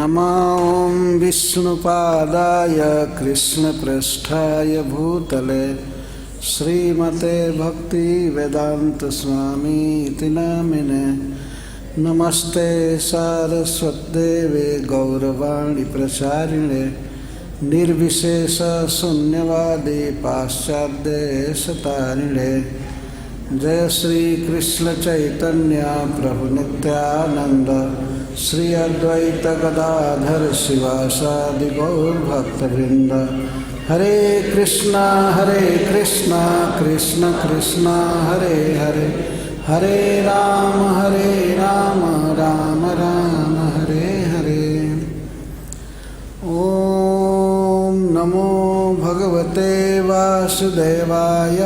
नमो विष्णुपादाय कृष्णप्रेष्ठाय भूतले श्रीमते भक्तिवेदान्तस्वामीति नामिने नमस्ते सारस्वतदेवे गौरवाणी प्रचारिणे निर्विशेष शून्यवादी पाश्चात्यदेशतारिणे जय श्री कृष्ण चैतन्य प्रभु नित्यानंद श्री अद्वैत गदाधर शिवासादि गौर भक्तवृंद। हरे कृष्णा कृष्ण कृष्ण हरे हरे, हरे राम राम राम हरे हरे। ओम नमो भगवते वासुदेवाय।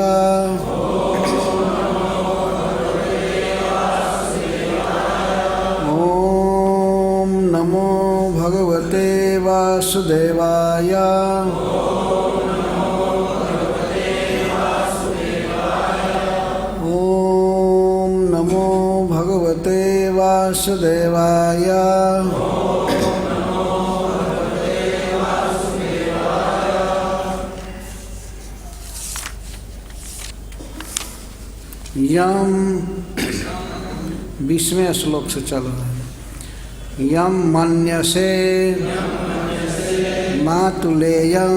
ओम नमो भगवते वासुदेवाय। ओम नमो भगवते वासुदेवाय। यम 20वें श्लोक से चलो। यम मन्यसे मातुलेयं,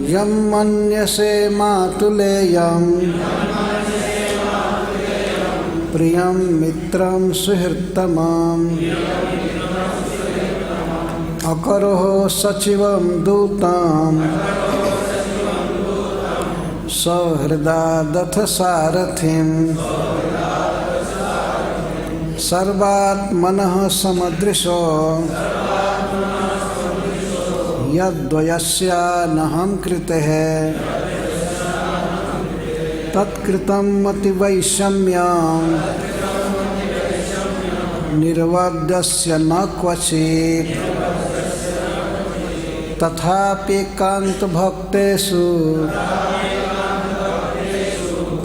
यम मन्यसे मातुलेयं प्रियं मित्रं सुहृत्तमम् अकरोः सचिवं दूतं सहृदादथ सारथिं सर्वात्मनः समदृशो यद्वयस्यानहं कृतेः तत्कृतं मतिवैषम्यं निर्वद्यस्य न क्वचित् तथाप्येकान्तभक्तेषु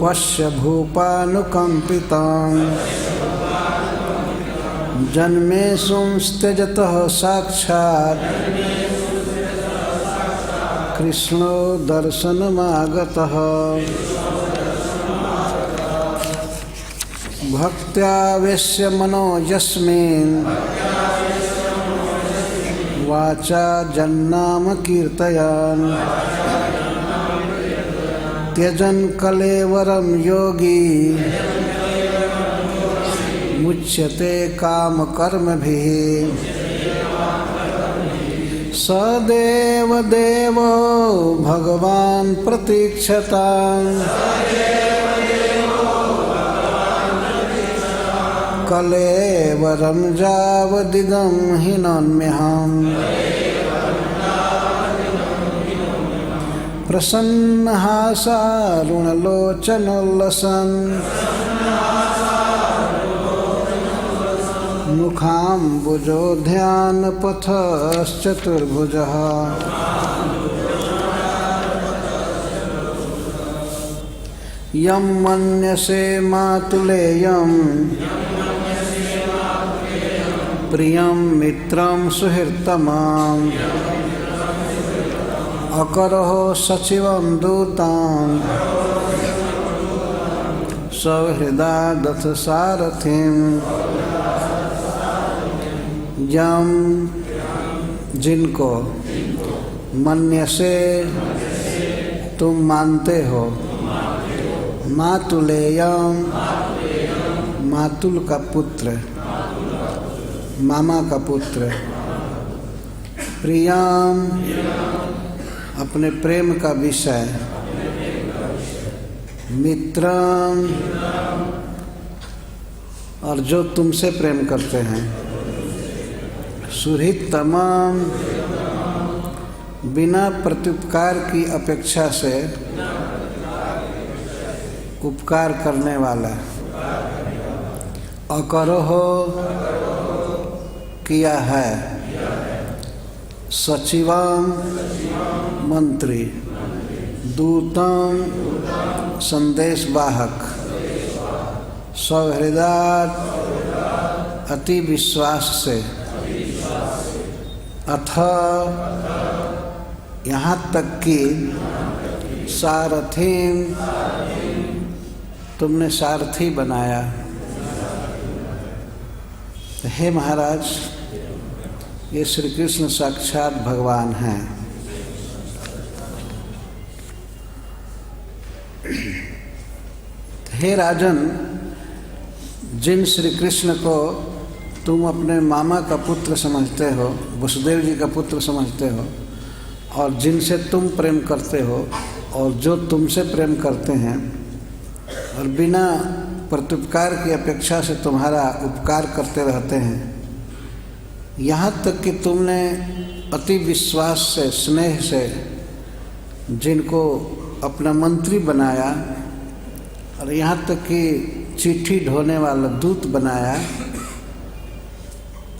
पश्य भूपानुकम्पितं जन्मेषुंस्त्यजतः साक्षात् कृष्णो दर्शनमागतः। भक्त्यावेश्य मनो यस्मिन् वाचा जन्नाम कीर्तयन् त्यजन् कलेवरं योगी मुच्यते काम कर्मभिः। सदेव देवो भगवान् प्रतीक्षताम् कलेवरं यावदिदं हिनोम्यहम्। प्रसन्नहासारुणलोचनोल्लसन् मुखाम्बुजो ध्यानपथश्चतुर्भुजः। यं मन्यसे मातुलेयं प्रियं मित्रं सुहृत्तमम् अकरोः सचिवं दूतं सहृदादथ सारथिं। यम जिनको मन्यसे तुम मानते हो, मातुलेयं मातुल का पुत्र, मामा का पुत्र, प्रियम अपने प्रेम का विषय, मित्रम और जो तुमसे प्रेम करते हैं, सुहृत्तमम् बिना प्रत्युपकार की अपेक्षा से उपकार करने वाला, अकरोः किया है, सचिवं मंत्री, दूतं संदेश वाहक, सौहृदात अति विश्वास से, अथ यहाँ तक कि सारथिं तुमने सारथी बनाया। हे महाराज, ये श्री कृष्ण साक्षात भगवान हैं। हे राजन, जिन श्री कृष्ण को तुम अपने मामा का पुत्र समझते हो, वसुदेव जी का पुत्र समझते हो, और जिनसे तुम प्रेम करते हो और जो तुमसे प्रेम करते हैं और बिना प्रत्युपकार की अपेक्षा से तुम्हारा उपकार करते रहते हैं, यहाँ तक कि तुमने अति विश्वास से, स्नेह से जिनको अपना मंत्री बनाया और यहाँ तक कि चिट्ठी ढोने वाला दूत बनाया,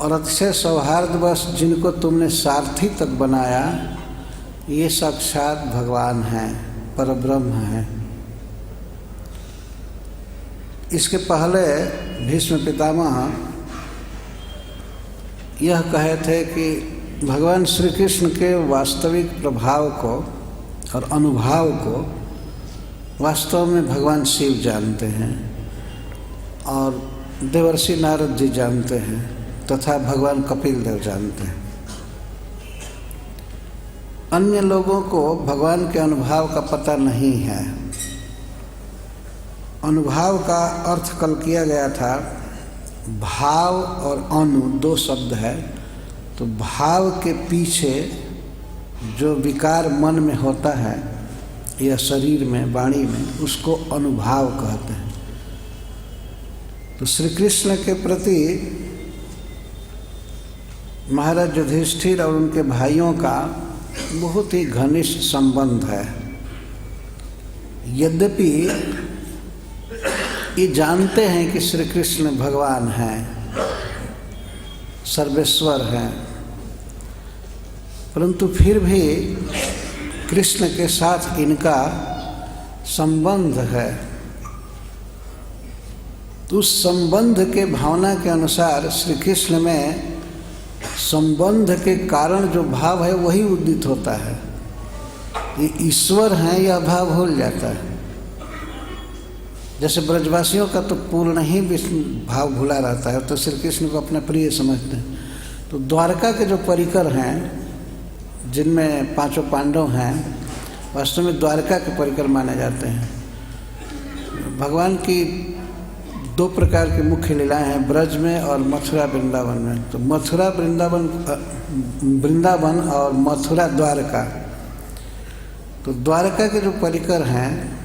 और अतिशय सौहार्दवश जिनको तुमने सारथी तक बनाया, ये साक्षात भगवान हैं, परब्रह्म हैं। इसके पहले भीष्म पितामह यह कहे थे कि भगवान श्री कृष्ण के वास्तविक प्रभाव को और अनुभाव को वास्तव में भगवान शिव जानते हैं और देवर्षि नारद जी जानते हैं तथा भगवान कपिल देव जानते हैं। अन्य लोगों को भगवान के अनुभाव का पता नहीं है। अनुभाव का अर्थ कल किया गया था। भाव और अनु दो शब्द है, तो भाव के पीछे जो विकार मन में होता है या शरीर में, वाणी में, उसको अनुभाव कहते हैं। तो श्री कृष्ण के प्रति महाराज युधिष्ठिर और उनके भाइयों का बहुत ही घनिष्ठ संबंध है। यद्यपि ये जानते हैं कि श्री कृष्ण भगवान हैं, सर्वेश्वर हैं, परंतु फिर भी कृष्ण के साथ इनका संबंध है। तो उस संबंध के भावना के अनुसार श्री कृष्ण में संबंध के कारण जो भाव है वही उदित होता है। ये ईश्वर हैं यह भाव भूल जाता है। जैसे ब्रजवासियों का तो पूर्ण ही भाव भूला रहता है, तो श्री कृष्ण को अपना प्रिय समझते हैं। तो द्वारका के जो परिकर हैं, जिनमें पांचों पांडव हैं, वास्तव में द्वारका के परिकर माने जाते हैं। भगवान की दो प्रकार की मुख्य लीलाएं हैं, ब्रज में और मथुरा वृंदावन में। तो मथुरा वृंदावन और मथुरा द्वारका। तो द्वारका के जो परिकर हैं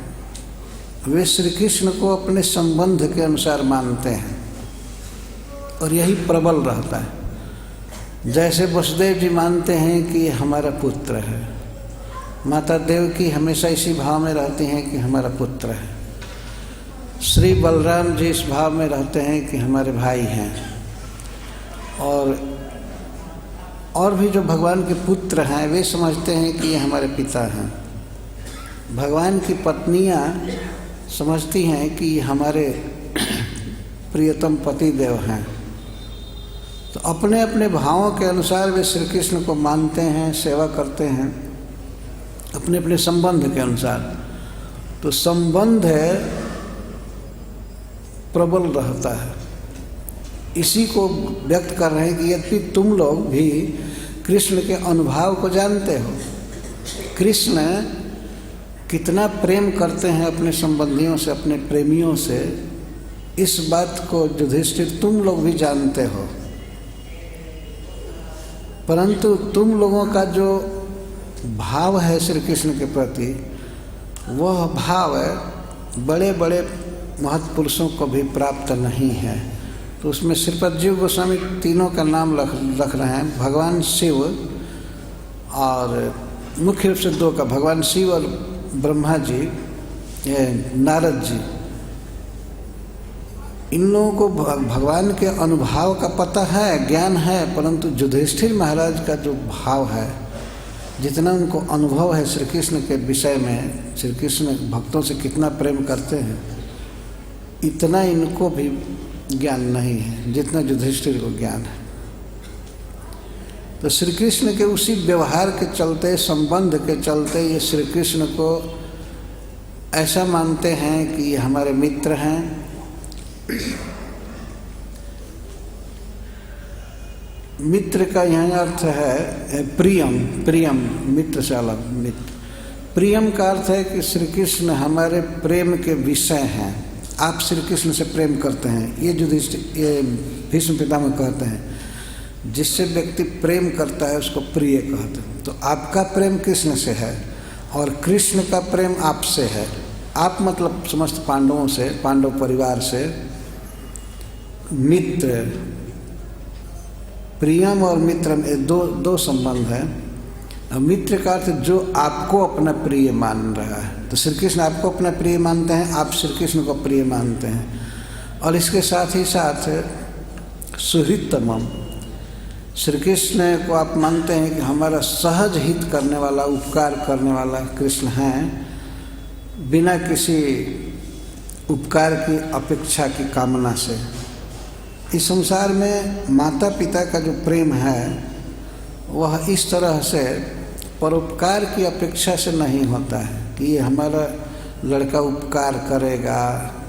वे श्री कृष्ण को अपने संबंध के अनुसार मानते हैं और यही प्रबल रहता है। जैसे वसुदेव जी मानते हैं कि हमारा पुत्र है, माता देवकी हमेशा इसी भाव में रहती हैं कि हमारा पुत्र है, श्री बलराम जी इस भाव में रहते हैं कि हमारे भाई हैं, और भी जो भगवान के पुत्र हैं वे समझते हैं कि ये हमारे पिता हैं। भगवान की पत्नियां समझती हैं कि हमारे प्रियतम पति देव हैं। तो अपने अपने भावों के अनुसार वे श्री कृष्ण को मानते हैं, सेवा करते हैं, अपने अपने संबंध के अनुसार। तो संबंध प्रबल रहता है। इसी को व्यक्त कर रहे हैं कि यदि तुम लोग भी कृष्ण के अनुभाव को जानते हो, कृष्ण कितना प्रेम करते हैं अपने संबंधियों से, अपने प्रेमियों से, इस बात को युधिष्ठिर तुम लोग भी जानते हो। परंतु तुम लोगों का जो भाव है श्री कृष्ण के प्रति, वह भाव बड़े बड़े महत्पुरुषों को भी प्राप्त नहीं है। तो उसमें श्रीपद जीव गोस्वामी तीनों का नाम रख रहे हैं, भगवान शिव, और मुख्य रूप से दो का, भगवान शिव और ब्रह्मा जी, नारद जी। इन लोगों को भगवान के अनुभाव का पता है, ज्ञान है, परंतु युधिष्ठिर महाराज का जो भाव है, जितना उनको अनुभव है श्री कृष्ण के विषय में, श्री कृष्ण भक्तों से कितना प्रेम करते हैं, इतना इनको भी ज्ञान नहीं है जितना युधिष्ठिर को ज्ञान है। तो श्री कृष्ण के उसी व्यवहार के चलते, संबंध के चलते ये श्री कृष्ण को ऐसा मानते हैं कि ये हमारे मित्र हैं। मित्र का यह अर्थ है प्रियम, प्रियम मित्र से अलग मित्र। प्रियम का अर्थ है कि श्री कृष्ण हमारे प्रेम के विषय हैं। आप श्री कृष्ण से प्रेम करते हैं, ये ये भीष्म पितामह कहते हैं। जिससे व्यक्ति प्रेम करता है उसको प्रिय कहते हैं। तो आपका प्रेम कृष्ण से है और कृष्ण का प्रेम आपसे है। आप मतलब समस्त पांडवों से, पांडव परिवार से। मित्र, प्रियम और मित्र में दो संबंध है। मित्र का अर्थ जो आपको अपना प्रिय मान रहा है। तो श्री कृष्ण आपको अपना प्रिय मानते हैं, आप श्री कृष्ण को प्रिय मानते हैं। और इसके साथ ही साथ सुहृततमम, श्री कृष्ण को आप मानते हैं कि हमारा सहज हित करने वाला, उपकार करने वाला कृष्ण हैं, बिना किसी उपकार की अपेक्षा की कामना से। इस संसार में माता पिता का जो प्रेम है वह इस तरह से परोपकार की अपेक्षा से नहीं होता है कि ये हमारा लड़का उपकार करेगा,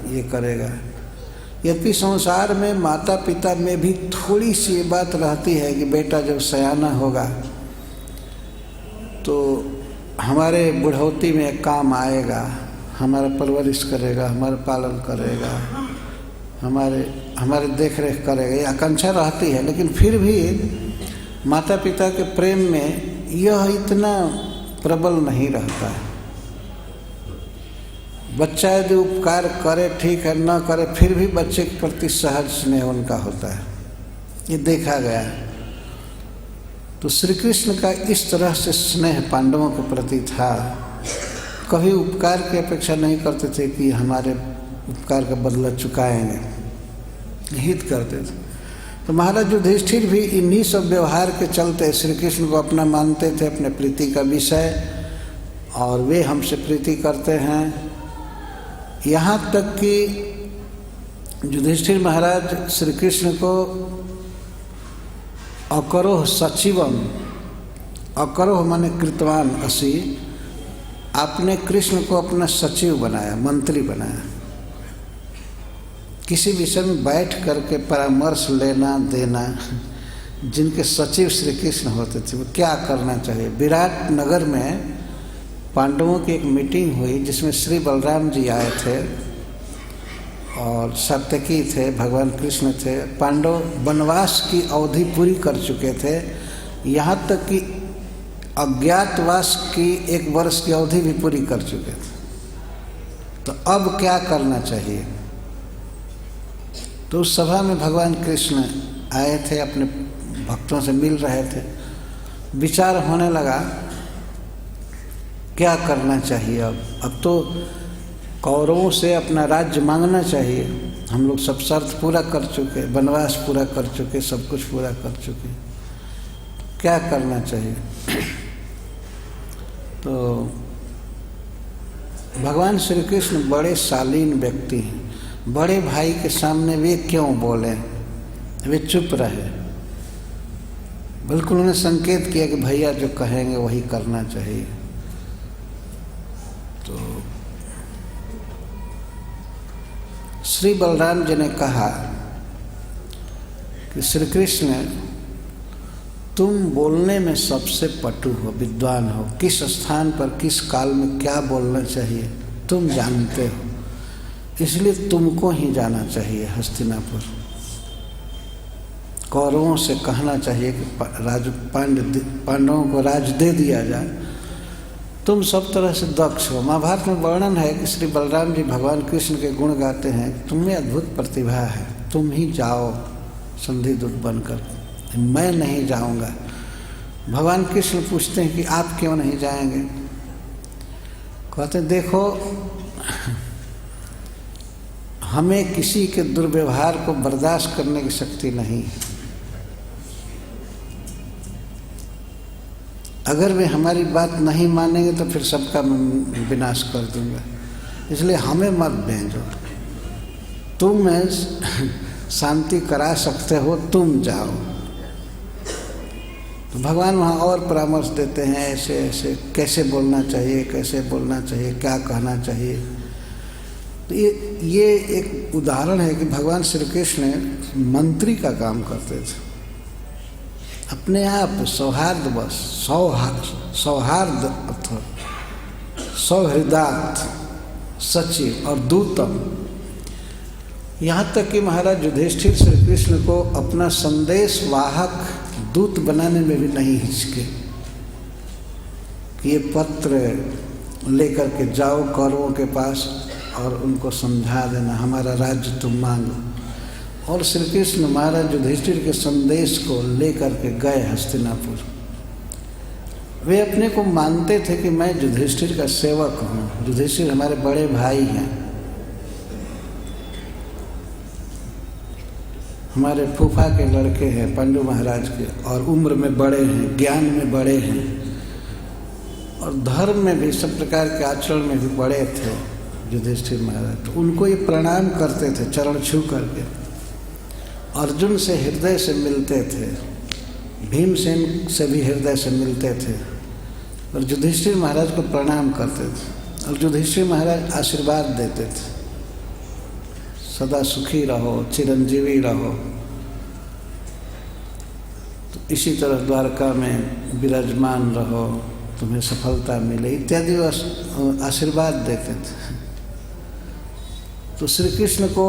ये करेगा। यद्यपि संसार में माता पिता में भी थोड़ी सी ये बात रहती है कि बेटा जब सयाना होगा तो हमारे बुढ़ौती में काम आएगा, हमारा परवरिश करेगा, हमारा पालन करेगा, हमारे देख रेख करेगा, ये आकांक्षा रहती है। लेकिन फिर भी माता पिता के प्रेम में यह इतना प्रबल नहीं रहता है। बच्चा यदि उपकार करे ठीक है, न करे फिर भी बच्चे के प्रति सहज स्नेह उनका होता है, ये देखा गया है। तो श्री कृष्ण का इस तरह से स्नेह पांडवों के प्रति था। कभी उपकार की अपेक्षा नहीं करते थे कि हमारे उपकार का बदला चुकाएंगे, हित करते थे। तो महाराज युधिष्ठिर भी इन्हीं सब व्यवहार के चलते श्री कृष्ण को अपना मानते थे, अपने प्रीति का विषय, और वे हमसे प्रीति करते हैं। यहाँ तक कि युधिष्ठिर महाराज श्री कृष्ण को अकरोह सचिवम, अकरोह माने कृतवान असी, आपने कृष्ण को अपना सचिव बनाया, मंत्री बनाया। किसी विषय में बैठ करके परामर्श लेना देना, जिनके सचिव श्री कृष्ण होते थे, वो क्या करना चाहिए। विराट नगर में पांडवों की एक मीटिंग हुई जिसमें श्री बलराम जी आए थे और सात्यकी थे, भगवान कृष्ण थे। पांडव वनवास की अवधि पूरी कर चुके थे, यहाँ तक कि अज्ञातवास की 1 वर्ष की अवधि भी पूरी कर चुके थे। तो अब क्या करना चाहिए। तो उस सभा में भगवान कृष्ण आए थे, अपने भक्तों से मिल रहे थे। विचार होने लगा क्या करना चाहिए। अब तो कौरवों से अपना राज्य मांगना चाहिए। हम लोग सब शर्त पूरा कर चुके, वनवास पूरा कर चुके, सब कुछ पूरा कर चुके, क्या करना चाहिए। तो भगवान श्री कृष्ण बड़े शालीन व्यक्ति हैं। बड़े भाई के सामने वे क्यों बोले, वे चुप रहे। बिल्कुल उन्हें संकेत किया कि भैया जो कहेंगे वही करना चाहिए। तो श्री बलराम जी ने कहा कि श्री कृष्ण, तुम बोलने में सबसे पटु हो, विद्वान हो, किस स्थान पर किस काल में क्या बोलना चाहिए तुम जानते हो, इसलिए तुमको ही जाना चाहिए हस्तिनापुर। कौरवों से कहना चाहिए कि पांडवों को राज दे दिया जाए। तुम सब तरह से दक्ष हो। महाभारत में वर्णन है कि श्री बलराम जी भगवान कृष्ण के गुण गाते हैं, तुम में अद्भुत प्रतिभा है, तुम ही जाओ संधि दूत बनकर, मैं नहीं जाऊंगा। भगवान कृष्ण पूछते हैं कि आप क्यों नहीं जाएंगे। कहते देखो, हमें किसी के दुर्व्यवहार को बर्दाश्त करने की शक्ति नहीं। अगर वे हमारी बात नहीं मानेंगे तो फिर सबका विनाश कर दूंगा, इसलिए हमें मत भेजो। तुम शांति करा सकते हो, तुम जाओ। भगवान वहाँ और परामर्श देते हैं, ऐसे ऐसे कैसे बोलना चाहिए, कैसे बोलना चाहिए, क्या कहना चाहिए। तो ये एक उदाहरण है कि भगवान श्री कृष्ण मंत्री का काम करते थे, अपने आप सौहार्द बस, सौहार्द अथ सौहृदार्थ सचिव और दूतम। यहाँ तक कि महाराज युधिष्ठिर श्री कृष्ण को अपना संदेश वाहक दूत बनाने में भी नहीं हिचके कि ये पत्र लेकर के जाओ कौरवों के पास और उनको समझा देना, हमारा राज्य तुम मांगो। और श्री कृष्ण महाराज युधिष्ठिर के संदेश को लेकर के गए हस्तिनापुर। वे अपने को मानते थे कि मैं युधिष्ठिर का सेवक हूँ, युधिष्ठिर हमारे बड़े भाई हैं, हमारे फूफा के लड़के हैं पांडु महाराज के, और उम्र में बड़े हैं, ज्ञान में बड़े हैं, और धर्म में भी सब प्रकार के आचरण में भी बड़े थे युधिष्ठिर महाराज। तो उनको ये प्रणाम करते थे चरण छू करके। अर्जुन से हृदय से मिलते थे, भीमसेन से भी हृदय से मिलते थे, और युधिष्ठिर महाराज को प्रणाम करते थे। और युधिष्ठिर महाराज आशीर्वाद देते थे, सदा सुखी रहो, चिरंजीवी रहो। तो इसी तरह द्वारका में विराजमान रहो, तुम्हें सफलता मिले इत्यादि आशीर्वाद देते थे। तो श्री कृष्ण को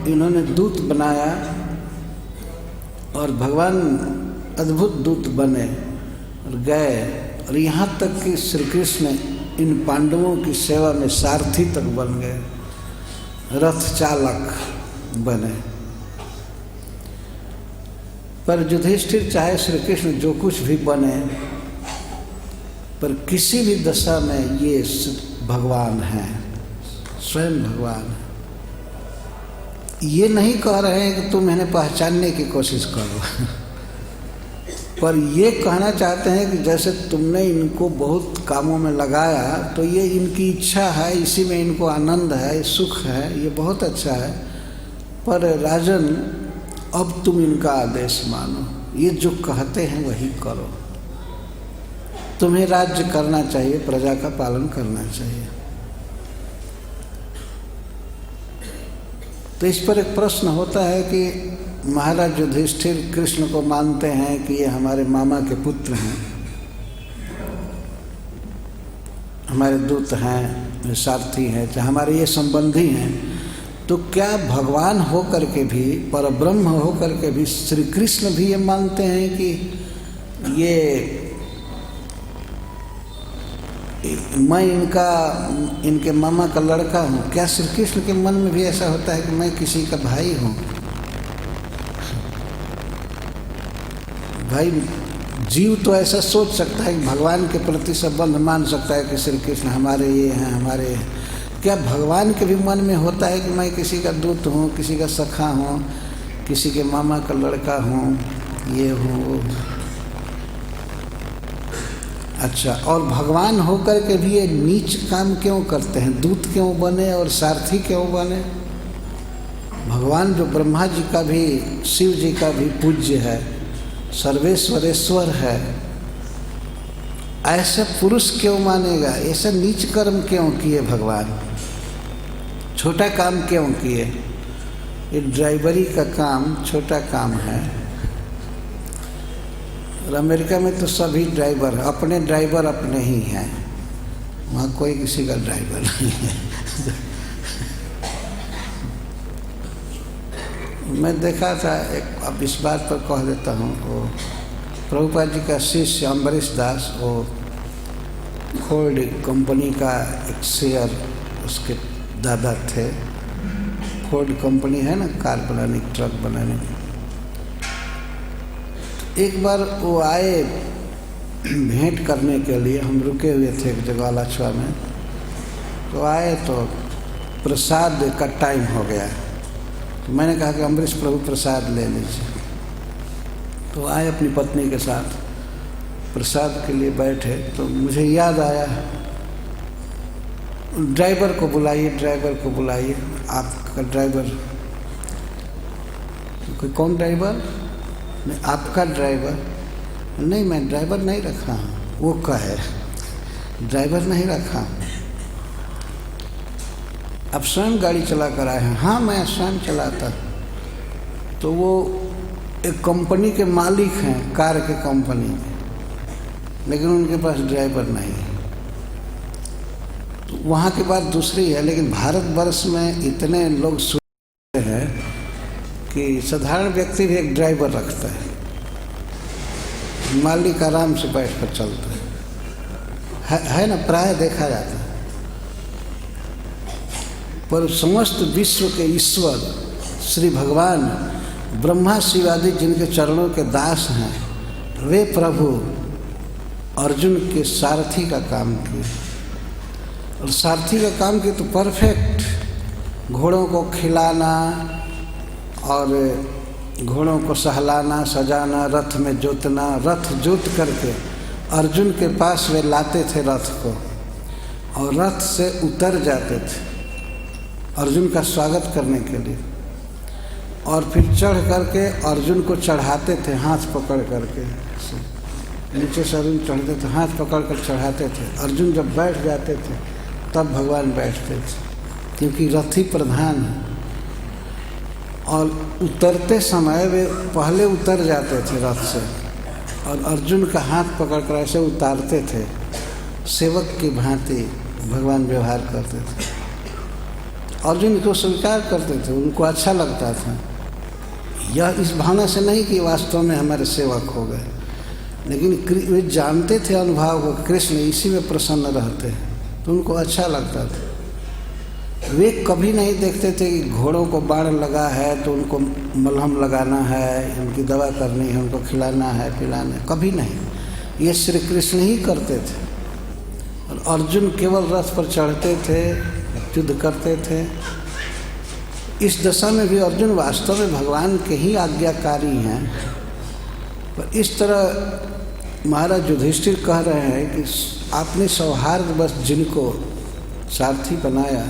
इन्होंने दूत बनाया और भगवान अद्भुत दूत बने और गए, और यहाँ तक कि श्री कृष्ण इन पांडवों की सेवा में सारथी तक बन गए, रथ चालक बने। पर युधिष्ठिर चाहे श्री कृष्ण जो कुछ भी बने, पर किसी भी दशा में ये भगवान हैं, स्वयं भगवान है। ये नहीं कह रहे हैं कि तुम इन्हें पहचानने की कोशिश करो पर ये कहना चाहते हैं कि जैसे तुमने इनको बहुत कामों में लगाया, तो ये इनकी इच्छा है, इसी में इनको आनंद है, सुख है, ये बहुत अच्छा है, पर राजन अब तुम इनका आदेश मानो, ये जो कहते हैं वही करो। तुम्हें राज्य करना चाहिए, प्रजा का पालन करना चाहिए। तो इस पर एक प्रश्न होता है कि महाराज युधिष्ठिर कृष्ण को मानते हैं कि ये हमारे मामा के पुत्र हैं, हमारे दूत हैं, सारथी हैं, चाहे हमारे ये संबंधी हैं, तो क्या भगवान हो करके भी, परब्रह्म हो करके भी श्री कृष्ण भी ये मानते हैं कि ये मैं इनके मामा का लड़का हूँ? क्या श्री कृष्ण के मन में भी ऐसा होता है कि मैं किसी का भाई हूँ? भाई जीव तो ऐसा सोच सकता है कि भगवान के प्रति संबंध मान सकता है कि श्री कृष्ण हमारे ये हैं, हमारे हैं। क्या भगवान के भी मन में होता है कि मैं किसी का दूत हूँ, किसी का सखा हूँ, किसी के मामा का लड़का हूँ, ये हूँ? अच्छा, और भगवान होकर के भी ये नीच काम क्यों करते हैं? दूत क्यों बने और सारथी क्यों बने? भगवान जो ब्रह्मा जी का भी, शिव जी का भी पूज्य है, सर्वेश्वरेश्वर है, ऐसा पुरुष क्यों मानेगा? ऐसा नीच कर्म क्यों किए भगवान? छोटा काम क्यों किए? ये ड्राइवरी का काम छोटा काम है। और अमेरिका में तो सभी ड्राइवर, अपने ड्राइवर अपने ही हैं, वहाँ कोई किसी का ड्राइवर नहीं है। मैं देखा था एक, अब इस बात पर कह देता हूँ, वो प्रभुपाद जी का शिष्य अम्बरीश दास, वो फोर्ड कंपनी का एक शेयर उसके दादा थे। फोर्ड कंपनी है ना, कार बनाने की, ट्रक बनाने की। एक बार वो आए भेंट करने के लिए, हम रुके हुए थे एक जगह लाछवा में, तो आए तो प्रसाद का टाइम हो गया, तो मैंने कहा कि अम्बरीश प्रभु प्रसाद ले लीजिए। तो आए अपनी पत्नी के साथ, प्रसाद के लिए बैठे, तो मुझे याद आया, ड्राइवर को बुलाइए, ड्राइवर को बुलाइए, आपका ड्राइवर। तो कोई कौन ड्राइवर? नहीं, आपका ड्राइवर। नहीं, मैं ड्राइवर नहीं रखा हूँ। वो कहे ड्राइवर नहीं रखा, अब स्वयं गाड़ी चला कर आए हैं। हाँ, मैं स्वयं चलाता। तो वो एक कंपनी के मालिक हैं, कार के कंपनी के, लेकिन उनके पास ड्राइवर नहीं है। तो वहाँ की बात दूसरी है, लेकिन भारतवर्ष में इतने लोग सुनते हैं कि साधारण व्यक्ति भी एक ड्राइवर रखता है, मालिक आराम से बैठ कर चलता है ना, प्राय देखा जाता है। पर समस्त विश्व के ईश्वर श्री भगवान ब्रह्मा शिवादि जिनके चरणों के दास हैं, वे प्रभु अर्जुन के सारथी का काम किए। और सारथी का काम किए तो परफेक्ट, घोड़ों को खिलाना और घोड़ों को सहलाना, सजाना, रथ में जोतना, रथ जोत करके अर्जुन के पास वे लाते थे रथ को, और रथ से उतर जाते थे अर्जुन का स्वागत करने के लिए, और फिर चढ़ करके अर्जुन को चढ़ाते थे हाथ पकड़ करके। नीचे से अर्जुन चढ़ते थे, हाथ पकड़ कर चढ़ाते थे। अर्जुन जब बैठ जाते थे तब भगवान बैठते थे, क्योंकि रथी प्रधान है। और उतरते समय वे पहले उतर जाते थे रथ से, और अर्जुन का हाथ पकड़कर ऐसे उतारते थे, सेवक की भांति भगवान व्यवहार करते थे। अर्जुन को स्वीकार करते थे, उनको अच्छा लगता था। यह इस भावना से नहीं कि वास्तव में हमारे सेवक हो गए, लेकिन वे जानते थे अनुभव को, कृष्ण इसी में प्रसन्न रहते हैं, तो उनको अच्छा लगता था। वे कभी नहीं देखते थे कि घोड़ों को बाण लगा है तो उनको मलहम लगाना है, उनकी दवा करनी है, उनको खिलाना है, पिलाना है, कभी नहीं। ये श्री कृष्ण ही करते थे। और अर्जुन केवल रथ पर चढ़ते थे, युद्ध करते थे। इस दशा में भी अर्जुन वास्तव में भगवान के ही आज्ञाकारी हैं। पर इस तरह महाराज युधिष्ठिर कह रहे हैं कि आपने सौहार्द बस जिनको सारथी बनाया,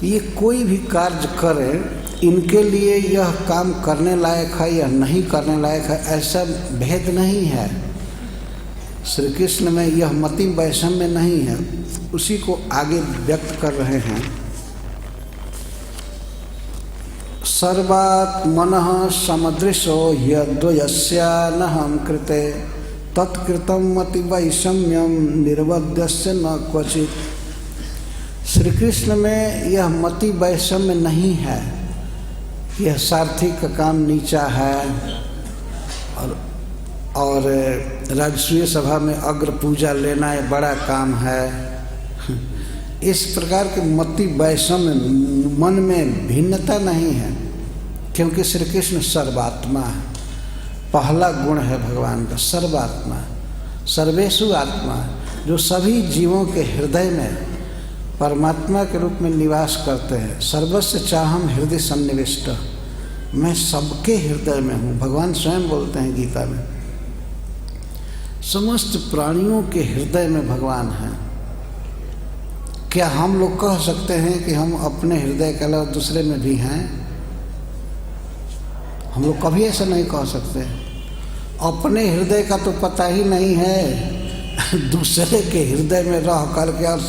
ये कोई भी कार्य करे, इनके लिए यह काम करने लायक है या नहीं करने लायक है, ऐसा भेद नहीं है। श्री कृष्ण में यह मति वैषम्य नहीं है, उसी को आगे व्यक्त कर रहे हैं। सर्वात्मनः समदृशो यद्वयस्यानहं कृते तत्कृतं मति वैषम्यम निर्वद्यस्य न क्वचित्। श्री कृष्ण में यह मति वैषम्य नहीं है, यह सारथी का काम नीचा है और राजसूय सभा में अग्र पूजा लेना ये बड़ा काम है। इस प्रकार के मति वैषम्य, मन में भिन्नता नहीं है, क्योंकि श्री कृष्ण सर्वात्मा है। पहला गुण है भगवान का सर्वात्मा, सर्वेषु आत्मा, जो सभी जीवों के हृदय में परमात्मा के रूप में निवास करते हैं। सर्वस्य चाहम हृदय सन्निविष्ट, मैं सबके हृदय में हूँ। भगवान स्वयं बोलते हैं गीता में, समस्त प्राणियों के हृदय में भगवान हैं। क्या हम लोग कह सकते हैं कि हम अपने हृदय के अलावा दूसरे में भी हैं? हम लोग कभी ऐसा नहीं कह सकते। अपने हृदय का तो पता ही नहीं है, दूसरे के हृदय में रह करके और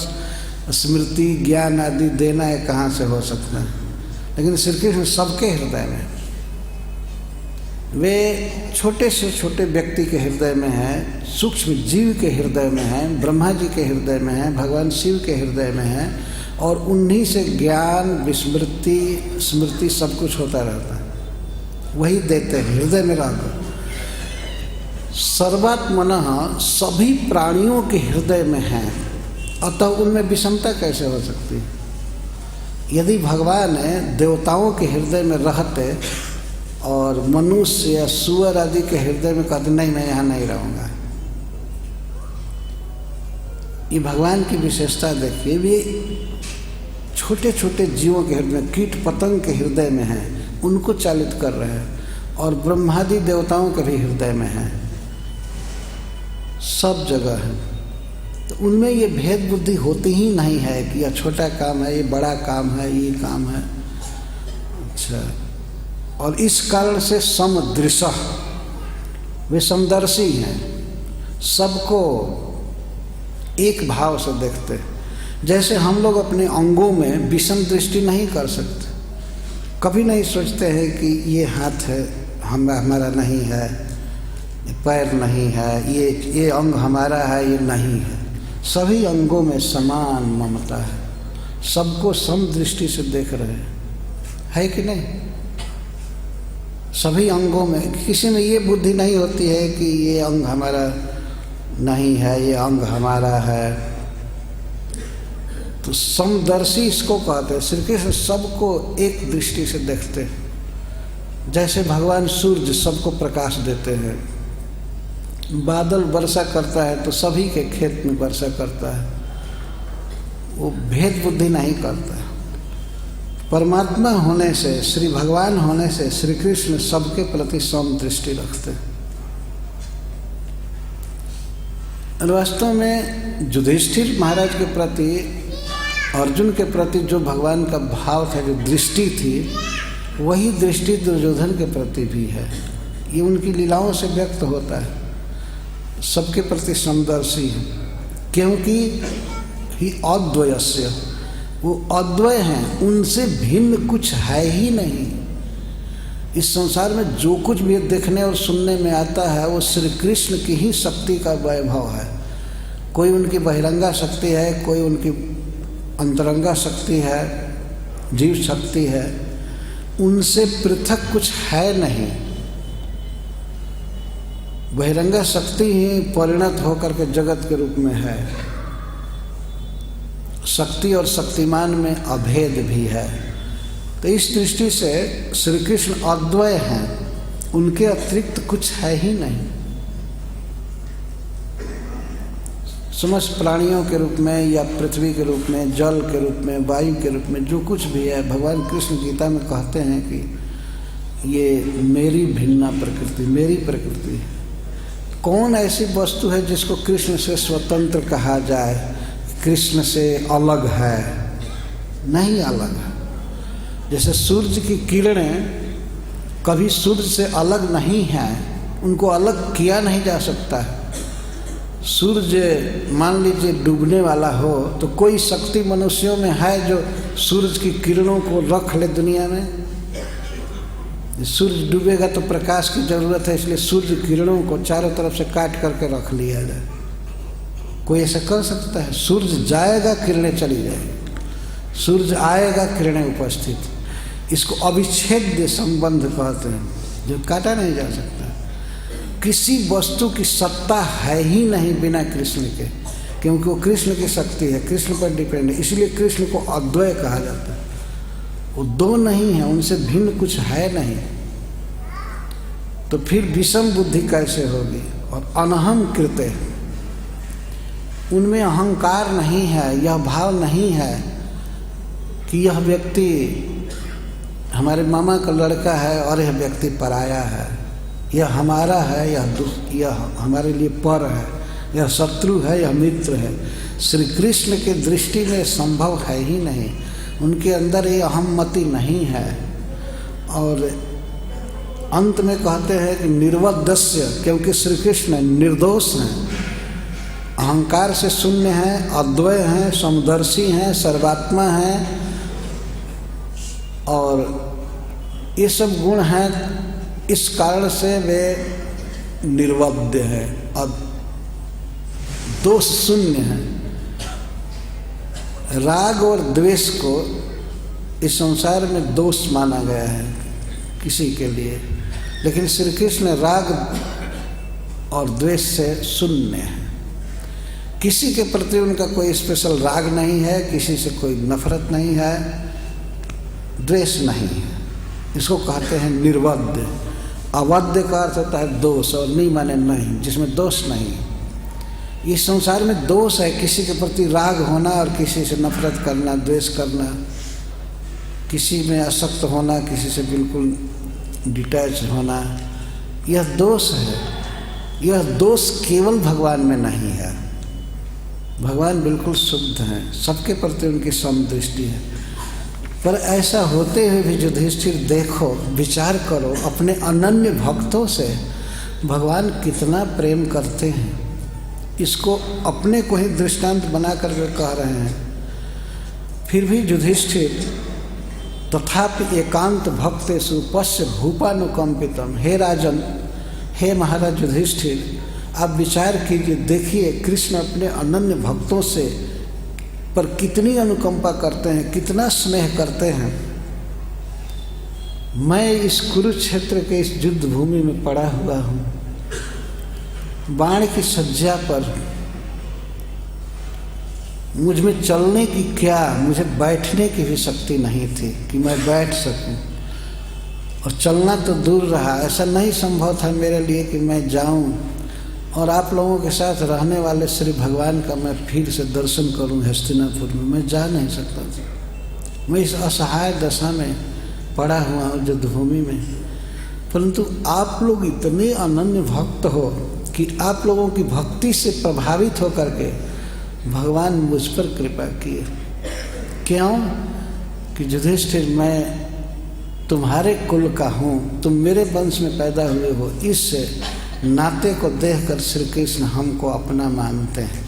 स्मृति ज्ञान आदि देना है कहाँ से हो सकता है। लेकिन श्री कृष्ण सबके हृदय में, वे छोटे से छोटे व्यक्ति के हृदय में हैं, सूक्ष्म जीव के हृदय में हैं, ब्रह्मा जी के हृदय में हैं, भगवान शिव के हृदय में हैं, और उन्हीं से ज्ञान, विस्मृति, स्मृति सब कुछ होता रहता है। वही देते हैं हृदय में रहकर। सर्वात्मनः सभी प्राणियों के हृदय में हैं, अतः उनमें विषमता कैसे हो सकती? यदि भगवान देवताओं के हृदय में रहते और मनुष्य या सुअर आदि के हृदय में कहते नहीं, मैं यहाँ नहीं रहूँगा, ये भगवान की विशेषता देखिए। वे छोटे छोटे जीवों के हृदय में, कीट पतंग के हृदय में हैं, उनको चालित कर रहे हैं, और ब्रह्मादि देवताओं के भी हृदय में हैं, सब जगह है। तो उनमें ये भेद बुद्धि होती ही नहीं है कि यह छोटा काम है, ये बड़ा काम है, ये काम है। अच्छा, और इस कारण से समदृशः, वे समदर्शी हैं, सबको एक भाव से देखते हैं। जैसे हम लोग अपने अंगों में विषम दृष्टि नहीं कर सकते, कभी नहीं सोचते हैं कि ये हाथ है हमारा नहीं है, पैर नहीं है, ये अंग हमारा है, ये नहीं है। सभी अंगों में समान ममता है, सबको सम दृष्टि से देख रहे हैं, है कि नहीं? सभी अंगों में किसी में ये बुद्धि नहीं होती है कि ये अंग हमारा नहीं है, ये अंग हमारा है। तो समदर्शी इसको कहते हैं। श्री कृष्ण सबको एक दृष्टि से देखते हैं। जैसे भगवान सूर्य सबको प्रकाश देते हैं, बादल वर्षा करता है तो सभी के खेत में वर्षा करता है, वो भेद बुद्धि नहीं करता। परमात्मा होने से, श्री भगवान होने से श्री कृष्ण सबके प्रति सम दृष्टि रखते हैं। वास्तव में युधिष्ठिर महाराज के प्रति, अर्जुन के प्रति जो भगवान का भाव था, जो दृष्टि थी, वही दृष्टि दुर्योधन के प्रति भी है। ये उनकी लीलाओं से व्यक्त होता है। सबके प्रति समदर्शी है, क्योंकि ही अद्वयस्य, वो अद्वय हैं, उनसे भिन्न कुछ है ही नहीं। इस संसार में जो कुछ भी देखने और सुनने में आता है वो श्री कृष्ण की ही शक्ति का वैभव है। कोई उनकी बहिरंगा शक्ति है, कोई उनकी अंतरंगा शक्ति है, जीव शक्ति है, उनसे पृथक कुछ है नहीं। बहिरंगा शक्ति ही परिणत होकर के जगत के रूप में है। शक्ति और शक्तिमान में अभेद भी है। तो इस दृष्टि से श्री कृष्ण अद्वय हैं, उनके अतिरिक्त कुछ है ही नहीं। समस्त प्राणियों के रूप में या पृथ्वी के रूप में, जल के रूप में, वायु के रूप में, जो कुछ भी है, भगवान कृष्ण गीता में कहते हैं कि ये मेरी भिन्ना प्रकृति, मेरी प्रकृति है। कौन ऐसी वस्तु है जिसको कृष्ण से स्वतंत्र कहा जाए, कृष्ण से अलग है? नहीं अलग है। जैसे सूर्य की किरणें कभी सूर्य से अलग नहीं हैं, उनको अलग किया नहीं जा सकता है। सूर्य मान लीजिए डूबने वाला हो तो कोई शक्ति मनुष्यों में है जो सूरज की किरणों को रख ले दुनिया में? सूर्य डूबेगा तो प्रकाश की जरूरत है, इसलिए सूर्य किरणों को चारों तरफ से काट करके रख लिया जाए। कोई ऐसा कर सकता है? सूर्य जाएगा, किरणें चली जाएगी, सूर्य आएगा, किरणें उपस्थित। इसको अविच्छेद्य संबंध कहते हैं, जो काटा नहीं जा सकता। किसी वस्तु की सत्ता है ही नहीं बिना कृष्ण के, क्योंकि वो कृष्ण की शक्ति है, कृष्ण पर डिपेंड है। इसलिए कृष्ण को अद्वय कहा जाता है। वो दो नहीं है, उनसे भिन्न कुछ है नहीं। तो फिर विषम बुद्धि कैसे होगी? और अनहम कृते, उनमें अहंकार नहीं है, यह भाव नहीं है कि यह व्यक्ति हमारे मामा का लड़का है और यह व्यक्ति पराया है, यह हमारा है, यह हमारे लिए पर है, यह शत्रु है, यह मित्र है। श्री कृष्ण के दृष्टि में संभव है ही नहीं। उनके अंदर ये अहम्मति नहीं है। और अंत में कहते हैं कि निर्वद्यस्य, क्योंकि श्री कृष्ण निर्दोष हैं, अहंकार से शून्य हैं, अद्वय हैं, समदर्शी हैं, सर्वात्मा हैं, और ये सब गुण हैं। इस कारण से वे निर्वद्य हैं और दोष शून्य हैं। राग और द्वेष को इस संसार में दोष माना गया है किसी के लिए, लेकिन श्री कृष्ण राग और द्वेष से शून्य है। किसी के प्रति उनका कोई स्पेशल राग नहीं है, किसी से कोई नफरत नहीं है, द्वेष नहीं है। इसको कहते हैं निर्वद्य। अवद्य का अर्थ होता है दोष, और नहीं माने नहीं, जिसमें दोष नहीं। इस संसार में दोष है, किसी के प्रति राग होना और किसी से नफरत करना, द्वेष करना, किसी में आसक्त होना, किसी से बिल्कुल डिटैच होना, यह दोष है। यह दोष केवल भगवान में नहीं है। भगवान बिल्कुल शुद्ध हैं, सबके प्रति उनकी समदृष्टि है। पर ऐसा होते हुए भी युधिष्ठिर देखो, विचार करो, अपने अनन्य भक्तों से भगवान कितना प्रेम करते हैं, इसको अपने को ही दृष्टांत बना करके कह रहे हैं। फिर भी युधिष्ठिर तथापि एकांत भक्तेषु पश्य भूपानुकंपितम। हे राजन, हे महाराज युधिष्ठिर, आप विचार कीजिए, देखिए कृष्ण अपने अनन्य भक्तों से पर कितनी अनुकंपा करते हैं, कितना स्नेह करते हैं। मैं इस कुरुक्षेत्र के इस युद्ध भूमि में पड़ा हुआ हूँ, बाण की सज्जा पर, मुझ में चलने की क्या, मुझे बैठने की भी शक्ति नहीं थी कि मैं बैठ सकूं, और चलना तो दूर रहा, ऐसा नहीं संभव था मेरे लिए कि मैं जाऊं और आप लोगों के साथ रहने वाले श्री भगवान का मैं फिर से दर्शन करूं हस्तिनापुर में। मैं जा नहीं सकता था, मैं इस असहाय दशा में पड़ा हुआ हूँ युद्धभूमि में। परंतु आप लोग इतने अनन्य भक्त हो कि आप लोगों की भक्ति से प्रभावित होकर के भगवान मुझ पर कृपा किए। क्यों? कि युधिष्ठिर, मैं तुम्हारे कुल का हूँ, तुम मेरे वंश में पैदा हुए हो, इस नाते को देखकर श्री कृष्ण हमको अपना मानते हैं।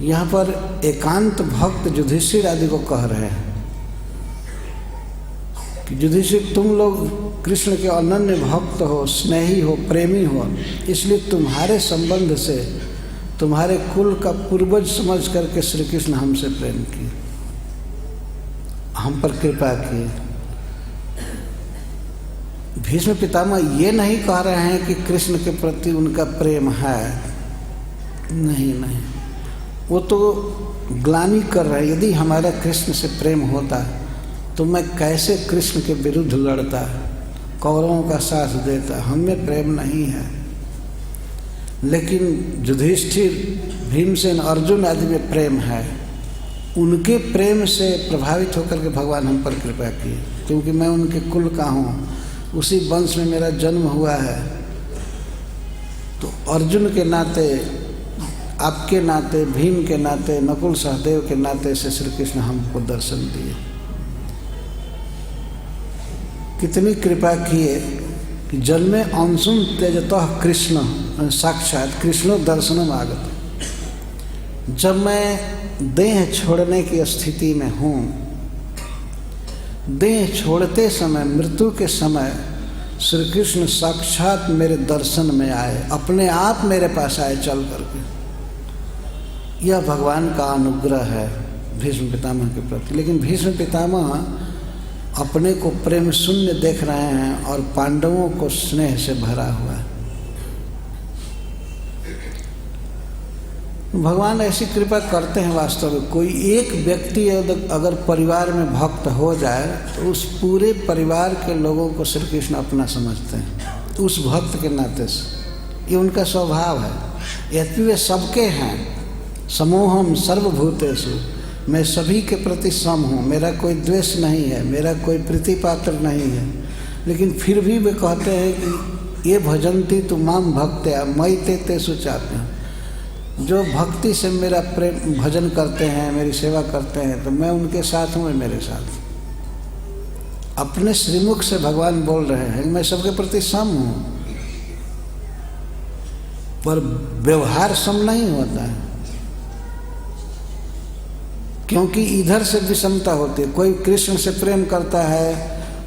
यहाँ पर एकांत भक्त युधिष्ठिर आदि को कह रहे हैं कि युधिष्ठिर, तुम लोग कृष्ण के अनन्य भक्त हो, स्नेही हो, प्रेमी हो, इसलिए तुम्हारे संबंध से तुम्हारे कुल का पूर्वज समझ करके श्री कृष्ण हमसे प्रेम किए, हम पर कृपा किए। भीष्म पितामह ये नहीं कह रहे हैं कि कृष्ण के प्रति उनका प्रेम है, नहीं, वो तो ग्लानि कर रहे हैं। यदि हमारा कृष्ण से प्रेम होता तो मैं कैसे कृष्ण के विरुद्ध लड़ता, कौरवों का साथ देता, हमें प्रेम नहीं है। लेकिन युधिष्ठिर, भीमसेन, अर्जुन आदि में प्रेम है, उनके प्रेम से प्रभावित होकर के भगवान हम पर कृपा किए, क्योंकि मैं उनके कुल का हूँ, उसी वंश में मेरा जन्म हुआ है। तो अर्जुन के नाते, आपके नाते, भीम के नाते, नकुल सहदेव के नाते से श्री कृष्ण हमको दर्शन दिए। कितनी कृपा किए कि जन्मे अंशुम तेजतः कृष्ण साक्षात कृष्णो दर्शनम आगत। जब मैं देह छोड़ने की स्थिति में हूँ, देह छोड़ते समय, मृत्यु के समय श्री कृष्ण साक्षात मेरे दर्शन में आए, अपने आप मेरे पास आए चल करके। यह भगवान का अनुग्रह है भीष्म पितामह के प्रति। लेकिन भीष्म पितामह अपने को प्रेम शून्य देख रहे हैं और पांडवों को स्नेह से भरा हुआ है। भगवान ऐसी कृपा करते हैं वास्तव में। कोई एक व्यक्ति अगर परिवार में भक्त हो जाए तो उस पूरे परिवार के लोगों को श्री कृष्ण अपना समझते हैं, उस भक्त के नाते से। ये उनका स्वभाव है। यद्यपि वे सबके हैं, समोहम सर्वभूतेषु, मैं सभी के प्रति सम हूँ, मेरा कोई द्वेष नहीं है, मेरा कोई प्रीतिपात्र नहीं है, लेकिन फिर भी वे कहते हैं कि ये भजन्ति तु माम भक्त्या मयि ते तेषु चाप्यः। जो भक्ति से मेरा प्रेम भजन करते हैं, मेरी सेवा करते हैं, तो मैं उनके साथ हूँ, मेरे साथ। अपने श्रीमुख से भगवान बोल रहे हैं मैं सबके प्रति सम हूँ, पर व्यवहार सम नहीं होता है, क्योंकि इधर से विषमता होती है। कोई कृष्ण से प्रेम करता है,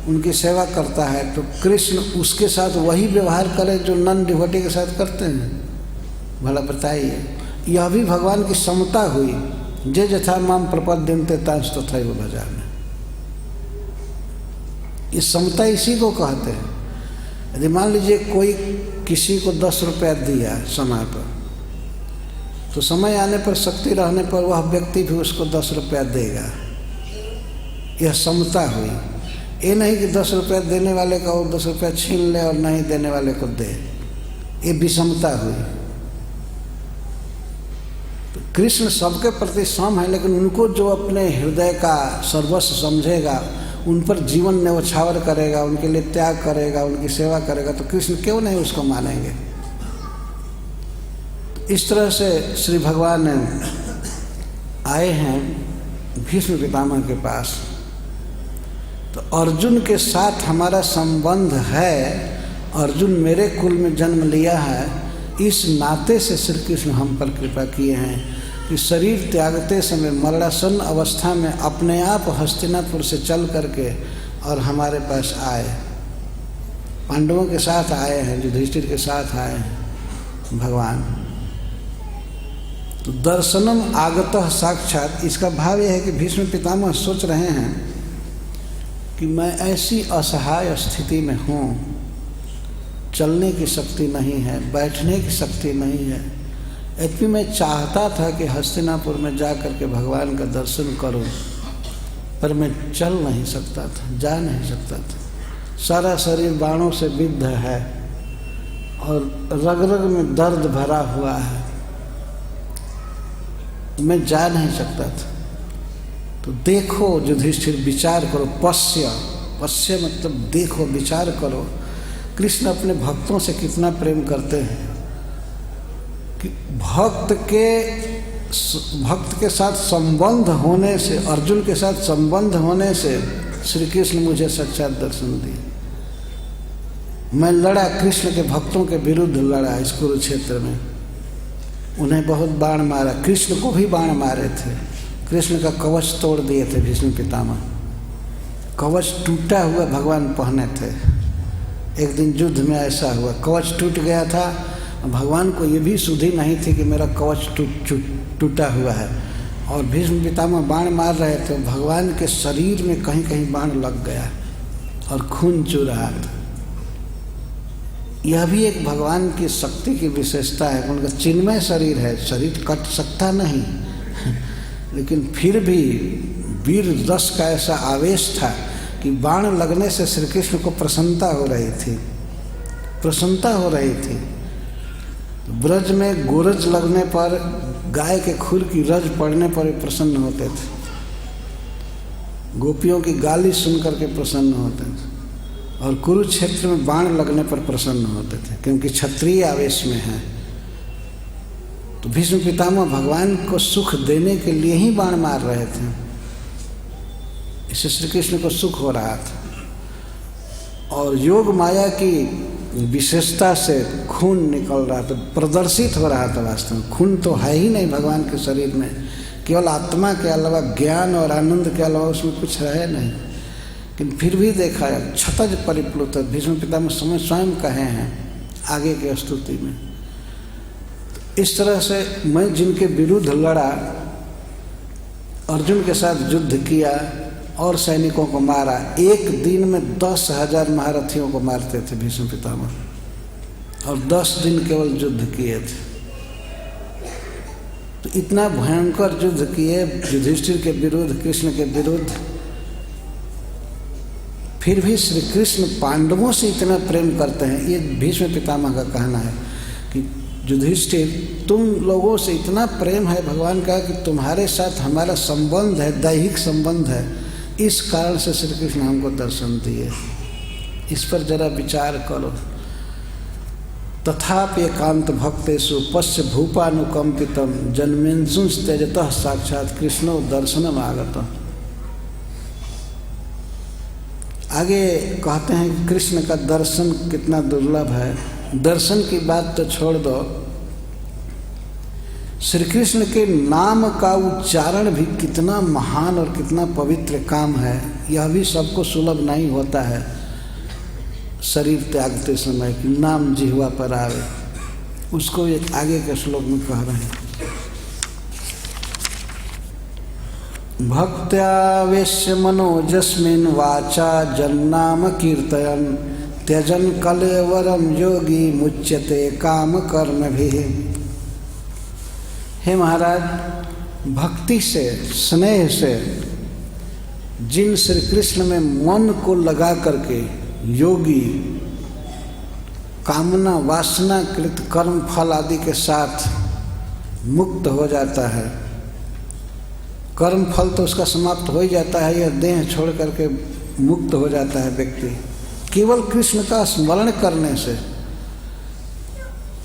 उनकी सेवा करता है, तो कृष्ण उसके साथ वही व्यवहार करे जो नन डिवोटी के साथ करते हैं। भला बताइए, यह भी भगवान की समता हुई। जे जथा माम प्रपद्यन्ते तांस तथैव भजामि। इस समता इसी को कहते हैं। यदि मान लीजिए कोई किसी को 10 रुपया दिया समय पर, तो समय आने पर, शक्ति रहने पर वह व्यक्ति भी उसको 10 रुपया देगा। यह समता हुई। ये नहीं कि 10 रुपया देने वाले का वो 10 रुपया छीन ले और नहीं देने वाले को दे, ये विषमता हुई। तो कृष्ण सबके प्रति सम है, लेकिन उनको जो अपने हृदय का सर्वस्व समझेगा, उन पर जीवन न्यौछावर करेगा, उनके लिए त्याग करेगा, उनकी सेवा करेगा, तो कृष्ण क्यों नहीं उसको मानेंगे। इस तरह से श्री भगवान आए हैं भीष्म पितामह के पास। तो अर्जुन के साथ हमारा संबंध है अर्जुन मेरे कुल में जन्म लिया है, इस नाते से श्री कृष्ण हम पर कृपा किए हैं कि शरीर त्यागते समय मरणासन अवस्था में अपने आप हस्तिनापुर से चल करके और हमारे पास आए। पांडवों के साथ आए हैं, युधिष्ठिर के साथ आए हैं भगवान। तो दर्शनम आगतः साक्षात, इसका भाव यह है कि भीष्म पितामह सोच रहे हैं कि मैं ऐसी असहाय स्थिति में हूँ, चलने की शक्ति नहीं है, बैठने की शक्ति नहीं है, यद्यपि मैं चाहता था कि हस्तिनापुर में जा कर के भगवान का दर्शन करूं, पर मैं चल नहीं सकता था, जा नहीं सकता था। सारा शरीर बाणों से विद्ध है और रग रग में दर्द भरा हुआ है, मैं जा नहीं सकता था। तो देखो युधिष्ठिर, विचार करो, पश्य मतलब देखो, विचार करो, कृष्ण अपने भक्तों से कितना प्रेम करते हैं कि भक्त के साथ संबंध होने से, अर्जुन के साथ संबंध होने से श्री कृष्ण मुझे साक्षात दर्शन दिए। मैं लड़ा, कृष्ण के भक्तों के विरुद्ध लड़ा इस कुरुक्षेत्र में, उन्हें बहुत बाण मारा, कृष्ण को भी बाण मारे थे, कृष्ण का कवच तोड़ दिए थे भीष्म पितामह, कवच टूटा हुआ भगवान पहने थे। एक दिन युद्ध में ऐसा हुआ, कवच टूट गया था, भगवान को ये भी सुधि नहीं थी कि मेरा कवच टूटा हुआ है, और भीष्म पितामह बाण मार रहे थे, भगवान के शरीर में कहीं कहीं बाण लग गया और खून चू रहा था। यह भी एक भगवान की शक्ति की विशेषता है, उनका चिन्मय शरीर है, शरीर कट सकता नहीं लेकिन फिर भी वीर रस का ऐसा आवेश था कि बाण लगने से श्री कृष्ण को प्रसन्नता हो रही थी। ब्रज में गोरज लगने पर, गाय के खुर की रज पड़ने पर प्रसन्न होते थे, गोपियों की गाली सुन करके प्रसन्न होते थे, और कुरुक्षेत्र में बाण लगने पर प्रसन्न होते थे, क्योंकि क्षत्रिय आवेश में है। तो भीष्म पितामह भगवान को सुख देने के लिए ही बाण मार रहे थे, इससे श्री कृष्ण को सुख हो रहा था। और योग माया की विशेषता से खून निकल रहा था, प्रदर्शित हो रहा था। वास्तव में खून तो है ही नहीं भगवान के शरीर में, केवल आत्मा के अलावा, ज्ञान और आनंद के अलावा उसमें कुछ रहे नहीं, लेकिन फिर भी देखा क्षतज परिप्लुत, भीष्म पितामह समय स्वयं कहे हैं आगे के स्तुति में। तो इस तरह से मैं जिनके विरुद्ध लड़ा, अर्जुन के साथ युद्ध किया और सैनिकों को मारा, एक दिन में 10,000 महारथियों को मारते थे भीष्म पितामह, और 10 दिन केवल युद्ध किए थे। तो इतना भयंकर युद्ध किए युधिष्ठिर के विरुद्ध, कृष्ण के विरुद्ध, फिर भी श्री कृष्ण पांडवों से इतना प्रेम करते हैं। ये भीष्म पितामह का कहना है कि युधिष्ठिर, तुम लोगों से इतना प्रेम है भगवान का कि तुम्हारे साथ हमारा संबंध है, दैहिक संबंध है, इस कारण से श्री कृष्ण हमको दर्शन दिए। इस पर जरा विचार करो। तथापि एकांत भक्तेषु पश्य भूपानुकंपितम जन्मेंसुंस त्यजतः साक्षात कृष्णो दर्शनम आगतः। आगे कहते हैं कि कृष्ण का दर्शन कितना दुर्लभ है। दर्शन की बात तो छोड़ दो, श्री कृष्ण के नाम का उच्चारण भी कितना महान और कितना पवित्र काम है, यह भी सबको सुलभ नहीं होता है। शरीर त्यागते समय कि नाम जिह्वा पर आवे, उसको एक आगे के श्लोक में कह रहे हैं। भक्त्यावेश्य मनोजस्मिन् वाचा जन्नाम कीर्तयन् त्यजन कलेवरम योगी मुच्यते काम कर्म भी। हे महाराज, भक्ति से, स्नेह से जिन श्री कृष्ण में मन को लगा करके योगी कामना वासना कृत कर्म फल आदि के साथ मुक्त हो जाता है, कर्म फल तो उसका समाप्त हो ही जाता है, यह देह छोड़ करके मुक्त हो जाता है व्यक्ति केवल कृष्ण का स्मरण करने से,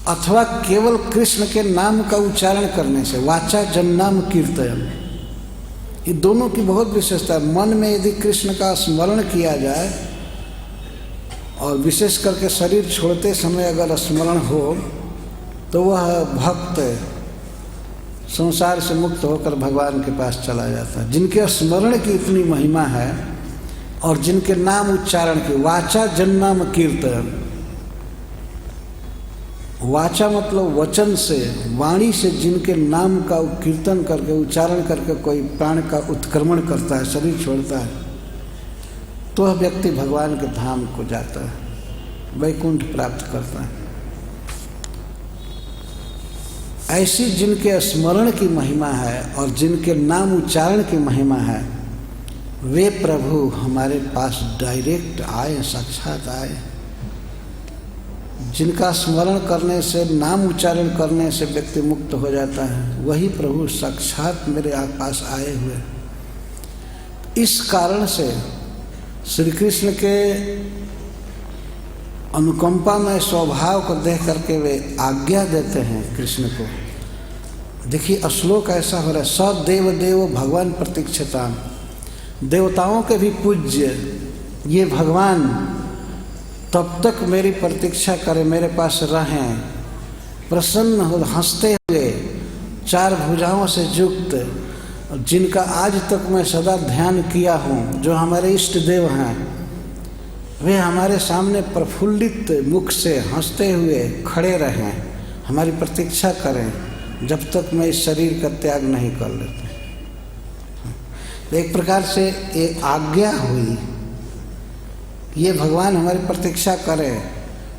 अथवा केवल कृष्ण के नाम का उच्चारण करने से। वाचा जन्नाम कीर्तन, ये दोनों की बहुत विशेषता है। मन में यदि कृष्ण का स्मरण किया जाए और विशेष करके शरीर छोड़ते समय अगर स्मरण हो तो वह भक्त संसार से मुक्त होकर भगवान के पास चला जाता है। जिनके स्मरण की इतनी महिमा है और जिनके नाम उच्चारण की, वाचा जन्नाम कीर्तन, वाचा मतलब वचन से, वाणी से जिनके नाम का कीर्तन करके उच्चारण करके कोई प्राण का उत्क्रमण करता है, शरीर छोड़ता है, तो वह व्यक्ति भगवान के धाम को जाता है, वैकुंठ प्राप्त करता है। ऐसी जिनके स्मरण की महिमा है और जिनके नाम उच्चारण की महिमा है, वे प्रभु हमारे पास डायरेक्ट आए, साक्षात आए। जिनका स्मरण करने से, नाम उच्चारण करने से व्यक्ति मुक्त हो जाता है, वही प्रभु साक्षात मेरे पास आए हुए। इस कारण से श्री कृष्ण के अनुकंपा में स्वभाव को देख करके वे आज्ञा देते हैं कृष्ण को। देखिए श्लोक ऐसा हो रहा है, स देव देव भगवान प्रतीक्षता, देवताओं के भी पूज्य ये भगवान तब तक मेरी प्रतीक्षा करें, मेरे पास रहें, प्रसन्न हो, हंसते हुए, चार भुजाओं से युक्त, जिनका आज तक मैं सदा ध्यान किया हूँ, जो हमारे इष्ट देव हैं, वे हमारे सामने प्रफुल्लित मुख से हंसते हुए खड़े रहें, हमारी प्रतीक्षा करें जब तक मैं इस शरीर का त्याग नहीं कर लेता। तो एक प्रकार से ये आज्ञा हुई, ये भगवान हमारी प्रतीक्षा करें।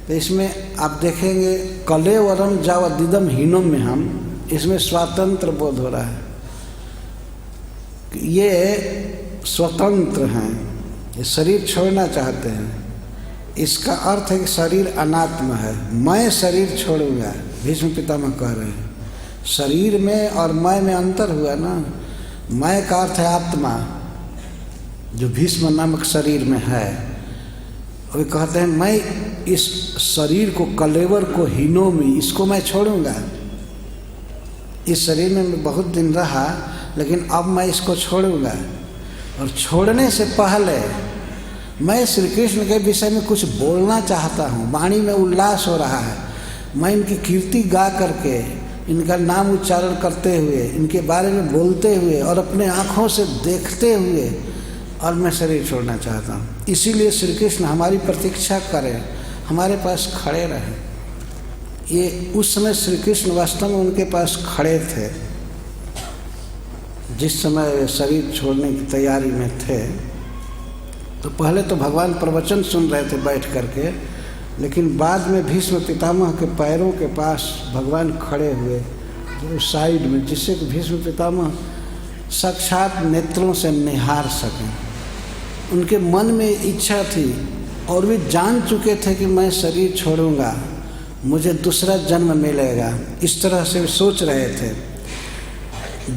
तो इसमें आप देखेंगे कलेवरम जावदिदम हीनम में हम, इसमें स्वातंत्र बोध हो रहा है, ये स्वतंत्र हैं, ये शरीर छोड़ना चाहते हैं। इसका अर्थ है कि शरीर अनात्मा है, मैं शरीर छोड़ूंगा, भीष्म पितामह कह रहे हैं। शरीर में और मैं में अंतर हुआ ना, मैं का अर्थ है आत्मा, जो भीष्म नामक शरीर में है। वे कहते हैं मैं इस शरीर को, कलेवर को, हीनोमी, इसको मैं छोड़ूंगा। इस शरीर में मैं बहुत दिन रहा, लेकिन अब मैं इसको छोड़ूंगा। और छोड़ने से पहले मैं श्री कृष्ण के विषय में कुछ बोलना चाहता हूँ, वाणी में उल्लास हो रहा है, मैं इनकी कीर्ति गा करके, इनका नाम उच्चारण करते हुए, इनके बारे में बोलते हुए और अपने आँखों से देखते हुए, और मैं शरीर छोड़ना चाहता हूँ। इसीलिए श्री कृष्ण हमारी प्रतीक्षा करें, हमारे पास खड़े रहें। ये उस समय श्री कृष्ण वास्तव में उनके पास खड़े थे, जिस समय शरीर छोड़ने की तैयारी में थे। तो पहले तो भगवान प्रवचन सुन रहे थे बैठ करके, लेकिन बाद में भीष्म पितामह के पैरों के पास भगवान खड़े हुए, जो साइड में, जिससे कि भीष्म पितामह साक्षात नेत्रों से निहार सकें। उनके मन में इच्छा थी और वे जान चुके थे कि मैं शरीर छोड़ूंगा, मुझे दूसरा जन्म मिलेगा, इस तरह से वे सोच रहे थे।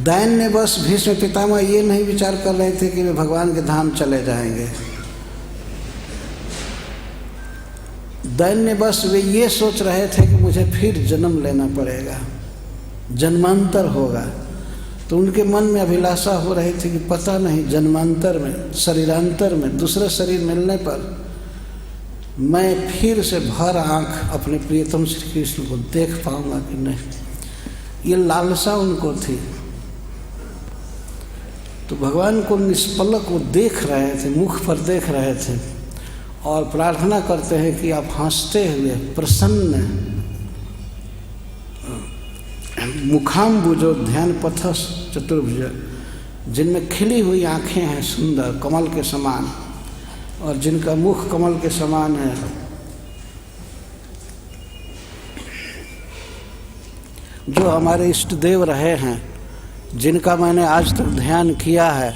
दैन्य बस भीष्म पितामह ये नहीं विचार कर रहे थे कि वे भगवान के धाम चले जाएंगे। दैन्य बस वे ये सोच रहे थे कि मुझे फिर जन्म लेना पड़ेगा, जन्मांतर होगा। तो उनके मन में अभिलाषा हो रही थी कि पता नहीं जन्मांतर में, शरीरांतर में, दूसरा शरीर मिलने पर मैं फिर से भर आँख अपने प्रियतम श्री कृष्ण को देख पाऊंगा कि नहीं। ये लालसा उनको थी। तो भगवान को निष्पलक वो देख रहे थे, मुख पर देख रहे थे और प्रार्थना करते हैं कि आप हंसते हुए, प्रसन्न, मुखाम्बुजो ध्यान पथस चतुर्भुज, जिनमें खिली हुई आँखें हैं सुंदर कमल के समान, और जिनका मुख कमल के समान है, जो हमारे इष्ट देव रहे हैं, जिनका मैंने आज तक ध्यान किया है,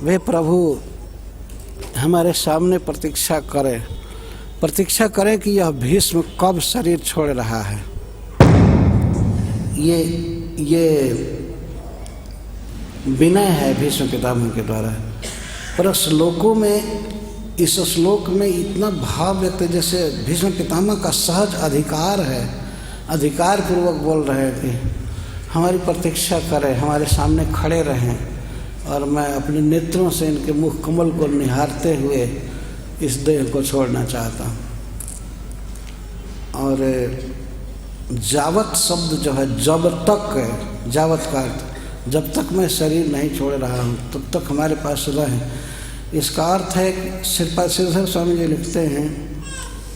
वे प्रभु हमारे सामने प्रतीक्षा करें कि यह भीष्म कब शरीर छोड़ रहा है। ये विनय है भीष्म पितामह के द्वारा। पर श्लोकों में, इस श्लोक में इतना भाव व्यक्त, जैसे भीष्म पितामह का सहज अधिकार है, अधिकार पूर्वक बोल रहे थे, हमारी प्रतीक्षा करें, हमारे सामने खड़े रहें, और मैं अपने नेत्रों से इनके मुख कमल को निहारते हुए इस देह को छोड़ना चाहता हूँ। और जावत शब्द जो है जब तक है, जावत का अर्थ जब तक मैं शरीर नहीं छोड़ रहा हूँ तब तक हमारे पास रहे। इसका अर्थ है कि श्रीधर स्वामी जी लिखते हैं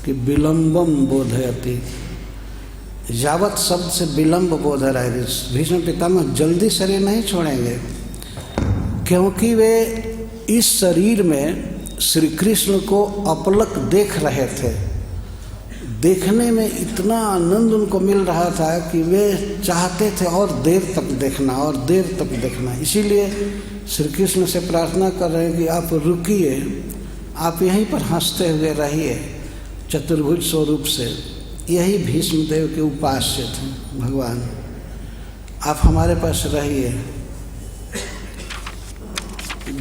कि विलंबम बोधयति, यावत शब्द से विलंब बोध रहा है। भीष्म पितामह जल्दी शरीर नहीं छोड़ेंगे, क्योंकि वे इस शरीर में श्री कृष्ण को अपलक देख रहे थे। देखने में इतना आनंद उनको मिल रहा था कि वे चाहते थे और देर तक देखना और देर तक देखना। इसीलिए श्री कृष्ण से प्रार्थना कर रहे हैं कि आप रुकिए, आप यहीं पर हंसते हुए रहिए चतुर्भुज स्वरूप से। यही भीष्मदेव के उपास्य थे भगवान, आप हमारे पास रहिए।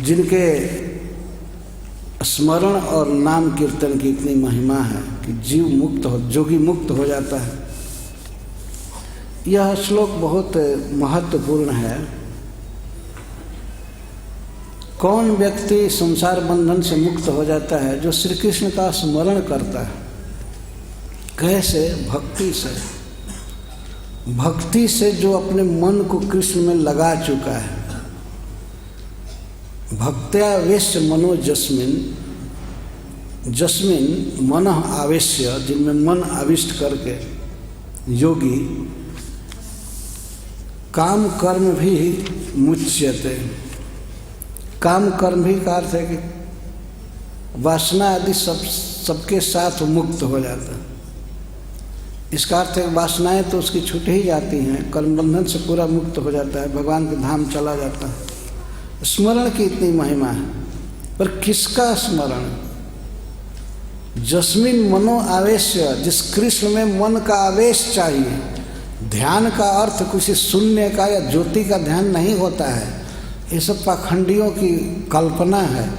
जिनके स्मरण और नाम कीर्तन की इतनी महिमा है कि जीव मुक्त हो, जोगी मुक्त हो जाता है। यह श्लोक बहुत महत्वपूर्ण है। कौन व्यक्ति संसार बंधन से मुक्त हो जाता है? जो श्री कृष्ण का स्मरण करता है। कैसे? भक्ति से। भक्ति से जो अपने मन को कृष्ण में लगा चुका है। भक्त्यावेश्य मनो जस्मिन मन आवेश्य, जिनमें मन आविष्ट करके योगी काम कर्म भी मुच्यते। काम कर्म भी का अर्थ है कि वासना आदि सबके साथ मुक्त हो जाता। इसका अर्थ है वासनाएं तो उसकी छूट ही जाती हैं, कर्म बंधन से पूरा मुक्त हो जाता है, भगवान के धाम चला जाता है। स्मरण की इतनी महिमा है, पर किसका स्मरण? जस्मिन मनो आवेश्य, जिस कृष्ण में मन का आवेश चाहिए। ध्यान का अर्थ किसी शून्य का या ज्योति का ध्यान नहीं होता है, ये सब पाखंडियों की कल्पना है।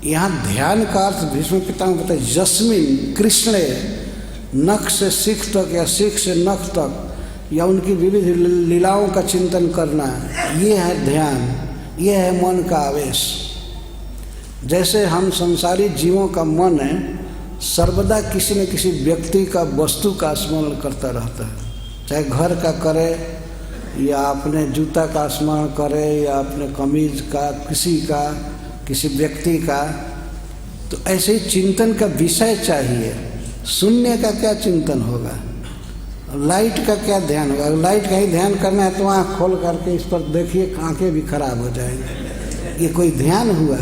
यहाँ ध्यान का अर्थ भीष्म पितामह बताते जस्मिन, कृष्ण नख से सिख तक या सिख से नख तक या उनकी विविध लीलाओं का चिंतन करना, ये है ध्यान, ये है मन का आवेश। जैसे हम संसारी जीवों का मन है सर्वदा किसी न किसी व्यक्ति का, वस्तु का स्मरण करता रहता है, चाहे घर का करे या अपने जूता का स्मरण करे या अपने कमीज का, किसी व्यक्ति का। तो ऐसे ही चिंतन का विषय चाहिए। शून्य का क्या चिंतन होगा? लाइट का क्या ध्यान होगा? लाइट का ही ध्यान करना है तो आँख खोल करके इस पर देखिए, आँखें भी खराब हो जाएंगी। ये कोई ध्यान हुआ?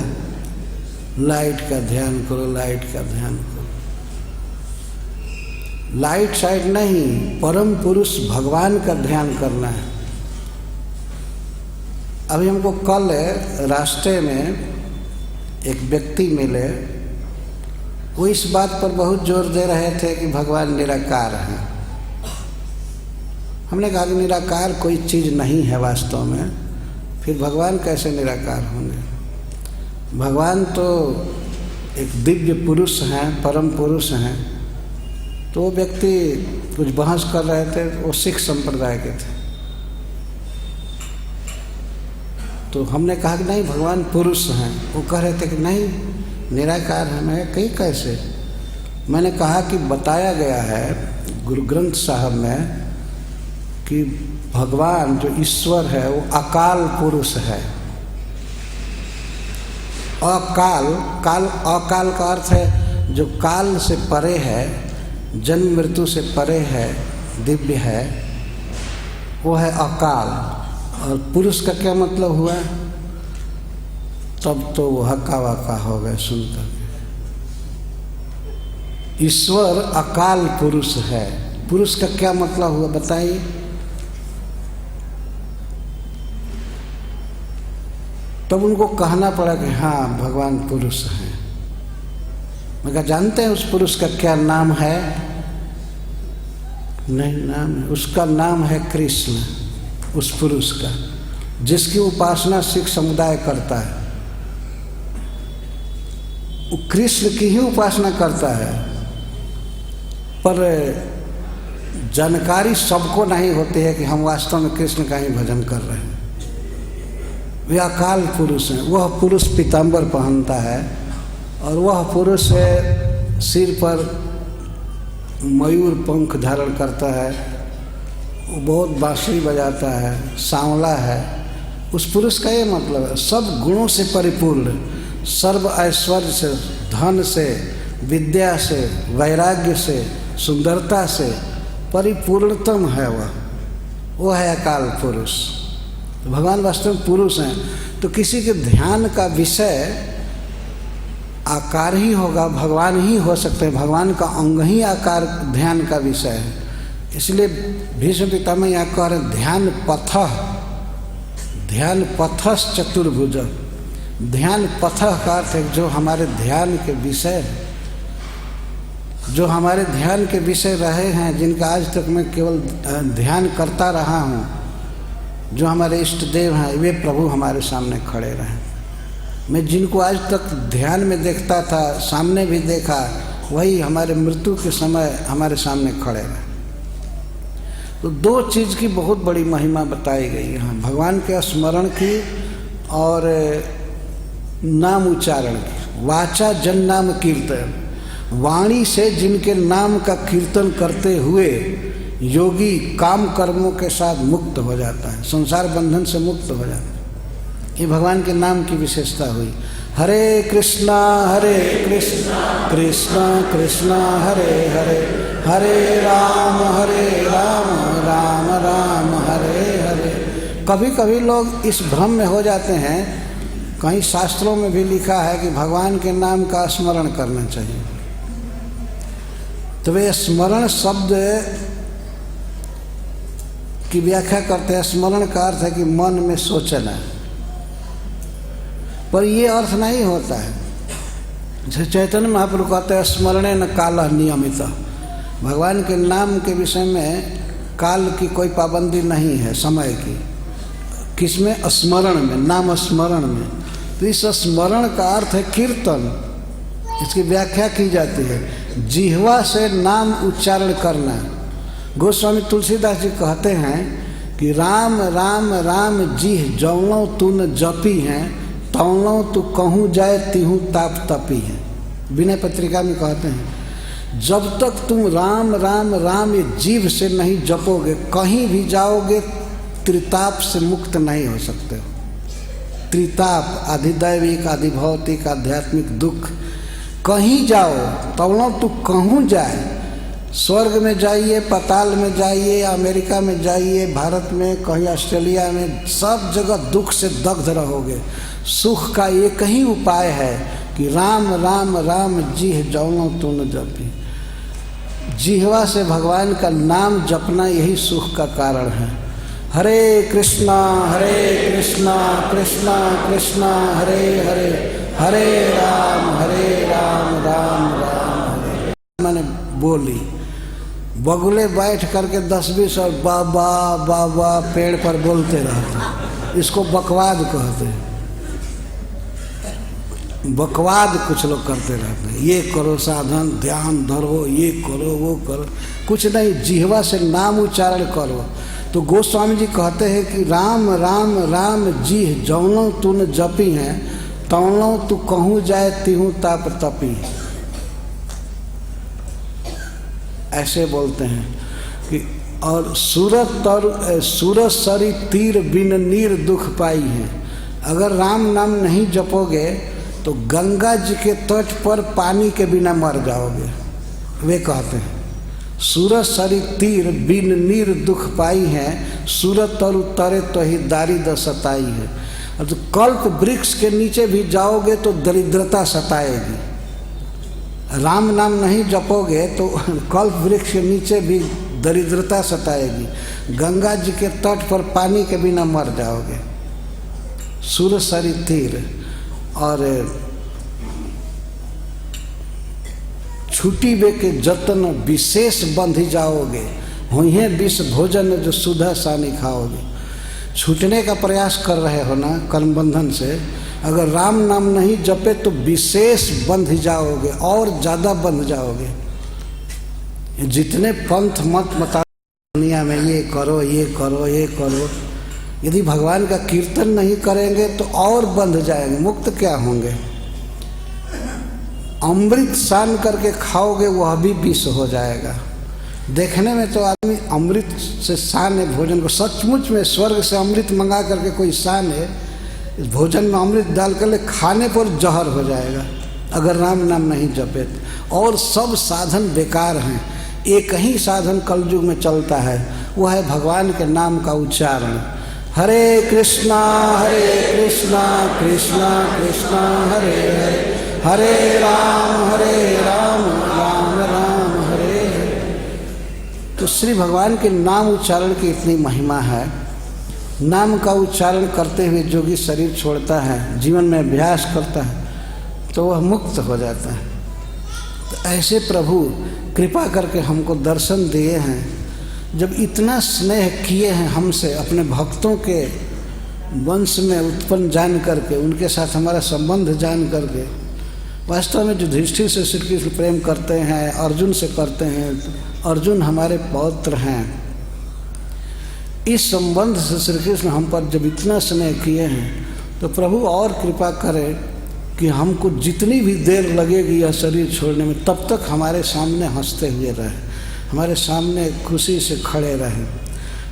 लाइट का ध्यान करो, लाइट का ध्यान करो। लाइट साइड नहीं, परम पुरुष भगवान का ध्यान करना है। अभी हमको कल रास्ते में एक व्यक्ति मिले, वो इस बात पर बहुत जोर दे रहे थे कि भगवान निराकार हैं। हमने कहा कि निराकार कोई चीज़ नहीं है वास्तव में, फिर भगवान कैसे निराकार होंगे? भगवान तो एक दिव्य पुरुष हैं, परम पुरुष हैं। तो वो व्यक्ति कुछ बहस कर रहे थे, वो सिख संप्रदाय के थे। तो हमने कहा कि नहीं, भगवान पुरुष हैं। वो कह रहे थे कि नहीं, निराकार है। मैं कहीं कैसे? मैंने कहा कि बताया गया है गुरु ग्रंथ साहब में कि भगवान जो ईश्वर है वो अकाल पुरुष है। अकाल का अर्थ है जो काल से परे है, जन्म मृत्यु से परे है, दिव्य है, वो है अकाल। और पुरुष का क्या मतलब हुआ? तब तो वो हक्का वक्का हो गए सुनकर। ईश्वर अकाल पुरुष है। पुरुष का क्या मतलब हुआ बताइए? तब उनको कहना पड़ा कि हाँ भगवान पुरुष हैं। मैं कहा जानते हैं उस पुरुष का क्या नाम है? नहीं नाम है, उसका नाम है कृष्ण। उस पुरुष का जिसकी उपासना सिख समुदाय करता है, वो कृष्ण की ही उपासना करता है, पर जानकारी सबको नहीं होती है कि हम वास्तव में कृष्ण का ही भजन कर रहे हैं। वे अकाल पुरुष हैं। वह पुरुष पीताम्बर पहनता है और वह पुरुष सिर पर मयूर पंख धारण करता है, वो बहुत बांसुरी बजाता है, सांवला है, उस पुरुष का ये मतलब है सब गुणों से परिपूर्ण, सर्व ऐश्वर्य से, धन से, विद्या से, वैराग्य से, सुंदरता से परिपूर्णतम है वो है अकाल पुरुष। तो भगवान वास्तव में पुरुष हैं। तो किसी के ध्यान का विषय आकार ही होगा, भगवान ही हो सकते हैं, भगवान का अंग ही आकार ध्यान का विषय है। इसलिए भीष्म पितामह यहाँ कह रहे ध्यान पथस चतुर्भुज। ध्यान पथ का अर्थ है जो हमारे ध्यान के विषय है, जो हमारे ध्यान के विषय रहे हैं, जिनका आज तक मैं केवल ध्यान करता रहा हूँ, जो हमारे इष्ट देव हैं, वे प्रभु हमारे सामने खड़े रहे। मैं जिनको आज तक ध्यान में देखता था, सामने भी देखा, वही हमारे मृत्यु के समय हमारे सामने खड़े रहे। तो दो चीज़ की बहुत बड़ी महिमा बताई गई यहाँ, भगवान के स्मरण की और नाम उच्चारण की। वाचा जन नाम कीर्तन, वाणी से जिनके नाम का कीर्तन करते हुए योगी काम कर्मों के साथ मुक्त हो जाता है, संसार बंधन से मुक्त हो जाता है। ये भगवान के नाम की विशेषता हुई। हरे कृष्णा कृष्णा कृष्णा हरे हरे, हरे राम राम राम हरे हरे। कभी कभी लोग इस भ्रम में हो जाते हैं, कहीं शास्त्रों में भी लिखा है कि भगवान के नाम का स्मरण करना चाहिए। तो वे स्मरण शब्द की व्याख्या करते हैं। स्मरण का अर्थ है कि मन में सोचना, पर ये अर्थ नहीं होता है। जैसे चैतन्य महाप्रभु कहते हैं स्मरणे न काल नियमित। भगवान के नाम के विषय में काल की कोई पाबंदी नहीं है, समय की। किसमें? स्मरण में, नाम स्मरण में। तो इस स्मरण का अर्थ है कीर्तन। इसकी व्याख्या की जाती है जिह्वा से नाम उच्चारण करना। गोस्वामी तुलसीदास जी कहते हैं कि राम राम राम जिह जौनों तुन जपी हैं, तौनों तू कहूँ जाए तिहूँ ताप तपी है। विनय पत्रिका में कहते हैं जब तक तुम राम राम राम ये जीव से नहीं जपोगे, कहीं भी जाओगे त्रिताप से मुक्त नहीं हो सकते हो। त्रिताप, आधिदैविक, आधिभौतिक, आध्यात्मिक दुख, कहीं जाओ तौनों तू कहूँ जाए, स्वर्ग में जाइए, पाताल में जाइए, अमेरिका में जाइए, भारत में, कहीं ऑस्ट्रेलिया में, सब जगह दुख से दग्ध रहोगे। सुख का एक ही उपाय है कि राम राम राम जिह जौनों तुन जपी। जिह्वा से भगवान का नाम जपना यही सुख का कारण है। हरे कृष्णा कृष्णा कृष्णा हरे हरे, हरे राम राम राम हरे। मैंने बोली बगुले बैठ करके 10-20 और बाबा बाबा पेड़ पर बोलते रहते, इसको बकवाद कहते हैं। बकवाद कुछ लोग करते रहते हैं, ये करो साधन, ध्यान धरो, ये करो वो करो, कुछ नहीं, जिह्वा से नाम उच्चारण करो। तो गोस्वामी जी कहते हैं कि राम राम राम जिह जौनों तुन जपी हैं, तौनों तू कहूँ जाए तिहूँ ताप तपी। ऐसे बोलते हैं कि और सूरत सरी तीर बिन नीर दुख पाई है। अगर राम नाम नहीं जपोगे तो गंगा जी के तट पर पानी के बिना मर जाओगे। वे कहते हैं सूरत सरी तीर बिन नीर दुख पाई है, सूरत तरु तरे तो ही दारिद सताई है। और तो कल्प वृक्ष के नीचे भी जाओगे तो दरिद्रता सताएगी। राम नाम नहीं जपोगे तो कल्प वृक्ष के नीचे भी दरिद्रता सताएगी। गंगा जी के तट पर पानी के बिना मर जाओगे। सूरत सरी तीर और छुटी बे के जतन विशेष बंध जाओगे, हुई विष भोजन जो सुधा सानी खाओगे। छूटने का प्रयास कर रहे हो ना कर्म बंधन से, अगर राम नाम नहीं जपे तो विशेष बंध जाओगे और ज़्यादा बंध जाओगे। जितने पंथ मत बता दुनिया में, ये करो ये करो ये करो, यदि भगवान का कीर्तन नहीं करेंगे तो और बंध जाएंगे, मुक्त क्या होंगे। अमृत सान करके खाओगे वह भी विष हो जाएगा। देखने में तो आदमी अमृत से सान है भोजन को, सचमुच में स्वर्ग से अमृत मंगा करके कोई सान है, इस भोजन में अमृत डाल कर ले खाने पर जहर हो जाएगा अगर राम नाम नहीं जपे। और सब साधन बेकार हैं, एक ही साधन कलयुग में चलता है, वह है भगवान के नाम का उच्चारण। हरे कृष्णा कृष्णा कृष्णा हरे हरे, हरे राम राम राम हरे हरे। तो श्री भगवान के नाम उच्चारण की इतनी महिमा है। नाम का उच्चारण करते हुए जोगी शरीर छोड़ता है, जीवन में अभ्यास करता है, तो वह मुक्त हो जाता है। तो ऐसे प्रभु कृपा करके हमको दर्शन दिए हैं, जब इतना स्नेह किए हैं हमसे, अपने भक्तों के वंश में उत्पन्न जान करके, उनके साथ हमारा संबंध जान करके। वास्तव में युधिष्ठिर से श्री कृष्ण प्रेम करते हैं, अर्जुन से करते हैं, अर्जुन हमारे पौत्र हैं। इस संबंध से श्री कृष्ण हम पर जब इतना स्नेह किए हैं, तो प्रभु और कृपा करें कि हमको जितनी भी देर लगेगी यह शरीर छोड़ने में, तब तक हमारे सामने हंसते हुए रहे, हमारे सामने खुशी से खड़े रहे।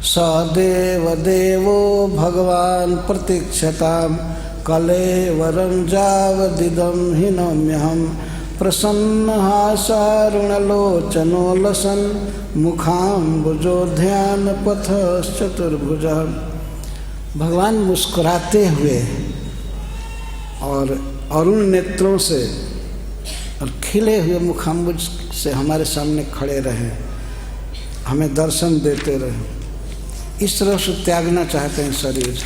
सदेव देवो भगवान प्रतीक्षताम कलेवरं जावदिदं हि नम्यहं प्रसन्न हासारुणलोचनो लसन मुखाम्बुजो ध्यान पथश्चतुर्भुज। भगवान मुस्कुराते हुए और अरुण नेत्रों से और खिले हुए मुखाम्बुज से हमारे सामने खड़े रहे, हमें दर्शन देते रहे। इस तरह से त्यागना चाहते हैं शरीर।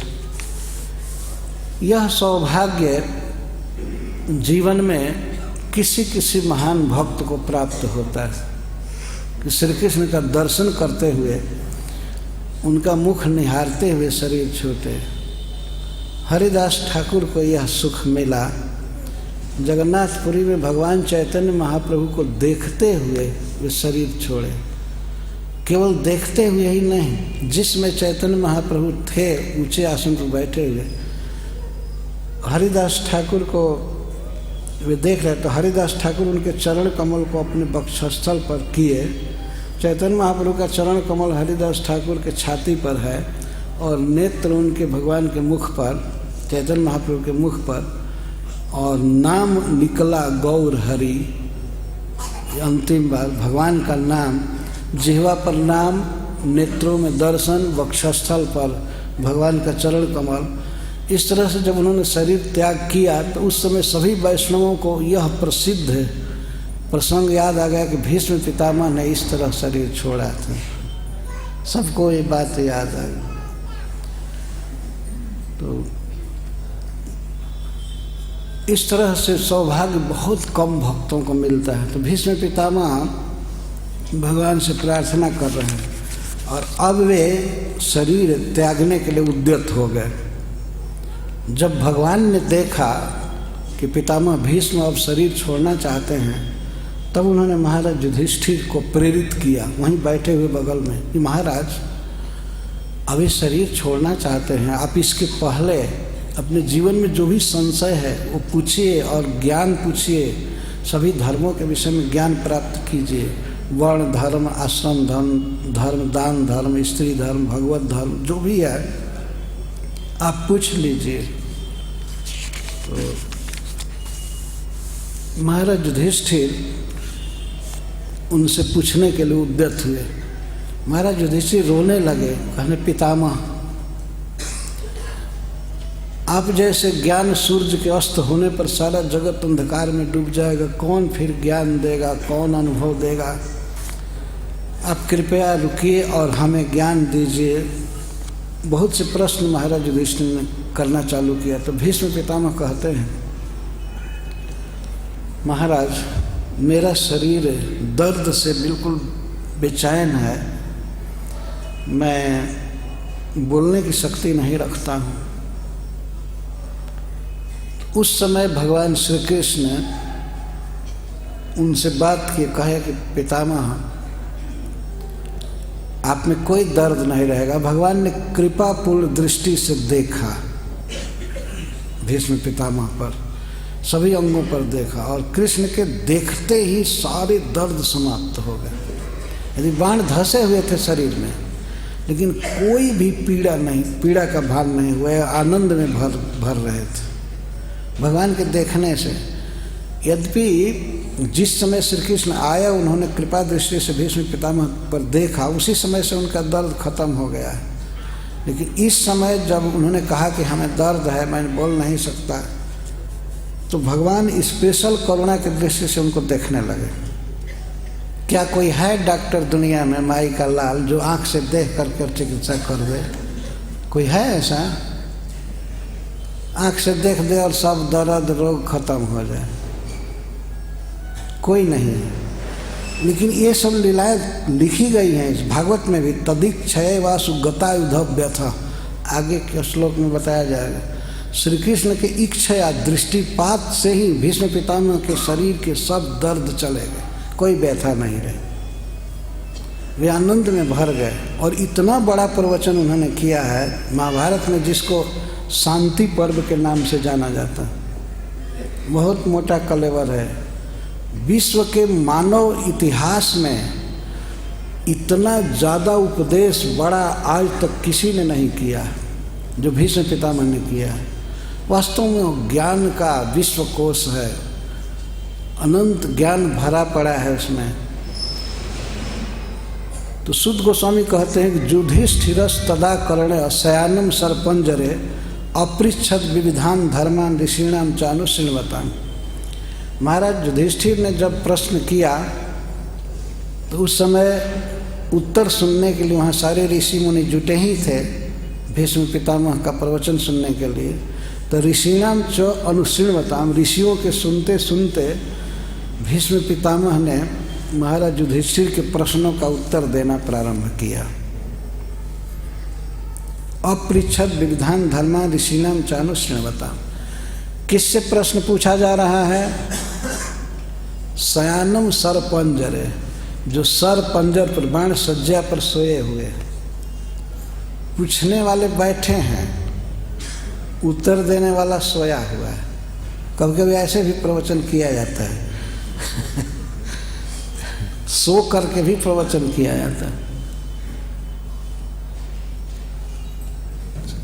यह सौभाग्य जीवन में किसी किसी महान भक्त को प्राप्त होता है कि श्री कृष्ण का दर्शन करते हुए, उनका मुख निहारते हुए शरीर छूटे। हरिदास ठाकुर को यह सुख मिला। जगन्नाथपुरी में भगवान चैतन्य महाप्रभु को देखते हुए वे शरीर छोड़े। केवल देखते हुए ही नहीं, जिसमें चैतन्य महाप्रभु थे ऊंचे आसन पर बैठे हुए, हरिदास ठाकुर को वे देख रहे, तो हरिदास ठाकुर उनके चरण कमल को अपने वक्षस्थल पर किए। चैतन्य महाप्रभु का चरण कमल हरिदास ठाकुर के छाती पर है और नेत्र उनके भगवान के मुख पर, चैतन्य महाप्रभु के मुख पर, और नाम निकला गौर हरि। अंतिम बार भगवान का नाम, जिह्वा पर नाम, नेत्रों में दर्शन, वक्षस्थल पर भगवान का चरण कमल। इस तरह से जब उन्होंने शरीर त्याग किया, तो उस समय सभी वैष्णवों को यह प्रसिद्ध प्रसंग याद आ गया कि भीष्म पितामह ने इस तरह शरीर छोड़ा था। सबको ये बात याद आ गई। तो इस तरह से सौभाग्य बहुत कम भक्तों को मिलता है। तो भीष्म पितामह भगवान से प्रार्थना कर रहे हैं और अब वे शरीर त्यागने के लिए उद्यत हो गए। जब भगवान ने देखा कि पितामह भीष्म अब शरीर छोड़ना चाहते हैं, तब उन्होंने महाराज युधिष्ठिर को प्रेरित किया, वहीं बैठे हुए बगल में, कि महाराज अभी शरीर छोड़ना चाहते हैं, आप इसके पहले अपने जीवन में जो भी संशय है वो पूछिए और ज्ञान पूछिए, सभी धर्मों के विषय में ज्ञान प्राप्त कीजिए। वर्ण धर्म, आश्रम धर्म, दान धर्म, स्त्री धर्म, भगवत धर्म, जो भी है आप पूछ लीजिए। तो महाराज युधिष्ठिर उनसे पूछने के लिए उद्यत हुए। महाराज युधिष्ठिर रोने लगे, कहने पितामह आप जैसे ज्ञान सूर्य के अस्त होने पर सारा जगत अंधकार में डूब जाएगा, कौन फिर ज्ञान देगा, कौन अनुभव देगा। आप कृपया रुकिए और हमें ज्ञान दीजिए। बहुत से प्रश्न महाराज युधिष्ठिर ने करना चालू किया। तो भीष्म पितामह कहते हैं, महाराज मेरा शरीर दर्द से बिल्कुल बेचैन है, मैं बोलने की शक्ति नहीं रखता हूँ। उस समय भगवान श्री कृष्ण उनसे बात किए, कहे कि पितामह आप में कोई दर्द नहीं रहेगा। भगवान ने कृपापूर्ण दृष्टि से देखा भीष्म पितामह पर सभी अंगों पर देखा और कृष्ण के देखते ही सारे दर्द समाप्त हो गए। यदि बाण धंसे हुए थे शरीर में, लेकिन कोई भी पीड़ा नहीं, पीड़ा का भान नहीं हुआ, आनंद में भर रहे थे भगवान के देखने से। यद्यपि जिस समय श्री कृष्ण आया उन्होंने कृपा दृष्टि से भीष्म पितामह पर देखा, उसी समय से उनका दर्द खत्म हो गया है। लेकिन इस समय जब उन्होंने कहा कि हमें दर्द है, मैं बोल नहीं सकता, तो भगवान स्पेशल करुणा की दृष्टि से उनको देखने लगे। क्या कोई है डॉक्टर दुनिया में माई का लाल जो आंख से देख कर चिकित्सा कर दे? कोई है ऐसा? आंख से देख दे और सब दर्द रोग खत्म हो जाए? कोई नहीं है। लेकिन ये सब लीलाएं लिखी गई हैं इस भागवत में भी। तदिक्षय वासु गता युद्ध व्यथा, आगे के श्लोक में बताया जाएगा। श्री कृष्ण के इच्छा दृष्टिपात से ही भीष्म पितामह के शरीर के सब दर्द चले गए, कोई व्यथा नहीं रही, वे आनंद में भर गए। और इतना बड़ा प्रवचन उन्होंने किया है महाभारत में, जिसको शांति पर्व के नाम से जाना जाता है। बहुत मोटा कलेवर है। विश्व के मानव इतिहास में इतना ज़्यादा उपदेश बड़ा आज तक किसी ने नहीं किया जो भीष्म पितामह ने किया। वास्तव में ज्ञान का विश्वकोश है, अनंत ज्ञान भरा पड़ा है उसमें। तो सुद गोस्वामी कहते हैं कि युधिष्ठिरस् तदा कर्णे शयानम सर्पंजरे अपृच्छद विविधान धर्मान ऋषीणाम चानुशृण्वताम। महाराज युधिष्ठिर ने जब प्रश्न किया तो उस समय उत्तर सुनने के लिए वहाँ सारे ऋषि मुनि जुटे ही थे भीष्म पितामह का प्रवचन सुनने के लिए। तो ऋषीणाम च अनुशृण्वताम, ऋषियों के सुनते सुनते भीष्म पितामह ने महाराज युधिष्ठिर के प्रश्नों का उत्तर देना प्रारंभ किया। अपृच्छद विविधान धर्मा ऋषीणाम चानुशृण्वताम। किससे प्रश्न पूछा जा रहा है? शयानम सरपंजरे, जो सर पंजर पर बाण सज्जा पर सोए हुए। पूछने वाले बैठे हैं, उत्तर देने वाला सोया हुआ है। कभी कभी ऐसे भी प्रवचन किया जाता है सो करके भी प्रवचन किया जाता है।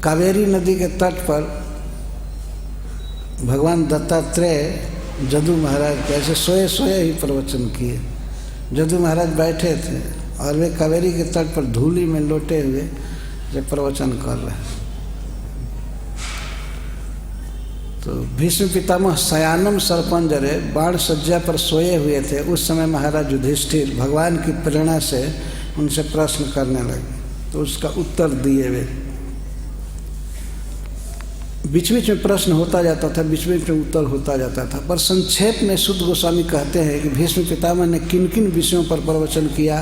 कावेरी नदी के तट पर भगवान दत्तात्रेय जदू महाराज के ऐसे सोए सोए ही प्रवचन किए। जदू महाराज बैठे थे और वे कावेरी के तट पर धूली में लोटे हुए जो प्रवचन कर रहे हैं। तो भीष्म पितामह शयानम सर्पंजरे बाण सज्जा पर सोए हुए थे। उस समय महाराज युधिष्ठिर भगवान की प्रेरणा से उनसे प्रश्न करने लगे, तो उसका उत्तर दिए वे। बीच बीच में प्रश्न होता जाता था, बीच बीच में उत्तर होता जाता था। पर संक्षेप में सुद गोस्वामी कहते हैं कि भीष्म पितामह ने किन किन विषयों पर प्रवचन किया।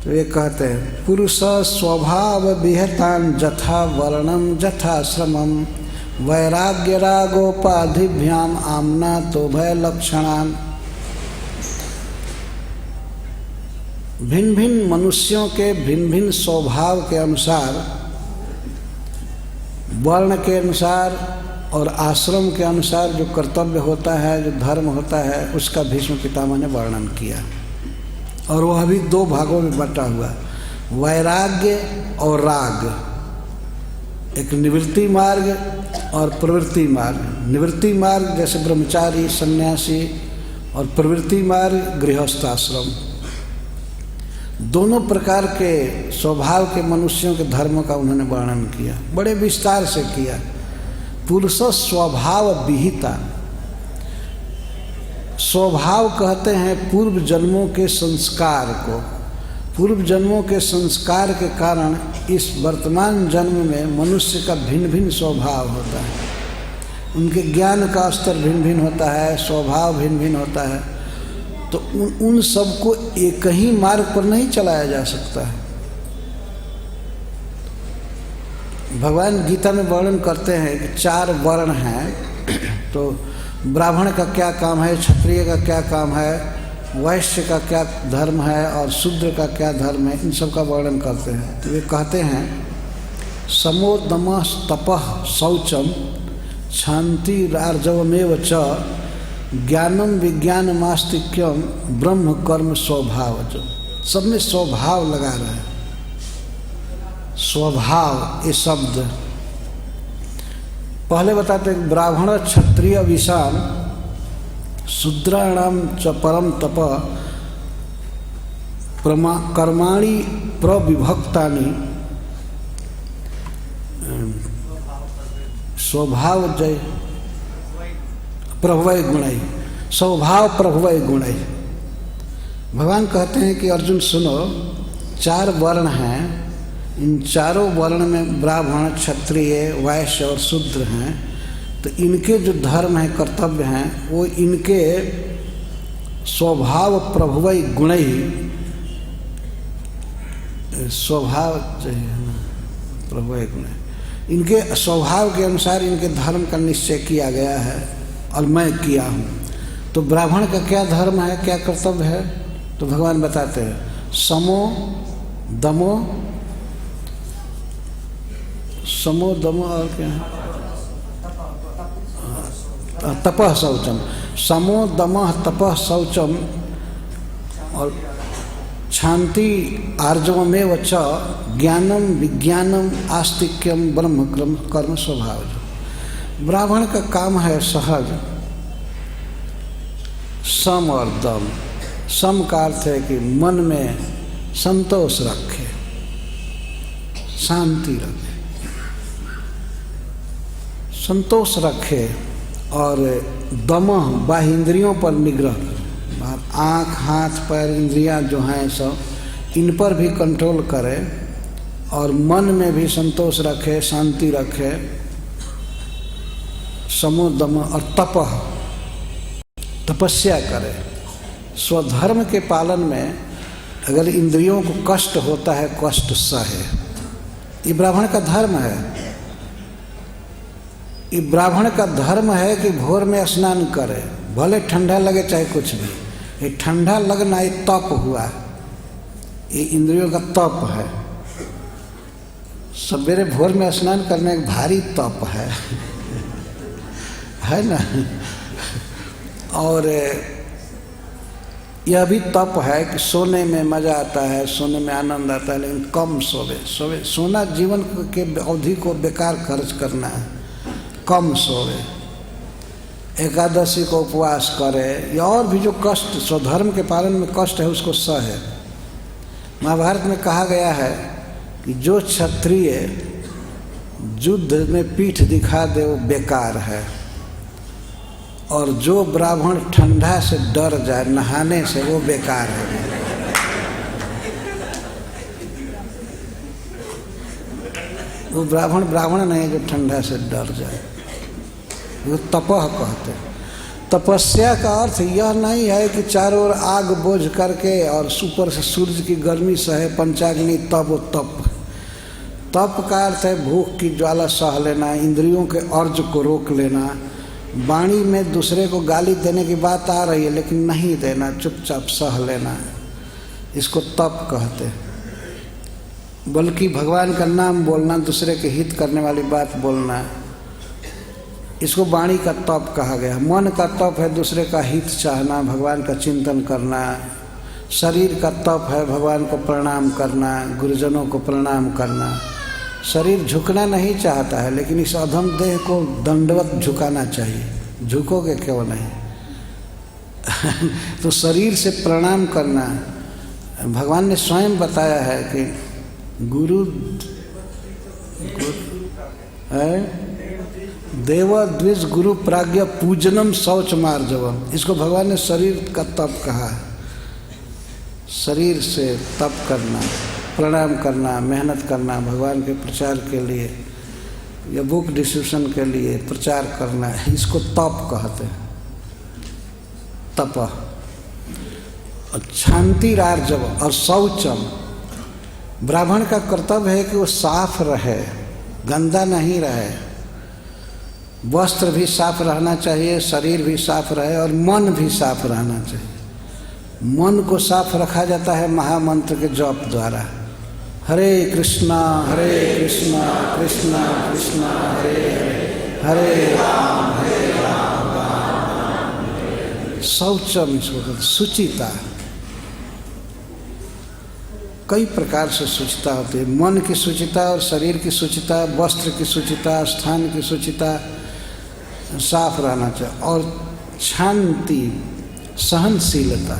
तो ये कहते हैं, पुरुष स्वभाव विहतान जथा वर्णम जथा श्रमम वैराग्य रागोपाधिभ्याम आमना तो भय लक्षणान। भिन्न भिन्न मनुष्यों के भिन्न भिन्न स्वभाव के अनुसार, वर्ण के अनुसार और आश्रम के अनुसार जो कर्तव्य होता है, जो धर्म होता है, उसका भीष्म पितामह ने वर्णन किया। और वह भी दो भागों में बटा हुआ, वैराग्य और राग। एक निवृत्ति मार्ग और प्रवृत्ति मार्ग। निवृत्ति मार्ग जैसे ब्रह्मचारी, सन्यासी, और प्रवृत्ति मार्ग गृहस्थाश्रम। दोनों प्रकार के स्वभाव के मनुष्यों के धर्म का उन्होंने वर्णन किया, बड़े विस्तार से किया। पुरुष स्वभाव विहिता, स्वभाव कहते हैं पूर्व जन्मों के संस्कार को। पूर्व जन्मों के संस्कार के कारण इस वर्तमान जन्म में मनुष्य का भिन्न भिन्न स्वभाव होता है। उनके ज्ञान का स्तर भिन्न भिन्न होता है, स्वभाव भिन्न भिन्न होता है। तो उन सबको एक ही मार्ग पर नहीं चलाया जा सकता है। भगवान गीता में वर्णन करते हैं कि 4 वर्ण हैं। तो ब्राह्मण का क्या काम है, क्षत्रिय का क्या काम है, वैश्य का क्या धर्म है और शूद्र का क्या धर्म है, इन सब का वर्णन करते हैं। तो वे कहते हैं समो दमः तपः शौचम शांति आर्जवमेव च ज्ञानम विज्ञानमास्तिक्यम ब्रह्म कर्म स्वभाव। जो सब में स्वभाव लगा रहे हैं, स्वभाव ये शब्द पहले बताते हैं। ब्राह्मण क्षत्रिय विषाम शूद्राणाम च परम तप कर्माणि प्रविभक्तानि स्वभाव जय प्रभवय गुणै, स्वभाव प्रभवय गुणै। भगवान कहते हैं कि अर्जुन सुनो, 4 वर्ण हैं, इन चारों वर्ण में ब्राह्मण क्षत्रिय वैश्य और शूद्र हैं। तो इनके जो धर्म हैं, कर्तव्य हैं, वो इनके स्वभाव प्रभवय गुणै, स्वभाव प्रभवय गुणै, इनके स्वभाव के अनुसार इनके धर्म का निश्चय किया गया है और मैं किया हूँ। तो ब्राह्मण का क्या धर्म है, क्या कर्तव्य है? तो भगवान बताते हैं समो दमो और क्या है, तपः शौचम। समो दमः तपः शौचम और शांति आर्जवमेव च ज्ञानम विज्ञानम आस्तिक्यम ब्रह्म कर्म स्वभाव। ब्राह्मण का काम है सहज सम और दम। सम का अर्थ है कि मन में संतोष रखे, शांति रखे, संतोष रखे, और दमः बाह्य इंद्रियों पर निग्रह करे। आँख हाथ पैर इंद्रियां जो हैं सब, इन पर भी कंट्रोल करे और मन में भी संतोष रखे, शांति रखे। समो दम और तपः, तपस्या करे। स्वधर्म के पालन में अगर इंद्रियों को कष्ट होता है, कष्ट सहे। ये ब्राह्मण का धर्म है। ये ब्राह्मण का धर्म है कि भोर में स्नान करे, भले ठंडा लगे चाहे कुछ भी। ये ठंडा लगना ये तप हुआ, ये इंद्रियों का तप है। सवेरे भोर में स्नान करने का भारी तप है ना। और यह भी तप है कि सोने में मजा आता है, सोने में आनंद आता है, लेकिन कम सोवे। सोना जीवन के अवधि को बेकार खर्च करना है। कम सोवे, एकादशी को उपवास करे, या और भी जो कष्ट स्वधर्म के पालन में कष्ट है उसको सहे। महाभारत में कहा गया है कि जो क्षत्रिय युद्ध में पीठ दिखा दे वो बेकार है, और जो ब्राह्मण ठंडा से डर जाए नहाने से वो बेकार है। वो ब्राह्मण नहीं जो ठंडा से डर जाए, वो तपह कहते हैं। तपस्या का अर्थ यह नहीं है कि चारों ओर आग बोझ करके और ऊपर से सूर्य की गर्मी सहे, पंचाग्नि तप। तप का अर्थ है भूख की ज्वाला सह लेना, इंद्रियों के अर्ज को रोक लेना। वाणी में दूसरे को गाली देने की बात आ रही है लेकिन नहीं देना, चुपचाप सह लेना, इसको तप कहते हैं। बल्कि भगवान का नाम बोलना, दूसरे के हित करने वाली बात बोलना, इसको वाणी का तप कहा गया। मन का तप है दूसरे का हित चाहना, भगवान का चिंतन करना। शरीर का तप है भगवान को प्रणाम करना, गुरुजनों को प्रणाम करना। शरीर झुकना नहीं चाहता है, लेकिन इस अधम देह को दंडवत झुकाना चाहिए। झुकोगे क्यों नहीं? तो शरीर से प्रणाम करना। भगवान ने स्वयं बताया है कि गुरु देव द्विज गुरु प्राज्ञ पूजनम शौच मार्जवम। इसको भगवान ने शरीर का तप कहा है। शरीर से तप करना, प्रणाम करना, मेहनत करना, भगवान के प्रचार के लिए या बुक डिस्ट्रीब्यूशन के लिए प्रचार करना, इसको तप कहते हैं। तप। शांति रार्जव और शौचम, ब्राह्मण का कर्तव्य है कि वो साफ रहे, गंदा नहीं रहे। वस्त्र भी साफ रहना चाहिए, शरीर भी साफ रहे और मन भी साफ रहना चाहिए। मन को साफ रखा जाता है महामंत्र के जप द्वारा। हरे कृष्णा कृष्णा कृष्णा हरे हरे, हरे राम शौचम, इसको कहते शुचिता। कई प्रकार से शुचिता होती है, मन की शुचिता और शरीर की शुचिता, वस्त्र की शुचिता, स्थान की शुचिता, साफ रहना चाहिए। और शांति, सहनशीलता,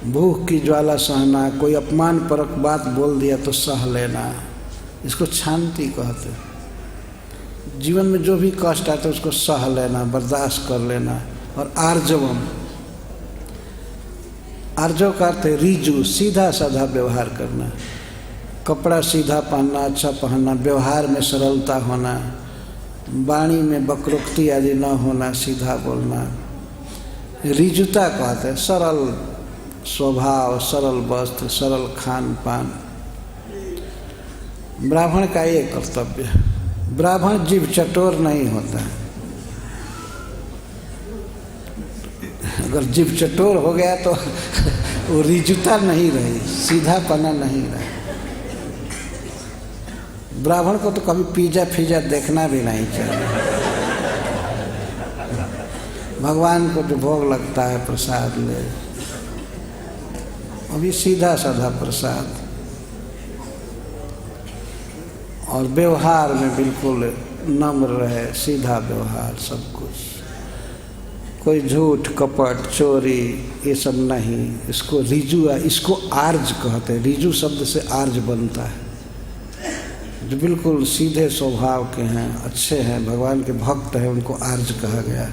भूख की ज्वाला सहना, कोई अपमानपरक बात बोल दिया तो सह लेना, इसको शांति कहते हैं। जीवन में जो भी कष्ट आता है उसको सह लेना, बर्दाश्त कर लेना। और आर्जवम, आर्जव का अर्थ है रीजु, सीधा साधा व्यवहार करना, कपड़ा सीधा पहनना, अच्छा पहनना, व्यवहार में सरलता होना, वाणी में वक्रोक्ति आदि न होना, सीधा बोलना। ऋजुता कहते हैं सरल स्वभाव, सरल वस्त्र, सरल खान पान। ब्राह्मण का ये कर्तव्य है। ब्राह्मण जीव चटोर नहीं होता है। अगर जीव चटोर हो गया तो वो ऋजुता नहीं रही, सीधापना नहीं रहा। ब्राह्मण को तो कभी पिज्जा फिजा देखना भी नहीं चाहिए। भगवान को जो भोग लगता है प्रसाद ले, अभी सीधा साधा प्रसाद। और व्यवहार में बिल्कुल नम्र रहे, सीधा व्यवहार, सब कुछ, कोई झूठ कपट चोरी ये सब नहीं। इसको ऋजु, इसको आर्ज कहते हैं। ऋजु शब्द से आर्ज बनता है, जो बिल्कुल सीधे स्वभाव के हैं, अच्छे हैं, भगवान के भक्त हैं, उनको आर्ज कहा गया।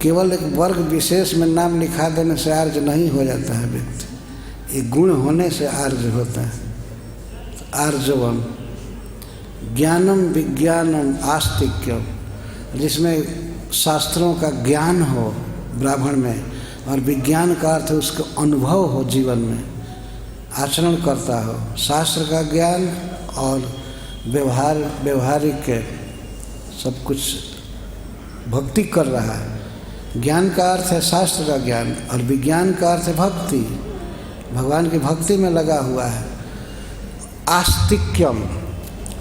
केवल एक वर्ग विशेष में नाम लिखा देने से आर्ज नहीं हो जाता है व्यक्ति, एक गुण होने से आर्ज होता है। आर्जवम, ज्ञानम विज्ञानम आस्तिक्यम, जिसमें शास्त्रों का ज्ञान हो ब्राह्मण में, और विज्ञान का अर्थ है उसका अनुभव हो, जीवन में आचरण करता हो। शास्त्र का ज्ञान और व्यवहारिक सब कुछ भक्ति कर रहा है। ज्ञान का अर्थ है शास्त्र का ज्ञान, और विज्ञान का अर्थ है भक्ति, भगवान की भक्ति में लगा हुआ है। आस्तिक्यम,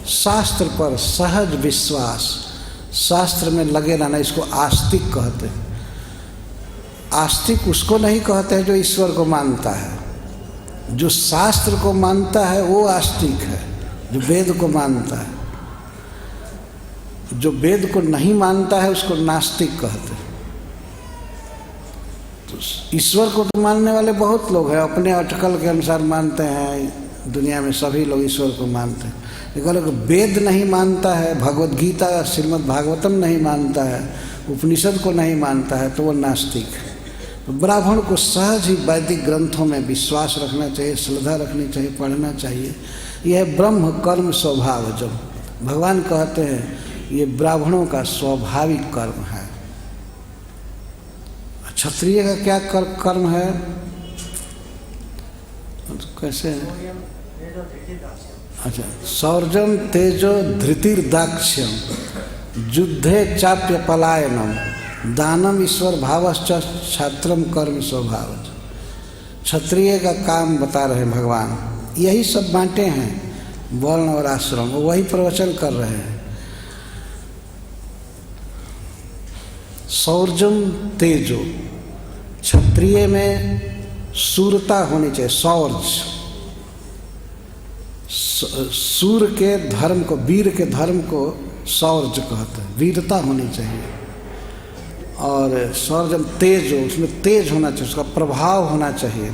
शास्त्र पर सहज विश्वास, शास्त्र में लगे रहना, इसको आस्तिक कहते हैं। आस्तिक उसको नहीं कहते हैं जो ईश्वर को मानता है। जो शास्त्र को मानता है वो आस्तिक है, जो वेद को मानता है। जो वेद को नहीं मानता है उसको नास्तिक कहते हैं। तो ईश्वर को तो मानने वाले बहुत लोग हैं, अपने अटकल के अनुसार मानते हैं। दुनिया में सभी लोग ईश्वर को मानते हैं, लेकिन अगर वेद नहीं मानता है, भगवद गीता श्रीमद् भागवतम नहीं मानता है, उपनिषद को नहीं मानता है, तो वो नास्तिक है। तो ब्राह्मण को सहज ही वैदिक ग्रंथों में विश्वास रखना चाहिए, श्रद्धा रखनी चाहिए, पढ़ना चाहिए। यह ब्रह्म कर्म स्वभाव, जब भगवान कहते हैं ये ब्राह्मणों का स्वाभाविक कर्म है। क्षत्रिय का क्या कर्म है, कैसे है? अच्छा, शौर्यम तेजो धृतिर्दाक्ष्यम, युद्धे चाप्य पलायनम, दानम ईश्वर भावश्च छात्रम कर्म स्वभाव। क्षत्रिय का काम बता रहे हैं भगवान। यही सब बांटे हैं वर्ण और आश्रम, वो वही प्रवचन कर रहे हैं। शौर्यम तेजो, क्षत्रिय में शूरता होनी चाहिए। शौर्य, सूर के धर्म को, वीर के धर्म को शौर्य कहते हैं, वीरता होनी चाहिए। और शौर्य तेज हो, उसमें तेज होना चाहिए, उसका प्रभाव होना चाहिए।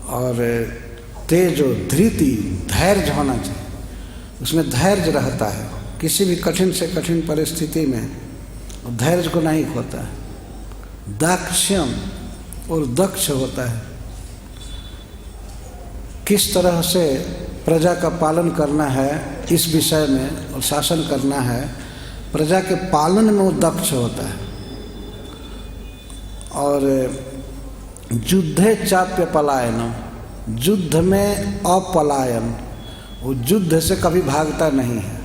और तेज हो, धृति, धैर्य होना चाहिए, उसमें धैर्य रहता है। किसी भी कठिन से कठिन परिस्थिति में धैर्य को नहीं खोता है। दाक्ष्यम, और दक्ष होता है, किस तरह से प्रजा का पालन करना है इस विषय में, और शासन करना है, प्रजा के पालन में वो दक्ष होता है। और युद्धे चाप्य पलायन, युद्ध में अपलायन, वो युद्ध से कभी भागता नहीं है।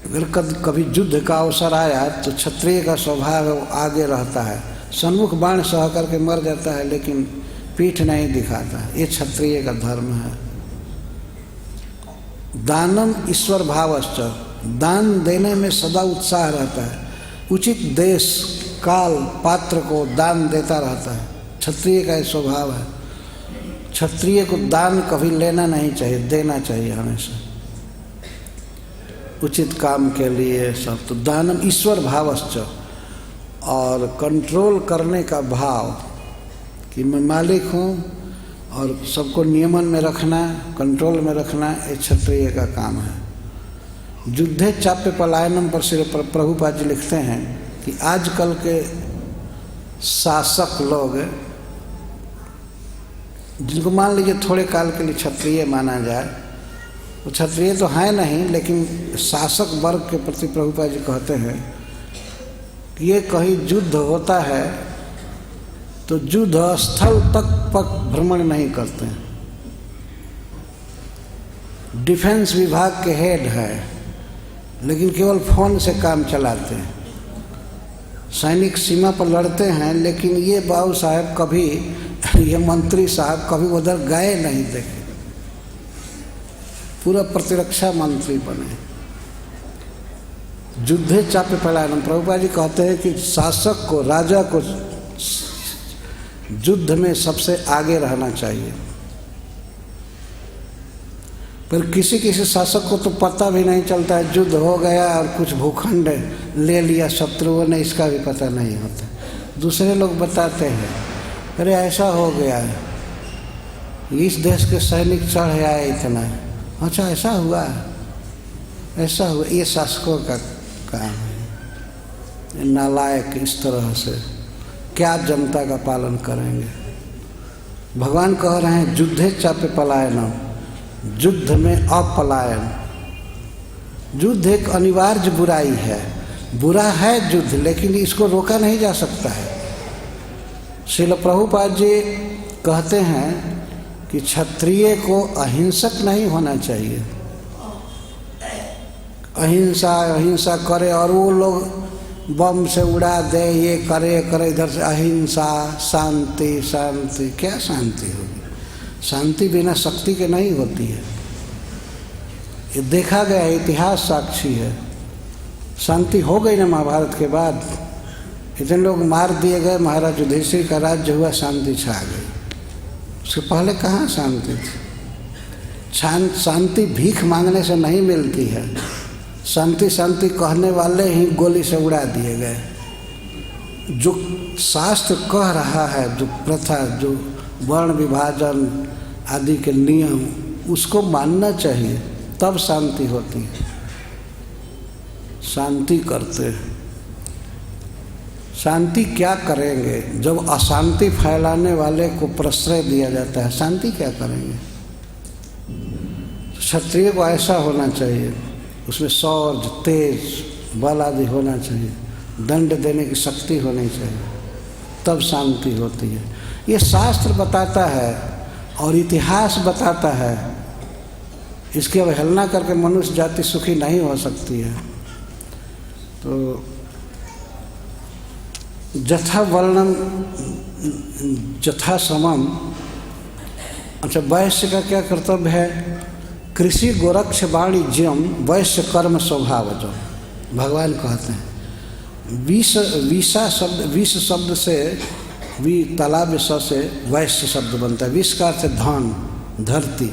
अगर कभी युद्ध का अवसर आया तो क्षत्रिय का स्वभाव आगे रहता है, सन्मुख बाण सह करके मर जाता है, लेकिन पीठ नहीं दिखाता। ये क्षत्रिय का धर्म है। दानम ईश्वर भावश्च, दान देने में सदा उत्साह रहता है, उचित देश काल पात्र को दान देता रहता है। क्षत्रिय का स्वभाव है। क्षत्रिय को दान कभी लेना नहीं चाहिए, देना चाहिए हमेशा, उचित काम के लिए सब। तो दानम ईश्वर भावश्च, और कंट्रोल करने का भाव कि मैं मालिक हूँ और सबको नियमन में रखना, कंट्रोल में रखना, ये क्षत्रिय का काम है। युद्धे चाप्य पलायनम पर श्री प्रभुपाद जी लिखते हैं कि आजकल के शासक लोग, जिनको मान लीजिए थोड़े काल के लिए क्षत्रिय माना जाए, वो क्षत्रिय तो है नहीं, लेकिन शासक वर्ग के प्रति प्रभुपाद जी कहते हैं कि ये कहीं युद्ध होता है तो युद्ध स्थल तक भ्रमण नहीं करते हैं। डिफेंस विभाग के हेड है, लेकिन केवल फोन से काम चलाते हैं। सैनिक सीमा पर लड़ते हैं, लेकिन ये बाबू साहब कभी, ये मंत्री साहब कभी उधर गए नहीं, देखे, पूरा प्रतिरक्षा मंत्री बने। युद्धे चाप्य पलायनम, प्रभुपाद जी कहते हैं कि शासक को, राजा को युद्ध में सबसे आगे रहना चाहिए। पर किसी किसी शासक को तो पता भी नहीं चलता है, युद्ध हो गया और कुछ भूखंड ले लिया शत्रुओं ने, इसका भी पता नहीं होता। दूसरे लोग बताते हैं, अरे ऐसा हो गया है, इस देश के सैनिक चढ़ आए इतना, अच्छा ऐसा हुआ, ऐसा हुआ। ये शासकों का काम है। नालायक इस तरह से क्या जनता का पालन करेंगे। भगवान कह रहे हैं युद्धे चाप्य पलायनम, युद्ध में अपलायन। युद्ध एक अनिवार्य बुराई है, बुरा है युद्ध, लेकिन इसको रोका नहीं जा सकता है। श्रील प्रभुपाद जी कहते हैं कि क्षत्रिय को अहिंसक नहीं होना चाहिए। अहिंसा अहिंसा करे और वो लोग बम से उड़ा दे, ये करे करे, इधर से अहिंसा, शांति शांति, क्या शांति होगी? शांति बिना शक्ति के नहीं होती है। ये देखा गया, इतिहास साक्षी है। शांति हो गई ना महाभारत के बाद, इतने लोग मार दिए गए, महाराज युधिष्ठिर का राज्य हुआ, शांति छा गई। उसके पहले कहाँ शांति थी? शांति भीख मांगने से नहीं मिलती है। शांति शांति कहने वाले ही गोली से उड़ा दिए गए। जो शास्त्र कह रहा है, जो प्रथा, जो वर्ण विभाजन आदि के नियम, उसको मानना चाहिए, तब शांति होती है। शांति करते, शांति क्या करेंगे जब अशांति फैलाने वाले को प्रश्रय दिया जाता है? शांति क्या करेंगे? क्षत्रिय को ऐसा होना चाहिए, उसमें शौर्य, तेज, बल आदि होना चाहिए, दंड देने की शक्ति होनी चाहिए, तब शांति होती है। ये शास्त्र बताता है और इतिहास बताता है। इसकी अवहेलना करके मनुष्य जाति सुखी नहीं हो सकती है। तो जथा वर्णम जथा समम। अच्छा, वैश्य का क्या कर्तव्य है? कृषि गोरक्ष वाणिज्यम वैश्य कर्म स्वभावजम। भगवान कहते हैं विष शब्द से, तालाब से वैश्य शब्द बनता है। विष का अर्थ है धन, धरती।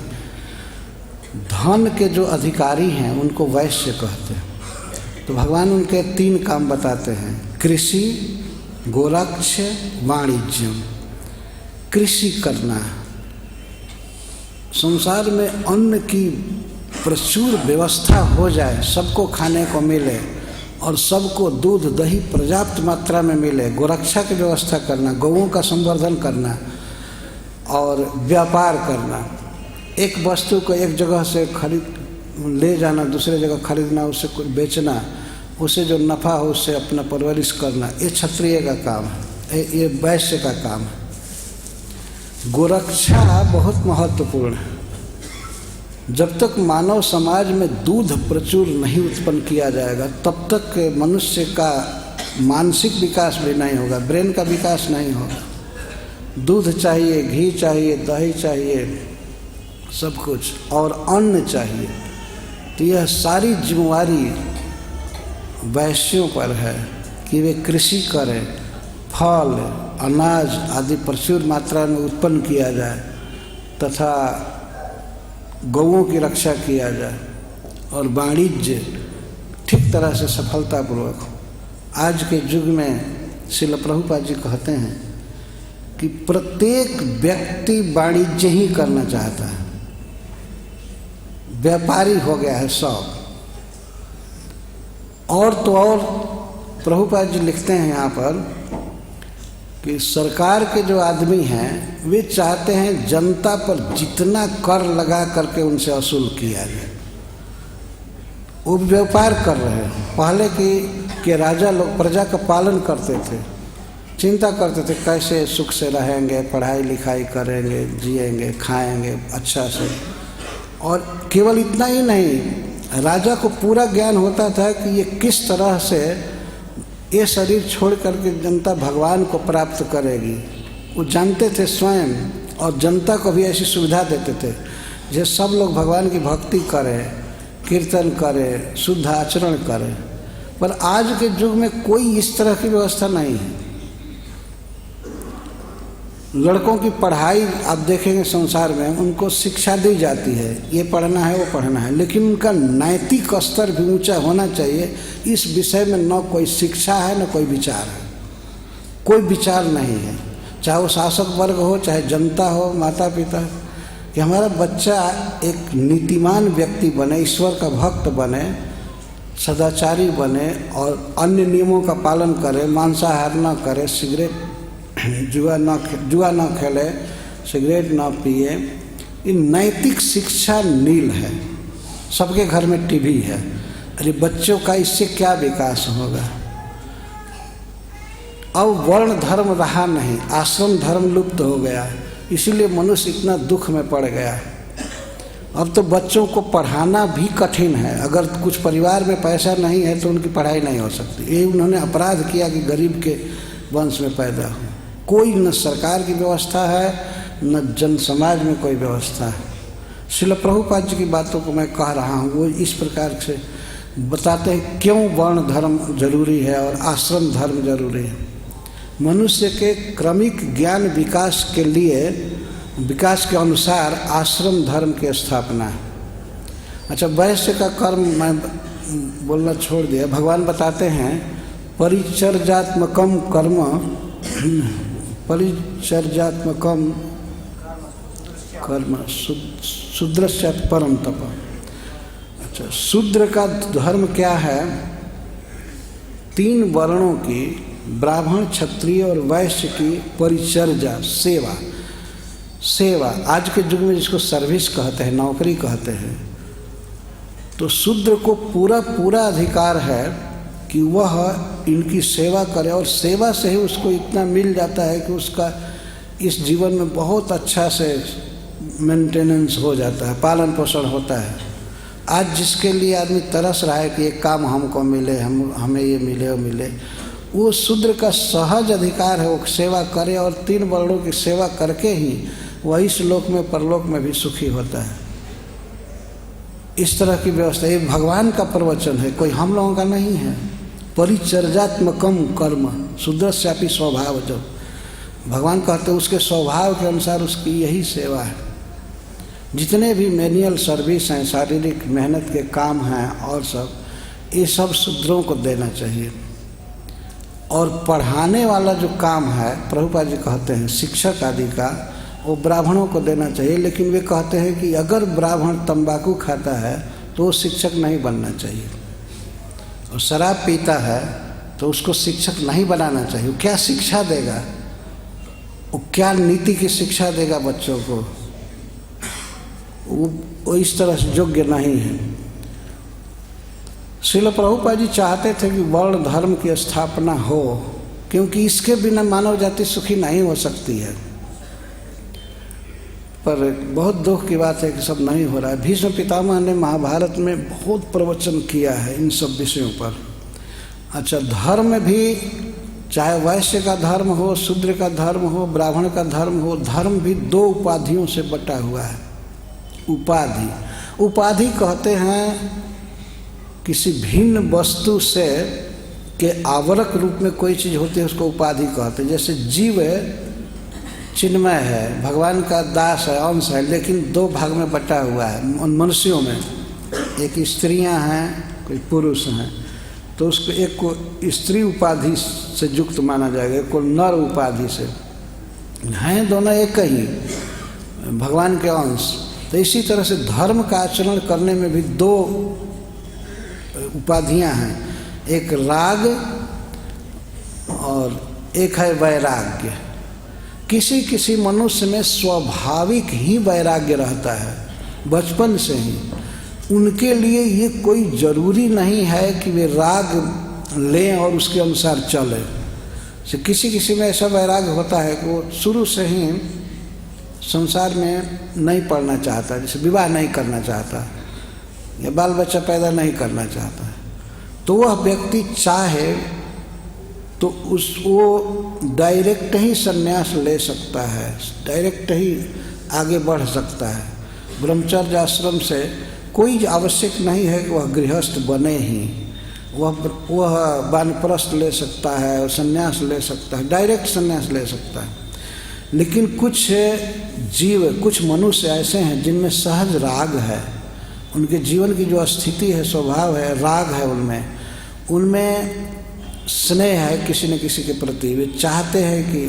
धन के जो अधिकारी हैं उनको वैश्य कहते हैं। तो भगवान उनके 3 काम बताते हैं, कृषि, गोरक्ष, वाणिज्यम। कृषि करना, संसार में अन्न की प्रचुर व्यवस्था हो जाए, सबको खाने को मिले और सबको दूध दही पर्याप्त मात्रा में मिले। गोरक्षा की व्यवस्था करना, गौओं का संवर्धन करना और व्यापार करना। एक वस्तु को एक जगह से खरीद ले जाना, दूसरे जगह खरीदना, उससे कुछ बेचना, उससे जो नफ़ा हो उससे अपना परवरिश करना, ये क्षत्रिय का काम है, ये वैश्य का काम है। गोरक्षा बहुत महत्वपूर्ण है। जब तक मानव समाज में दूध प्रचुर नहीं उत्पन्न किया जाएगा, तब तक मनुष्य का मानसिक विकास भी नहीं होगा, ब्रेन का विकास नहीं होगा। दूध चाहिए, घी चाहिए, दही चाहिए, सब कुछ, और अन्न चाहिए। तो यह सारी जिम्मेवारी वैश्यों पर है कि वे कृषि करें, फल अनाज आदि प्रचुर मात्रा में उत्पन्न किया जाए तथा गौओं की रक्षा किया जाए और वाणिज्य ठीक तरह से सफलतापूर्वक हो। आज के युग में श्रील प्रभुपाद जी कहते हैं कि प्रत्येक व्यक्ति वाणिज्य ही करना चाहता है, व्यापारी हो गया है सब। और तो और प्रभुपाद जी लिखते हैं यहाँ पर कि सरकार के जो आदमी हैं वे चाहते हैं जनता पर जितना कर लगा करके उनसे वसूल किया जाए। वो व्यापार कर रहे हैं। पहले के राजा लोग प्रजा का पालन करते थे, चिंता करते थे कैसे सुख से रहेंगे, पढ़ाई लिखाई करेंगे, जिएंगे, खाएंगे अच्छा से। और केवल इतना ही नहीं, राजा को पूरा ज्ञान होता था कि ये किस तरह से ये शरीर छोड़ करके जनता भगवान को प्राप्त करेगी। वो जानते थे स्वयं और जनता को भी ऐसी सुविधा देते थे जो सब लोग भगवान की भक्ति करें, कीर्तन करें, शुद्ध आचरण करें। पर आज के युग में कोई इस तरह की व्यवस्था नहीं है। लड़कों की पढ़ाई आप देखेंगे संसार में, उनको शिक्षा दी जाती है, ये पढ़ना है वो पढ़ना है, लेकिन उनका नैतिक स्तर भी ऊंचा होना चाहिए। इस विषय में न कोई शिक्षा है न कोई विचार है, कोई विचार नहीं है। चाहे वो शासक वर्ग हो, चाहे जनता हो, माता पिता, कि हमारा बच्चा एक नीतिमान व्यक्ति बने, ईश्वर का भक्त बने, सदाचारी बने और अन्य नियमों का पालन करे, मांसाहार न करे, सिगरेट जुआ न खेले, सिगरेट न पिए। ये नैतिक शिक्षा नील है। सबके घर में टीवी है। अरे बच्चों का इससे क्या विकास होगा? अब वर्ण धर्म रहा नहीं, आश्रम धर्म लुप्त हो गया, इसीलिए मनुष्य इतना दुख में पड़ गया। अब तो बच्चों को पढ़ाना भी कठिन है। अगर कुछ परिवार में पैसा नहीं है तो उनकी पढ़ाई नहीं हो सकती। ये उन्होंने अपराध किया कि गरीब के वंश में पैदा हो। कोई न सरकार की व्यवस्था है न जन समाज में कोई व्यवस्था है। श्रील प्रभुपाद जी की बातों को मैं कह रहा हूँ, वो इस प्रकार से बताते हैं क्यों वर्ण धर्म जरूरी है और आश्रम धर्म जरूरी है। मनुष्य के क्रमिक ज्ञान विकास के लिए, विकास के अनुसार आश्रम धर्म की स्थापना है। अच्छा, वैश्य का कर्म मैं बोलना छोड़ दिया। भगवान बताते हैं परिचर्यात्मकम कर्म, परिचर्यात्मकम कर्म शूद्रस्य परम तप। अच्छा, शूद्र का धर्म क्या है? 3 वर्णों की, ब्राह्मण, क्षत्रिय और वैश्य की परिचर्या, सेवा। सेवा आज के युग में जिसको सर्विस कहते हैं, नौकरी कहते हैं, तो शूद्र को पूरा अधिकार है कि वह इनकी सेवा करे और सेवा से ही उसको इतना मिल जाता है कि उसका इस जीवन में बहुत अच्छा से मेंटेनेंस हो जाता है, पालन पोषण होता है। आज जिसके लिए आदमी तरस रहा है कि एक काम हमको मिले, हमें ये मिले वो मिले, वो शूद्र का सहज अधिकार है, वो सेवा करे और 3 वर्णों की सेवा करके ही वह इस लोक में परलोक में भी सुखी होता है। इस तरह की व्यवस्था ये भगवान का प्रवचन है, कोई हम लोगों का नहीं है। परिचर्यात्मकम कर्म शूद्रस्यापि स्वभाव, जब भगवान कहते हैं उसके स्वभाव के अनुसार उसकी यही सेवा है। जितने भी मैनुअल सर्विस हैं, शारीरिक मेहनत के काम हैं और सब, ये सब शूद्रों को देना चाहिए। और पढ़ाने वाला जो काम है, प्रभुपाद जी कहते हैं शिक्षक आदि का, वो ब्राह्मणों को देना चाहिए। लेकिन वे कहते हैं कि अगर ब्राह्मण तंबाकू खाता है तो वो शिक्षक नहीं बनना चाहिए, और शराब पीता है तो उसको शिक्षक नहीं बनाना चाहिए। वो क्या शिक्षा देगा? वो क्या नीति की शिक्षा देगा बच्चों को? वो इस तरह से योग्य नहीं है। श्रील प्रभुपाद जी चाहते थे कि वर्ण धर्म की स्थापना हो, क्योंकि इसके बिना मानव जाति सुखी नहीं हो सकती है। पर बहुत दुख की बात है कि सब नहीं हो रहा है। भीष्म पितामह ने महाभारत में बहुत प्रवचन किया है इन सब विषयों पर। अच्छा, धर्म भी, चाहे वैश्य का धर्म हो, शूद्र का धर्म हो, ब्राह्मण का धर्म हो, धर्म भी 2 उपाधियों से बटा हुआ है। उपाधि, उपाधि कहते हैं किसी भिन्न वस्तु से के आवरक रूप में कोई चीज़ होती है, उसको उपाधि कहते हैं। जैसे जीव चिन्मय है, भगवान का दास है, अंश है, लेकिन दो भाग में बटा हुआ है। उन मनुष्यों में एक स्त्रियां हैं, कोई पुरुष हैं, तो उसको एक को स्त्री उपाधि से युक्त माना जाएगा, एक को नर उपाधि से। हैं दोनों एक ही भगवान के अंश। तो इसी तरह से धर्म का आचरण करने में भी दो उपाधियां हैं, एक राग और एक है वैराग्य। किसी किसी मनुष्य में स्वाभाविक ही वैराग्य रहता है बचपन से ही। उनके लिए ये कोई ज़रूरी नहीं है कि वे राग लें और उसके अनुसार चलें। से किसी किसी में ऐसा वैराग्य होता है कि वो शुरू से ही संसार में नहीं पढ़ना चाहता, जैसे विवाह नहीं करना चाहता या बाल बच्चा पैदा नहीं करना चाहता, तो वह व्यक्ति चाहे तो वो डायरेक्ट ही संन्यास ले सकता है, डायरेक्ट ही आगे बढ़ सकता है। ब्रह्मचर्य आश्रम से कोई आवश्यक नहीं है कि वह गृहस्थ बने ही, वह वानप्रस्थ ले सकता है और संन्यास ले सकता है, डायरेक्ट संन्यास ले सकता है। लेकिन कुछ जीव, कुछ मनुष्य ऐसे हैं जिनमें सहज राग है, उनके जीवन की जो स्थिति है, स्वभाव है, राग है, उनमें स्नेह है किसी न किसी के प्रति। वे चाहते हैं कि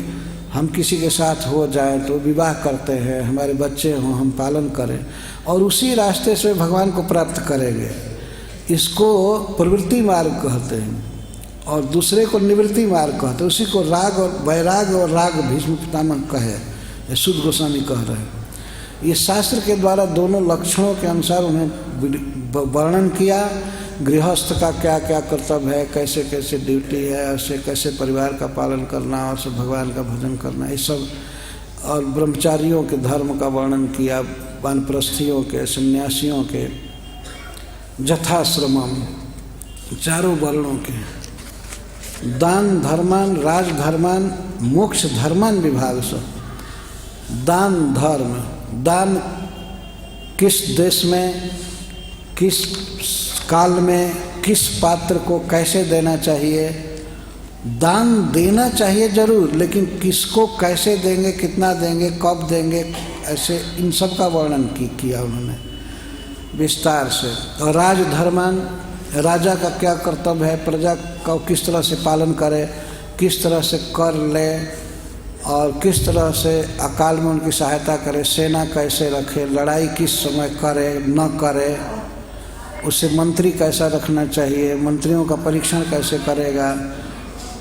हम किसी के साथ हो जाएं, तो विवाह करते हैं, हमारे बच्चे हों, हम पालन करें और उसी रास्ते से भगवान को प्राप्त करेंगे। इसको प्रवृत्ति मार्ग कहते हैं और दूसरे को निवृत्ति मार्ग कहते हैं। उसी को राग और वैराग और राग भीष्म पितामह कहे, शुद्ध गोस्वामी कह रहे हैं। ये शास्त्र के द्वारा दोनों लक्षणों के अनुसार उन्हें वर्णन किया। गृहस्थ का क्या क्या कर्तव्य है, कैसे कैसे ड्यूटी है, ऐसे कैसे परिवार का पालन करना और सब भगवान का भजन करना, ये सब। और ब्रह्मचारियों के धर्म का वर्णन किया, वानप्रस्थियों के, सन्यासियों के, जथाश्रमम, चारों वर्णों के, दान धर्मान, राजधर्मान, मोक्ष धर्मान विभाग से। दान धर्म, दान किस देश में, किस काल में, किस पात्र को कैसे देना चाहिए। दान देना चाहिए जरूर, लेकिन किसको कैसे देंगे, कितना देंगे, कब देंगे, ऐसे इन सब का वर्णन किया उन्होंने विस्तार से। और राजधर्मान, राजा का क्या कर्तव्य है, प्रजा का किस तरह से पालन करे, किस तरह से कर ले और किस तरह से अकाल में उनकी सहायता करे, सेना कैसे रखे, लड़ाई किस समय करे न करे, उससे मंत्री कैसा रखना चाहिए, मंत्रियों का परीक्षण कैसे करेगा,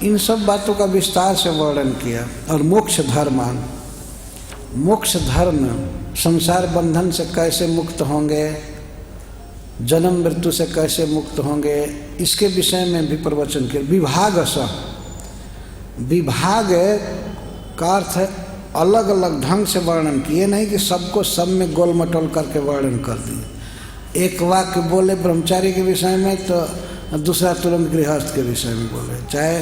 इन सब बातों का विस्तार से वर्णन किया। और मोक्ष धर्मान, मोक्ष धर्म, संसार बंधन से कैसे मुक्त होंगे, जन्म मृत्यु से कैसे मुक्त होंगे, इसके विषय में भी प्रवचन किया। विभाग स, विभाग का अर्थ है अलग अलग ढंग से वर्णन किए, नहीं कि सबको सब में गोल मटोल करके वर्णन कर दिए। एक वाक्य बोले ब्रह्मचारी के विषय में तो दूसरा तुरंत गृहस्थ के विषय में बोले। चाहे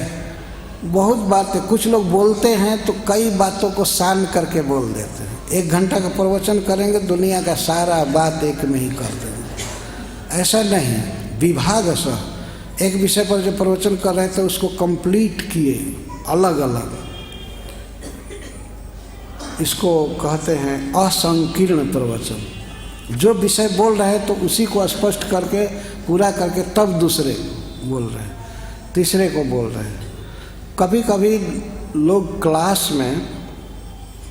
बहुत बातें, कुछ लोग बोलते हैं तो कई बातों को सान करके बोल देते हैं। 1 घंटा का प्रवचन करेंगे, दुनिया का सारा बात एक में ही कर देंगे। ऐसा नहीं, विभाग सा, एक विषय पर जो प्रवचन कर रहे थे उसको कंप्लीट किए अलग अलग। इसको कहते हैं असंकीर्ण प्रवचन। जो विषय बोल रहे हैं तो उसी को स्पष्ट करके पूरा करके तब दूसरे बोल रहे हैं, तीसरे को बोल रहे हैं। कभी कभी लोग क्लास में,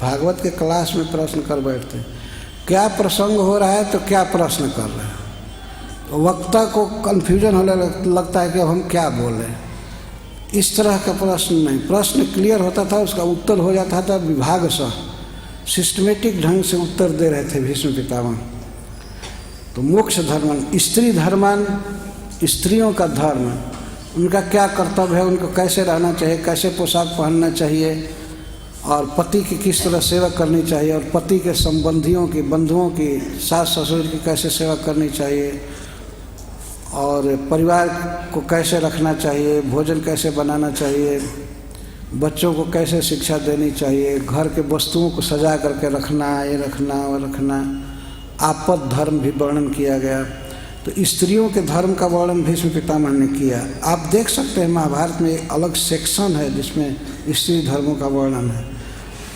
भागवत के क्लास में प्रश्न कर बैठते हैं, क्या प्रसंग हो रहा है तो क्या प्रश्न कर रहे हैं, तो वक्ता को कन्फ्यूजन होने लगता है कि अब हम क्या बोलें। इस तरह का प्रश्न नहीं, प्रश्न क्लियर होता था, उसका उत्तर हो जाता था। विभाग सा सिस्टमेटिक ढंग से उत्तर दे रहे थे भीष्म पितामह। तो मोक्ष धर्मन, स्त्री धर्मान, स्त्रियों का धर्म, उनका क्या कर्तव्य है, उनको कैसे रहना चाहिए, कैसे पोशाक पहनना चाहिए और पति की किस तरह सेवा करनी चाहिए और पति के संबंधियों की, बंधुओं की, सास ससुर की कैसे सेवा करनी चाहिए और परिवार को कैसे रखना चाहिए, भोजन कैसे बनाना चाहिए, बच्चों को कैसे शिक्षा देनी चाहिए, घर के वस्तुओं को सजा करके रखना, ये रखना वो रखना, आपद धर्म भी वर्णन किया गया। तो स्त्रियों के धर्म का वर्णन भीष्म पितामह ने किया। आप देख सकते हैं महाभारत में एक अलग सेक्शन है जिसमें स्त्री धर्मों का वर्णन है।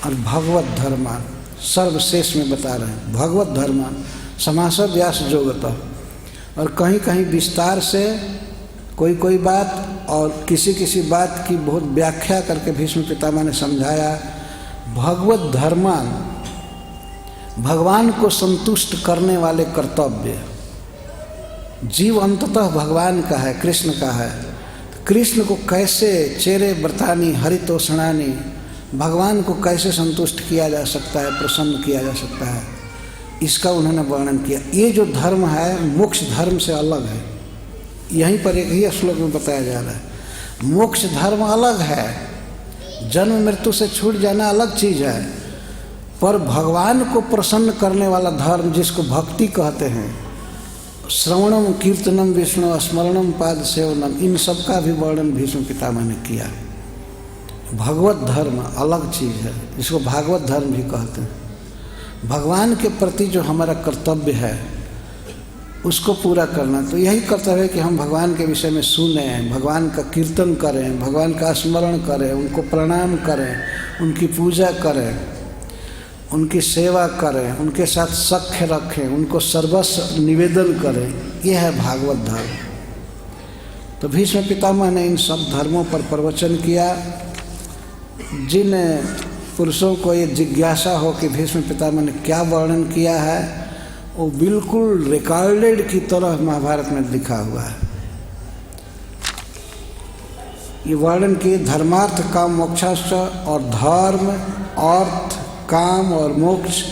और भगवत धर्म सर्वशेष में बता रहे हैं, भगवत धर्म समास व्यास जोगतः। और कहीं कहीं विस्तार से कोई बात और किसी बात की बहुत व्याख्या करके भीष्म पितामह ने समझाया। भगवत धर्मान भगवान को संतुष्ट करने वाले कर्तव्य। जीव अंततः भगवान का है, कृष्ण का है। कृष्ण को कैसे चेरे व्रतानी हरितोषणानी, भगवान को कैसे संतुष्ट किया जा सकता है, प्रसन्न किया जा सकता है, इसका उन्होंने वर्णन किया। ये जो धर्म है मोक्ष धर्म से अलग है। यहीं पर एक ही श्लोक में बताया जा रहा है। मोक्ष धर्म अलग है, जन्म मृत्यु से छूट जाना अलग चीज़ है। पर भगवान को प्रसन्न करने वाला धर्म जिसको भक्ति कहते हैं, श्रवणम कीर्तनम विष्णु स्मरणम पाद सेवनम, इन सब का भी वर्णन भीष्म पितामह ने किया। भगवत धर्म अलग चीज़ है, इसको भागवत धर्म भी कहते हैं। भगवान के प्रति जो हमारा कर्तव्य है उसको पूरा करना। तो यही कर्तव्य है कि हम भगवान के विषय में सुनें, भगवान का कीर्तन करें, भगवान का स्मरण करें, उनको प्रणाम करें, उनकी पूजा करें, उनकी सेवा करें, उनके साथ सख्य रखें, उनको सर्वस्व निवेदन करें। यह है भागवत धर्म। तो भीष्म पितामह ने इन सब धर्मों पर प्रवचन किया। जिन पुरुषों को ये जिज्ञासा हो कि भीष्म पितामह ने क्या वर्णन किया है, वो बिल्कुल रिकॉर्डेड की तरह महाभारत में लिखा हुआ है। ये वर्णन किए धर्मार्थ काम मोक्षाश्च, और धर्म अर्थ काम और मोक्ष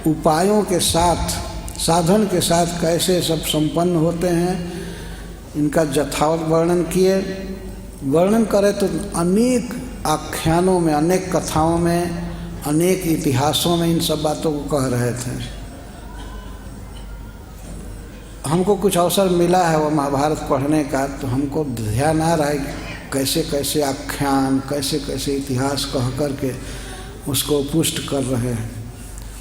उपायों के साथ, साधन के साथ कैसे सब संपन्न होते हैं, इनका यथावत वर्णन किए। वर्णन करें तो अनेक आख्यानों में, अनेक कथाओं में, अनेक इतिहासों में इन सब बातों को कह रहे थे। हमको कुछ अवसर मिला है वो महाभारत पढ़ने का, तो हमको ध्यान आ रहा है कैसे कैसे आख्यान, कैसे कैसे इतिहास कह करके उसको पुष्ट कर रहे हैं।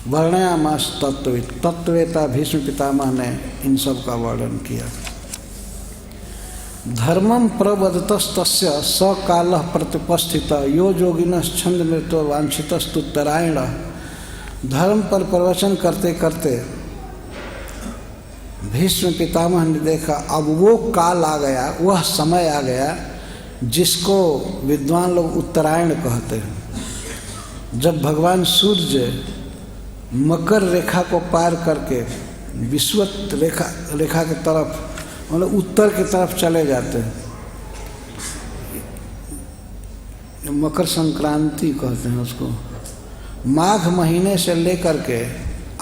वर्णयामास तत्वविद, तत्ववेता भीष्म पितामह ने इन सब का वर्णन किया। धर्मम प्रवदतस्तस्य सकालः प्रतिपस्थित यो योगिनः छंद मृत्यो वांछितस्तुत्तरायण। धर्म पर प्रवचन करते करते भीष्म पितामह ने देखा अब वो काल आ गया, वह समय आ गया जिसको विद्वान लोग उत्तरायण कहते हैं। जब भगवान सूर्य मकर रेखा को पार करके विश्वत रेखा की तरफ, मतलब उत्तर की तरफ चले जाते हैं, मकर संक्रांति कहते हैं उसको। माघ महीने से लेकर के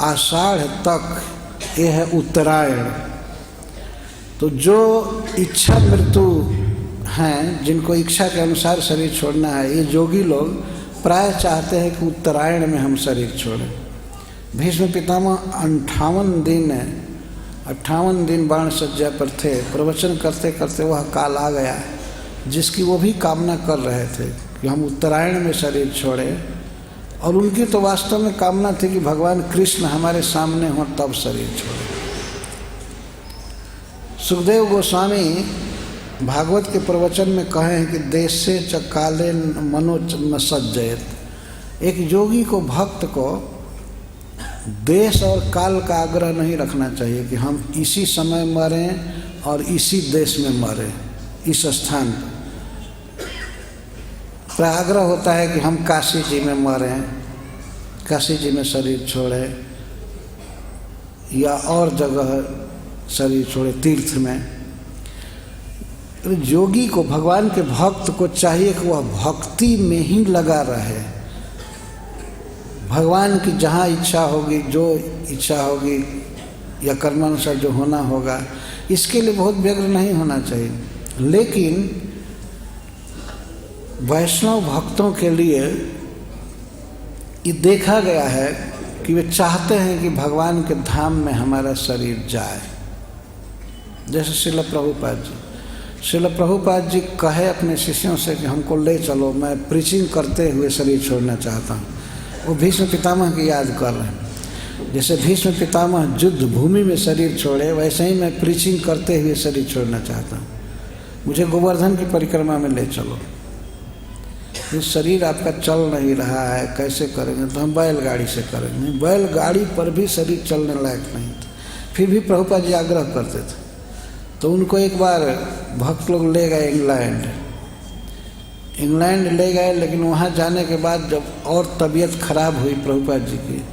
आषाढ़ तक ये है उत्तरायण। तो जो इच्छा मृत्यु हैं, जिनको इच्छा के अनुसार शरीर छोड़ना है, ये योगी लोग प्राय चाहते हैं कि उत्तरायण में हम शरीर छोड़ें। भीष्म पितामह 58 दिन बाण सज्जा पर थे। प्रवचन करते करते वह काल आ गया जिसकी वो भी कामना कर रहे थे कि हम उत्तरायण में शरीर छोड़ें। और उनकी तो वास्तव में कामना थी कि भगवान कृष्ण हमारे सामने हों तब शरीर छोड़ें। सुखदेव गोस्वामी भागवत के प्रवचन में कहे हैं कि देशे च काले मनो न सज्जयत। एक योगी को, भक्त को देश और काल का आग्रह नहीं रखना चाहिए कि हम इसी समय मरें और इसी देश में मरें, इस स्थान पर। आग्रह होता है कि हम काशी जी में मरें, काशी जी में शरीर छोड़ें, या और जगह शरीर छोड़े, तीर्थ में। तो योगी को, भगवान के भक्त को चाहिए कि वह भक्ति में ही लगा रहे। भगवान की जहाँ इच्छा होगी, जो इच्छा होगी या कर्मानुसार जो होना होगा, इसके लिए बहुत व्यग्र नहीं होना चाहिए। लेकिन वैष्णव भक्तों के लिए ये देखा गया है कि वे चाहते हैं कि भगवान के धाम में हमारा शरीर जाए। जैसे श्रील प्रभुपाद जी कहे अपने शिष्यों से कि हमको ले चलो, मैं प्रीचिंग करते हुए शरीर छोड़ना चाहता हूँ। वो भीष्म पितामह की याद कर रहे हैं। जैसे भीष्म पितामह युद्ध भूमि में शरीर छोड़े, वैसे ही मैं प्रीचिंग करते हुए शरीर छोड़ना चाहता हूँ। मुझे गोवर्धन की परिक्रमा में ले चलो। ये शरीर आपका चल नहीं रहा है, कैसे करेंगे? तो हम बैलगाड़ी से करेंगे। बैलगाड़ी पर भी शरीर चलने लायक नहीं था, फिर भी प्रभुपाद जी आग्रह करते थे। तो उनको एक बार भक्त लोग ले गए इंग्लैंड ले गए, लेकिन वहाँ जाने के बाद जब और तबीयत खराब हुई प्रभुपाद जी की,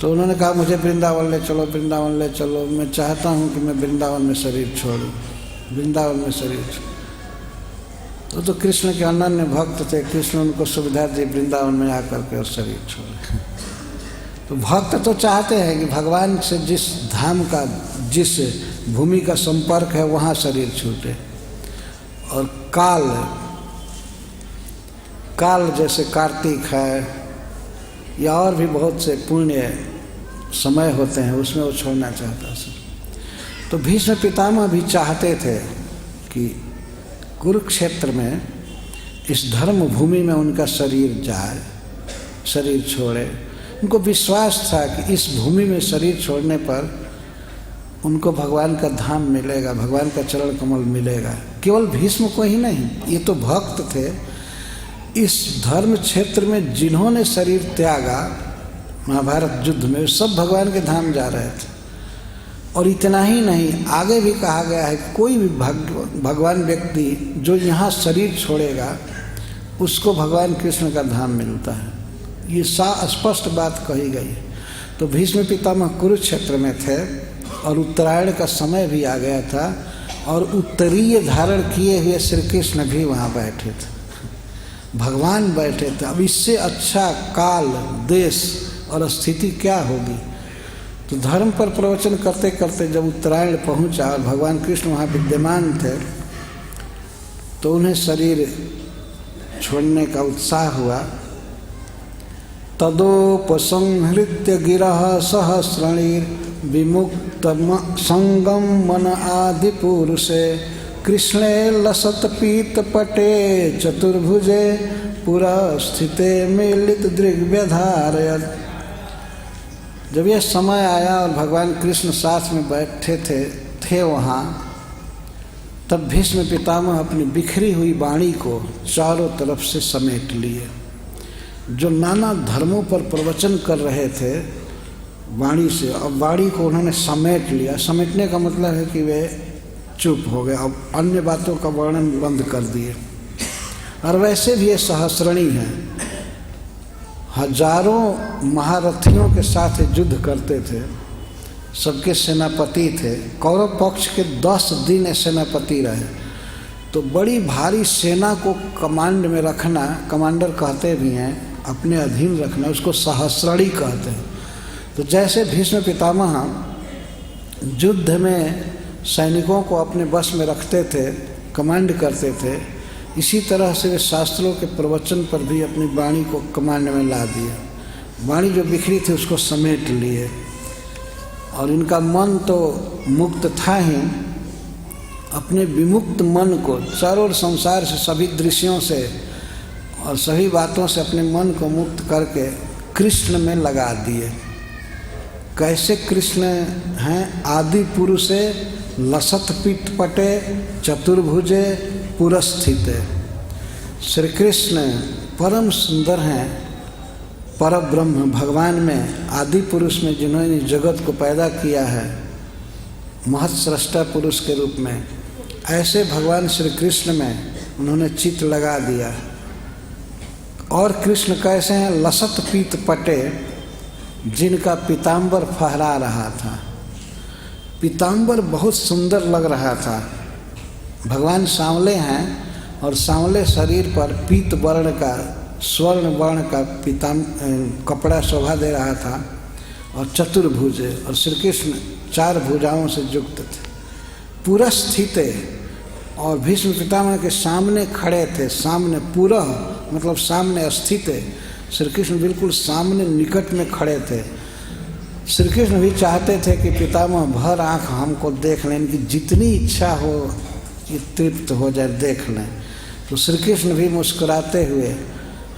तो उन्होंने कहा मुझे वृंदावन ले चलो, वृंदावन ले चलो। मैं चाहता हूँ कि मैं वृंदावन में शरीर छोड़ूँ, वृंदावन में शरीर छोड़ूँ। तो कृष्ण के अनन्य भक्त थे, कृष्ण उनको सुविधा दी वृंदावन में आकर के और शरीर छोड़े। तो भक्त तो चाहते हैं कि भगवान से जिस धाम का, जिस भूमि का संपर्क है वहाँ शरीर छूटे। और काल जैसे कार्तिक है या और भी बहुत से पुण्य समय होते हैं, उसमें वो छोड़ना चाहता है। तो भीष्म पितामह भी चाहते थे कि कुरुक्षेत्र में इस धर्म भूमि में उनका शरीर जाए, शरीर छोड़े। उनको विश्वास था कि इस भूमि में शरीर छोड़ने पर उनको भगवान का धाम मिलेगा, भगवान का चरण कमल मिलेगा। केवल भीष्म को ही नहीं, ये तो भक्त थे। इस धर्म क्षेत्र में जिन्होंने शरीर त्यागा महाभारत युद्ध में, सब भगवान के धाम जा रहे थे। और इतना ही नहीं, आगे भी कहा गया है कोई भी भगवान व्यक्ति जो यहाँ शरीर छोड़ेगा उसको भगवान कृष्ण का धाम मिलता है। ये स्पष्ट बात कही गई है। तो भीष्म पितामह कुरुक्षेत्र में थे और उत्तरायण का समय भी आ गया था, और उत्तरीय धारण किए हुए श्री कृष्ण भी वहाँ बैठे थे, भगवान बैठे थे। अब इससे अच्छा काल, देश और स्थिति क्या होगी? तो धर्म पर प्रवचन करते करते जब उत्तरायण पहुंचा और भगवान कृष्ण वहाँ विद्यमान थे, तो उन्हें शरीर छोड़ने का उत्साह हुआ। तदोपसंहृत्य गिरः सहस्रणीर विमुक्त संगम मन आदि पुरुषे कृष्णे लसत पीत पटे चतुर्भुजे पुरस्थिते मिलित दृग्व्यधारयत्। जब यह समय आया और भगवान कृष्ण साथ में बैठे थे वहाँ, तब भीष्म पितामह अपनी बिखरी हुई वाणी को चारों तरफ से समेट लिए। जो नाना धर्मों पर प्रवचन कर रहे थे वाणी से, अब वाणी को उन्होंने समेट लिया। समेटने का मतलब है कि वे चुप हो गए, अब अन्य बातों का वर्णन बंद कर दिए। और वैसे भी ये सहस्रणी हैं, हजारों महारथियों के साथ युद्ध करते थे, सबके सेनापति थे। कौरव पक्ष के 10 दिन सेनापति रहे। तो बड़ी भारी सेना को कमांड में रखना, कमांडर कहते भी हैं, अपने अधीन रखना, उसको सहस्रणी कहते हैं। तो जैसे भीष्म पितामह युद्ध में सैनिकों को अपने बस में रखते थे, कमांड करते थे, इसी तरह से वे शास्त्रों के प्रवचन पर भी अपनी वाणी को कमांड में ला दिए। वाणी जो बिखरी थी उसको समेट लिए। और इनका मन तो मुक्त था ही, अपने विमुक्त मन को चारों संसार से, सभी दृश्यों से और सभी बातों से अपने मन को मुक्त करके कृष्ण में लगा दिए। कैसे कृष्ण हैं? आदि पुरुषे लसत पीठ पटे चतुर्भुजे पुरस्थित। श्री कृष्ण परम सुंदर हैं, पर ब्रह्म भगवान में, आदि पुरुष में, जिन्होंने जगत को पैदा किया है महत्सृष्टा पुरुष के रूप में, ऐसे भगवान श्री कृष्ण में उन्होंने चित्त लगा दिया। और कृष्ण कैसे हैं? लसत पीत पटे, जिनका पीताम्बर फहरा रहा था। पीताम्बर बहुत सुंदर लग रहा था। भगवान सांवले हैं और सांवले शरीर पर पीत वर्ण का, स्वर्ण वर्ण का कपड़ा शोभा दे रहा था। और चतुर्भुजे, और श्री कृष्ण 4 भुजाओं से युक्त थे, पुरस्थित, और भीष्म पितामह के सामने खड़े थे। सामने, पुरः मतलब सामने, स्थित, श्री कृष्ण बिल्कुल सामने निकट में खड़े थे। श्री कृष्ण भी चाहते थे कि पितामह भर आँख हमको देख लें, इनकी जितनी इच्छा हो ये तृप्त हो जाए, देख लें। तो श्री कृष्ण भी मुस्कुराते हुए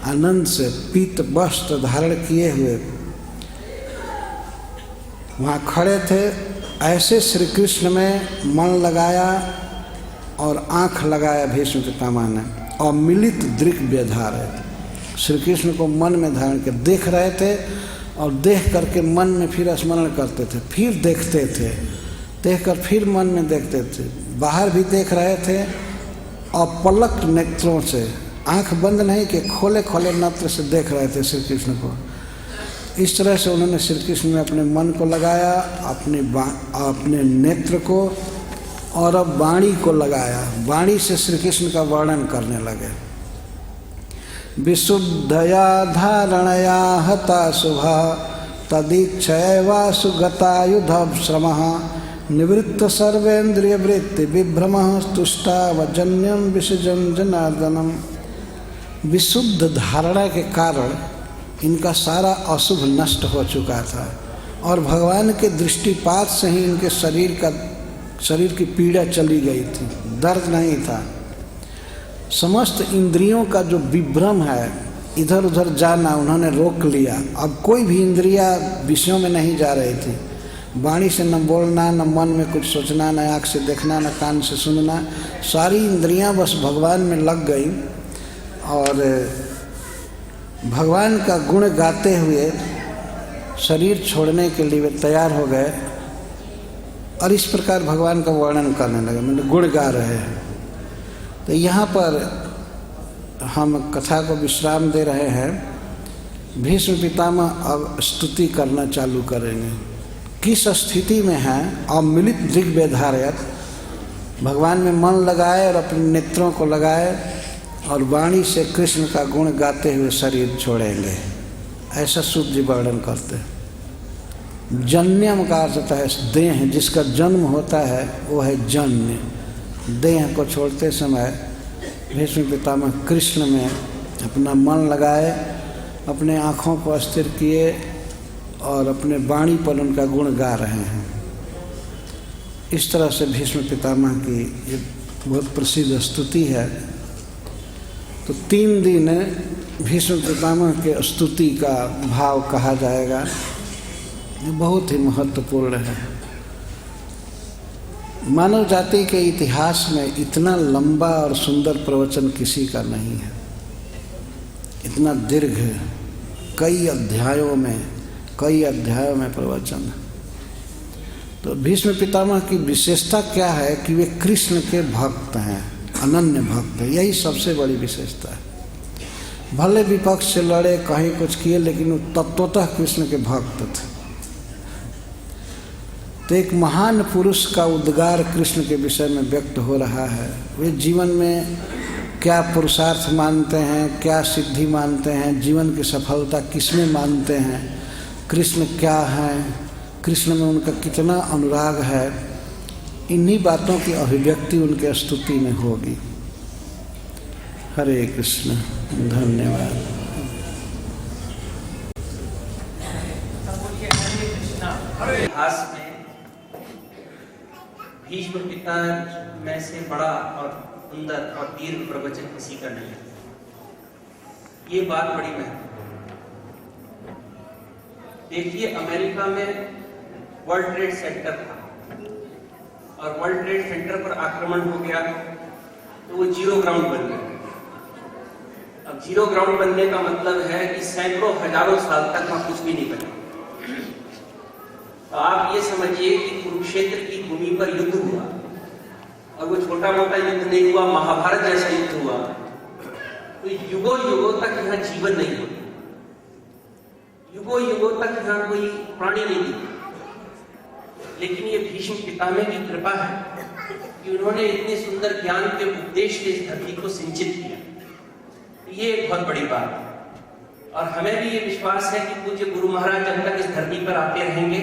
आनंद से पीत वस्त्र धारण किए हुए वहाँ खड़े थे, ऐसे श्री कृष्ण में मन लगाया और आँख लगाया भीष्म पितामह ने, और मिलित दृक् व्यधा रहे थे। श्री कृष्ण को मन में धारण कर देख रहे थे, और देख करके मन में फिर स्मरण करते थे, फिर देखते थे, देख कर फिर मन में देखते थे, बाहर भी देख रहे थे, और पलक नेत्रों से, आँख बंद नहीं कि खोले खोले नेत्र से देख रहे थे श्री कृष्ण को। इस तरह से उन्होंने श्री कृष्ण में अपने मन को लगाया, अपने नेत्र को, और अब वाणी को लगाया। वाणी से श्री कृष्ण का वर्णन करने लगे। विशुद्धया धारणया हता शुभा तदीक्षया सुगतायुध श्रमः निवृत्त सर्वेन्द्रिय वृत्ति विभ्रमः तुष्टावजन्यम विसृजन जनार्दनम। विशुद्ध धारणा के कारण इनका सारा अशुभ नष्ट हो चुका था, और भगवान के दृष्टिपात से ही इनके शरीर की पीड़ा चली गई थी, दर्द नहीं था। समस्त इंद्रियों का जो विभ्रम है, इधर उधर जाना, उन्होंने रोक लिया। अब कोई भी इंद्रियां विषयों में नहीं जा रही थी। वाणी से न बोलना, न मन में कुछ सोचना, न आँख से देखना, न कान से सुनना, सारी इंद्रियां बस भगवान में लग गई, और भगवान का गुण गाते हुए शरीर छोड़ने के लिए वे तैयार हो गए, और इस प्रकार भगवान का वर्णन करने लगे, मतलब गुण गा रहे हैं। तो यहाँ पर हम कथा को विश्राम दे रहे हैं। भीष्म पितामह अब स्तुति करना चालू करेंगे। किस स्थिति में हैं? अमिलित दिग्व्यधारयत, भगवान में मन लगाए और अपने नेत्रों को लगाए, और वाणी से कृष्ण का गुण गाते हुए शरीर छोड़ेंगे, ऐसा सूत जी वर्णन करते हैं। जन्यम का अर्थ होता है देह, जिसका जन्म होता है वो है जन्य। देह को छोड़ते समय भीष्म पितामह कृष्ण में अपना मन लगाए, अपने आँखों को स्थिर किए, और अपने वाणी पर उनका गुण गा रहे हैं। इस तरह से भीष्म पितामह की ये बहुत प्रसिद्ध स्तुति है। तो 3 दिन भीष्म पितामह के स्तुति का भाव कहा जाएगा। ये बहुत ही महत्वपूर्ण है। मानव जाति के इतिहास में इतना लंबा और सुंदर प्रवचन किसी का नहीं है, इतना दीर्घ, कई अध्यायों में प्रवचन। तो भीष्म पितामह की विशेषता क्या है कि वे कृष्ण के भक्त हैं, अनन्य भक्त है, यही सबसे बड़ी विशेषता है। भले विपक्ष से लड़े, कहीं कुछ किए, लेकिन वो तत्वतः कृष्ण के भक्त थे। तो एक महान पुरुष का उद्गार कृष्ण के विषय में व्यक्त हो रहा है। वे जीवन में क्या पुरुषार्थ मानते हैं, क्या सिद्धि मानते हैं, जीवन की सफलता किसमें मानते हैं, कृष्ण क्या हैं, कृष्ण में उनका कितना अनुराग है, इन्हीं बातों की अभिव्यक्ति उनके स्तुति में होगी। हरे कृष्ण। धन्यवाद। इतिहास में भीष्म पिता में से बड़ा और सुंदर और दीर्घ प्रवचन किसी का नहीं है। ये बात बड़ी महत्वपूर्ण। देखिए, अमेरिका में वर्ल्ड ट्रेड सेंटर था, और वर्ल्ड ट्रेड सेंटर पर आक्रमण हो गया तो वो जीरो ग्राउंड बन गया। अब जीरो ग्राउंड बनने का मतलब है कि सैकड़ों हजारों साल तक वहां कुछ भी नहीं बना। तो आप ये समझिए कि कुरुक्षेत्र की भूमि पर युद्ध हुआ, और वो छोटा मोटा युद्ध नहीं हुआ, महाभारत जैसा युद्ध हुआ। तो युगों युगों तक यहाँ जीवन नहीं हुआ, युगों युगों तक यहाँ कोई प्राणी नहीं दिखा। लेकिन ये भीष्म पितामह की कृपा है कि उन्होंने इतने सुंदर ज्ञान के उपदेश से इस धरती को सिंचित किया। ये एक बहुत बड़ी बात है, और हमें भी ये विश्वास है कि पूज्य गुरु महाराज जब तक इस धरती पर आते रहेंगे,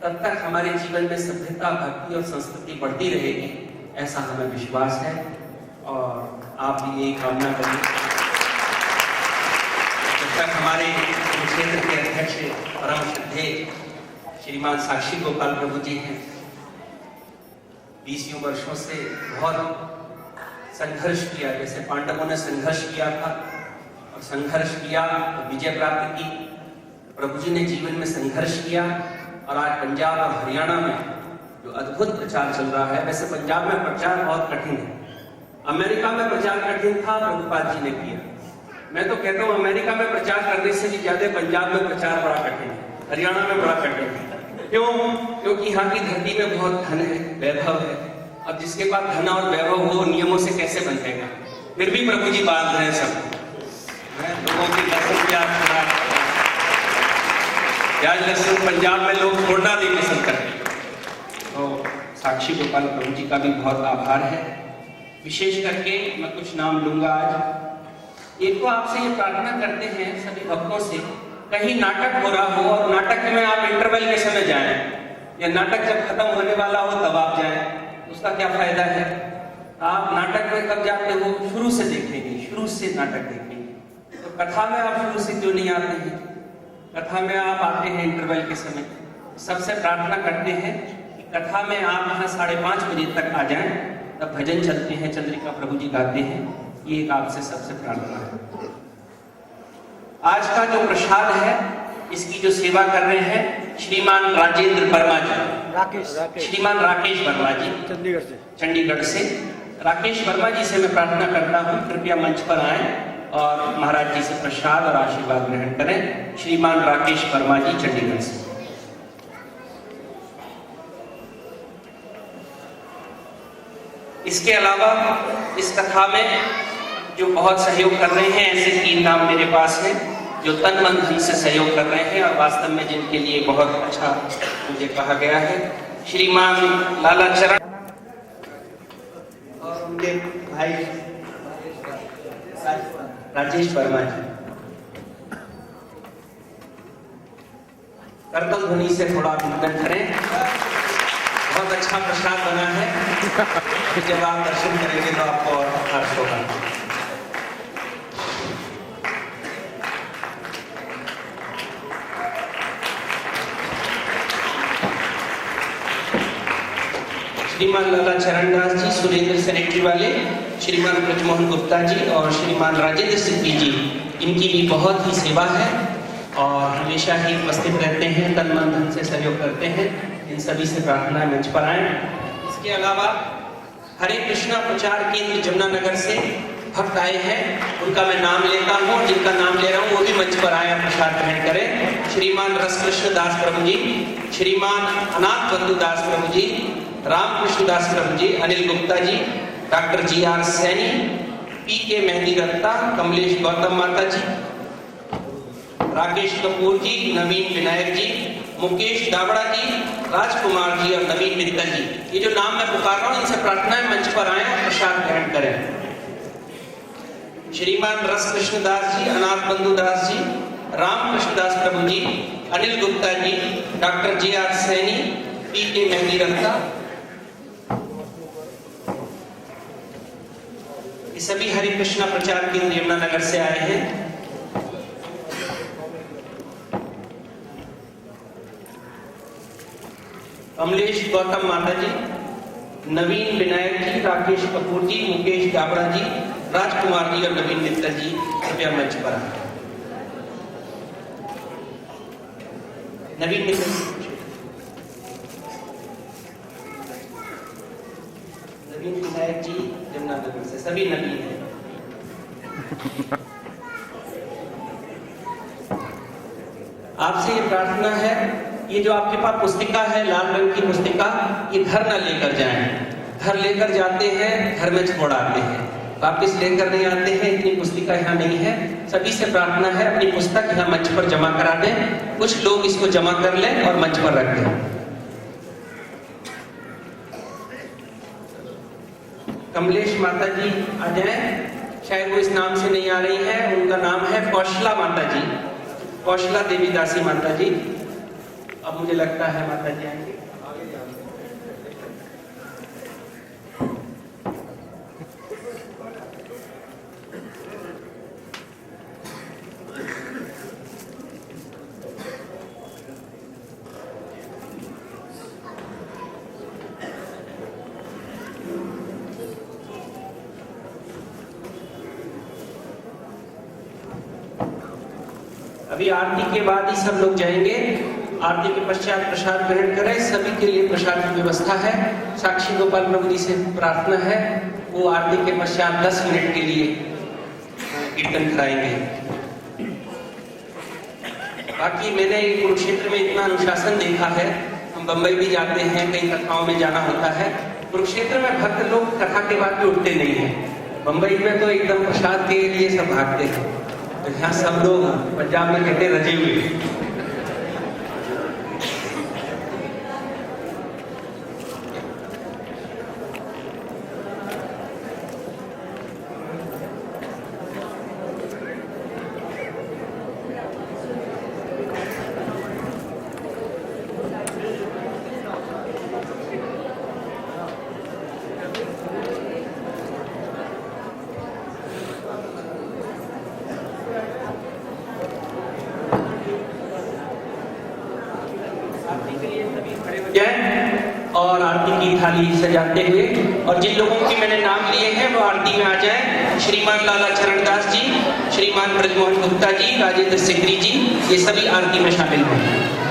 तब तक हमारे जीवन में सभ्यता, भक्ति और संस्कृति बढ़ती रहेगी, ऐसा हमें विश्वास है। और आप भी यही कामना करें। जब तक हमारे क्षेत्र के अध्यक्ष परम श्रद्धेय श्रीमान साक्षी गोपाल प्रभु जी हैं, 20 वर्षों से बहुत संघर्ष किया, जैसे पांडवों ने संघर्ष किया था और संघर्ष किया तो विजय प्राप्त की। प्रभु जी ने जीवन में संघर्ष किया और आज पंजाब और हरियाणा में जो अद्भुत प्रचार चल रहा है। वैसे पंजाब में प्रचार बहुत कठिन है, अमेरिका में प्रचार कठिन था, प्रभुपाद जी ने किया। मैं तो कहता हूँ अमेरिका में प्रचार करने से भी ज्यादा पंजाब में प्रचार बड़ा कठिन है, हरियाणा में बड़ा कठिन है। क्यों? क्योंकि यहाँ की धरती में बहुत धन है, वैभव है। अब जिसके पास धन और वैभव हो नियमों से कैसे बंधेगा? फिर भी प्रभु जी बांध रहे हैं सब। लोगों की दर्शन प्यार दर्शन पंजाब में लोग छोड़ना नहीं पसंद करते। तो साक्षी गोपाल प्रभु जी का भी बहुत आभार है। विशेष करके मैं कुछ नाम लूंगा आज। एक तो आपसे ये प्रार्थना करते हैं सभी भक्तों से, कहीं नाटक हो रहा हो और नाटक में आप इंटरवल के समय जाएं, या नाटक जब खत्म होने वाला हो तब आप जाएं, उसका क्या फायदा है? आप नाटक में कब जाते हो? शुरू से देखेंगे, शुरू से नाटक देखेंगे। तो कथा में आप शुरू से क्यों नहीं आते हैं? कथा में आप आते हैं इंटरवल के समय। सबसे प्रार्थना करते हैं कि कथा में आप यहाँ 5:30 बजे तक आ जाएं, तब भजन चलते हैं, चंद्रिका प्रभु जी गाते हैं। ये एक आपसे सबसे प्रार्थना है। आज का जो प्रसाद है इसकी जो सेवा कर रहे हैं श्रीमान राजेंद्र वर्मा जी, श्रीमान राकेश वर्मा जी चंडीगढ़ से। राकेश वर्मा जी से मैं प्रार्थना करता हूँ कृपया मंच पर आए और महाराज जी से प्रसाद और आशीर्वाद ग्रहण करें। श्रीमान राकेश वर्मा जी चंडीगढ़ से। इसके अलावा इस कथा में जो बहुत सहयोग कर रहे हैं, ऐसे 3 नाम मेरे पास हैं जो तन मन धन से सहयोग कर रहे हैं और वास्तव में जिनके लिए बहुत अच्छा मुझे कहा गया है। श्रीमान लाला चरण और उनके भाई राजेश वर्मा जी। कर्तन ध्वनि से थोड़ा अभिनंदन करें। बहुत अच्छा प्रसाद बना है, जब आप दर्शन करेंगे तो आपको और हर्ष होगा। श्रीमान लाला चरण दास जी सुरेंद्र सेनेटरी वाले, श्रीमान ब्रजमोहन गुप्ता जी और श्रीमान राजेंद्र सिद्धि जी, इनकी भी बहुत ही सेवा है और हमेशा ही उपस्थित रहते हैं, तन मन धन से सहयोग करते हैं। इन सभी से प्रार्थना मंच पर आए। इसके अलावा हरे कृष्णा प्रचार केंद्र जमुनानगर से भक्त आए हैं, उनका मैं नाम लेता हूँ, जिनका नाम ले रहा हूँ वो भी मंच पर आए, प्रसाद ग्रहण करें। श्रीमान रसकृष्ण दास प्रभु जी, श्रीमान Anath Bandhu Das Prabhu ji, Ramkrishna Das Prabhu ji, Anil Gupta ji, doctor GR Saini, PK Mehandi Ratta, Kamlesh Gautam Mata ji, Rakesh Kapoor जी, नवीन विनायक जी, मुकेश दावड़ा जी, राजकुमार जी और नवीन मित्तल जी। ये जो नाम मैं पुकार रहा हूँ इनसे प्रार्थना मंच पर आए और प्रसाद ग्रहण करें। श्रीमान रसकृष्ण दास ji, Anath Bandhu Das ji, Ramkrishna Das Prabhu ji, Anil Gupta ji, doctor GR Saini, PK Mehandi Ratta, ये सभी हरे कृष्णा प्रचार केंद्र यमुनानगर से आए हैं। कमलेश गौतम माता जी, नवीन विनायक जी, राकेश कपूर जी, मुकेश दावड़ा जी, राजकुमार जी और नवीन मित्तल जी कृपया मंच पर आए। नवीन मित्तल, नवीन विनायक जी जमुनानगर से, सभी नवीन हैं। आपसे ये प्रार्थना है, ये जो आपके पास पुस्तिका है लाल रंग की पुस्तिका, ये घर न लेकर जाएं। घर लेकर जाते हैं, घर में छोड़ आते हैं, वापिस लेकर नहीं आते हैं। इतनी पुस्तिका यहाँ नहीं है। सभी से प्रार्थना है अपनी पुस्तक यहाँ मंच पर जमा करा दें। कुछ लोग इसको जमा कर लें और मंच पर रख दें। कमलेश माता जी आ जाएं, शायद वो इस नाम से नहीं आ रही है। उनका नाम है कौशला माता जी, कौशला देवी दासी माता जी। अब मुझे लगता है माता जी आएंगे। अभी आरती के बाद ही सब लोग जाएंगे। आरती के पश्चात प्रसाद ग्रहण करें। सभी के लिए प्रसाद की व्यवस्था है। साक्षी गोपाल प्रभु जी से प्रार्थना है, वो आरती के पश्चात 10 मिनट के लिए कीर्तन कराएंगे। बाकी मैंने कुरुक्षेत्र में इतना अनुशासन देखा है, हम बंबई भी जाते हैं, कई कथाओं में जाना होता है। कुरुक्षेत्र में भक्त लोग कथा के बाद भी उठते नहीं हैं। बंबई में तो एकदम प्रसाद के लिए सब भागते हैं, तो यहाँ सब लोग पंजाब में कहते रजे हुए। और आरती की थाली सजाते हुए, और जिन लोगों के मैंने नाम लिए हैं वो आरती में आ जाएं। श्रीमान लाला चरणदास जी, श्रीमान ब्रजमोहन गुप्ता जी, राजेंद्र सिकरी जी, ये सभी आरती में शामिल हैं।